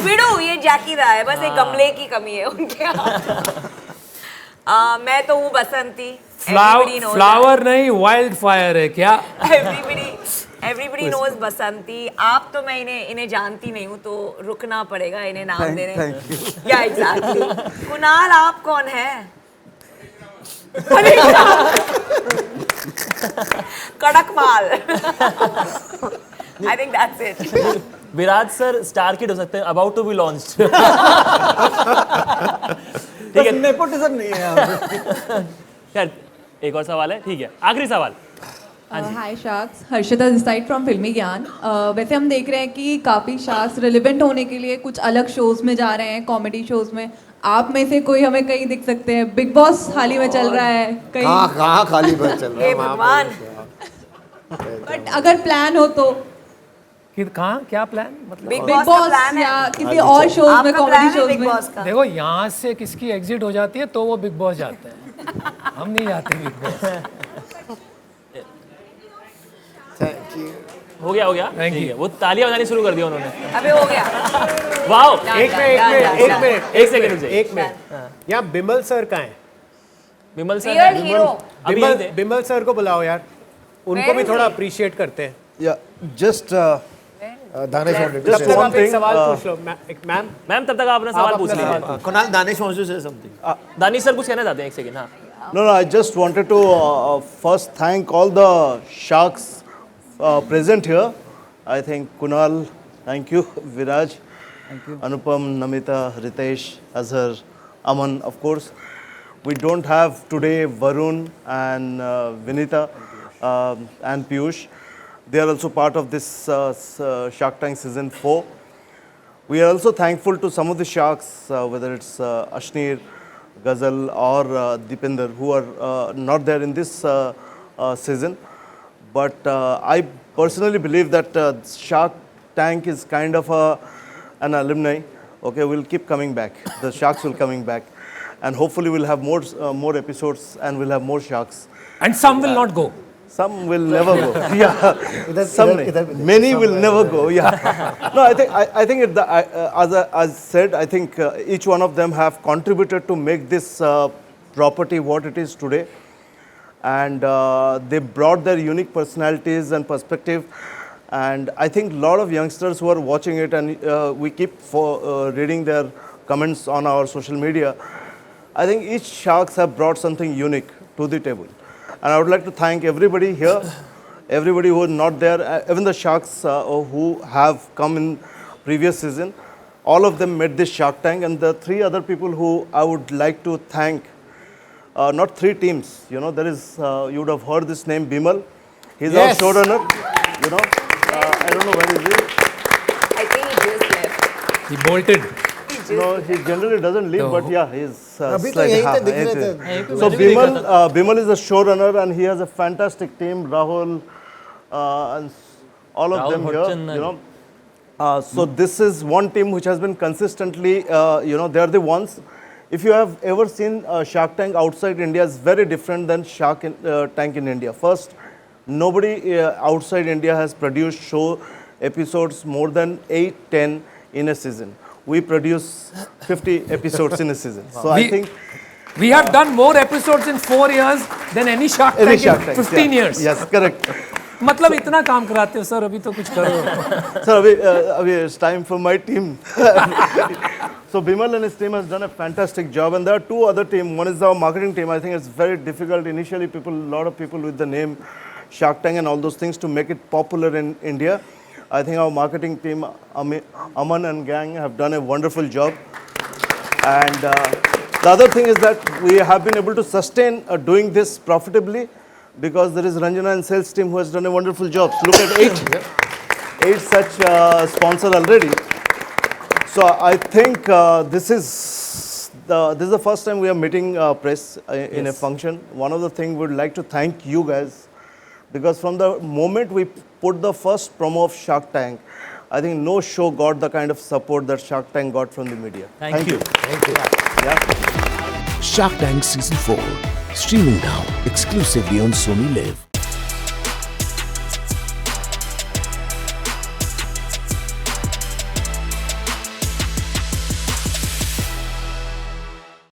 विडू ये जैकी रहा है, बस एक गमले की कमी है उनके यहाँ। मैं तो हूँ बसंती। फ्लावर नहीं, वाइल्ड फायर है क्या? एवरीबडी नोज बसंती। आप तो मैं इन्हें जानती नहीं हूँ, तो रुकना पड़ेगा इन्हें नाम देने। या एग्जैक्टली। कुणाल आप कौन है? कड़क माल। I think that's it. Viraj sir star kid हो सकते हैं, अबाउट टू बी लॉन्च्ड। ठीक है, नेपोटिज्म नहीं है यहाँ पे। खैर एक और सवाल है, ठीक है, आखिरी सवाल। Hi sharks, Harshita this side from Filmy Gyan. वैसे हम देख रहे हैं कि काफ़ी शार्क्स रिलेवेंट होने के लिए कुछ अलग शोज में जा रहे हैं, कॉमेडी शोज में। आप में से कोई हमें कहीं दिख सकते हैं? बिग बॉस हाल ही में चल रहा है कहीं? कहाँ खाली बस चल रहा है भगवान। बट अगर प्लान हो तो कहाँ क्या प्लान? मतलब बिग बॉस या किसी और शोज में, कॉमेडी शोज में। देखो यहाँ से किसकी एग्जिट हो जाती है तो वो बिग बॉस जाते हैं, हम नहीं जाते बिग बॉस। हो गया। ठीक है, वो तालियां बजानी शुरू कर दिया उन्होंने। अबे हो गया। वाओ। एक मिनट। यहाँ बिमल सर कहाँ हैं? Bimal sir Real hero। Bimal sir को बुलाओ यार, उनको भी थोड़ा अप्रिशिएट करते हैं। Yeah, just Danesh wanted to जब say तक one आप एक thing. सवाल पूछ लो, मैम तब तक आपने सवाल पूछ लिया। Kunal Danish wants to say something. Danish sir कुछ कहना चाहते हैं, एक सेकंड। हाँ। No, I just wanted to first thank all the sharks present here. I think Kunal, thank you, Viraj, thank you, Anupam, Namita, Ritesh, Azhar, Aman, of course. We don't have today Varun and Vinita and Piyush. They are also part of this Shark Tank season 4. We are also thankful to some of the sharks, whether it's Ashneer, Ghazal or Deepinder, who are not there in this season. But I personally believe that Shark Tank is kind of an alumni. Okay, we'll keep coming back. The sharks will coming back, and hopefully we'll have more episodes, and we'll have more sharks. And some will not go. Some will never go. Yeah, some many will never go. Yeah. No, I think as said, I think each one of them have contributed to make this property what it is today, and they brought their unique personalities and perspective. And I think a lot of youngsters who are watching it, and we keep reading their comments on our social media. I think each sharks have brought something unique to the table. And I would like to thank everybody here, everybody who is not there, even the sharks who have come in previous season. All of them made this Shark Tank, and the 3 other people who I would like to thank, not 3 teams, you know, there is, you would have heard this name, Bimal. He's our showrunner, you know, I don't know where is he. I think he just left. He bolted. No, he generally doesn't leave, but yeah, he's अभी तो slightly यहीं पे हाँ, दिख यहीं रहे पे। थे। So Bimal is a showrunner, and he has a fantastic team. Rahul and all of Rahul them here, Hodgson, you know. So this is one team which has been consistently, you know, they're the ones. If you have ever seen Shark Tank outside India, is very different than Tank in India. First, nobody outside India has produced show episodes more than 8-10 in a season. We produce 50 episodes in a season. So I think we have done more episodes in 4 years than any Shark Tank in 15 years. Yes, correct. मतलब इतना काम कराते हो sir, अभी तो कुछ करो. Sir, it's time for my team. So Bimal and his team has done a fantastic job, and there are two other teams. One is our marketing team. I think it's very difficult initially. A lot of people with the name Shark Tank and all those things to make it popular in India. I think our marketing team, Aman and gang, have done a wonderful job. And the other thing is that we have been able to sustain doing this profitably, because there is Ranjana and sales team who has done a wonderful job. So look at eight such sponsors already. So I think this is the first time we are meeting press in a function. One of the things we'd like to thank you guys, because from the moment we put the first promo of Shark Tank, I think no show got the kind of support that Shark Tank got from the media. Thank you. Thank you. Yeah. Shark Tank Season 4, streaming now exclusively on Sony Live.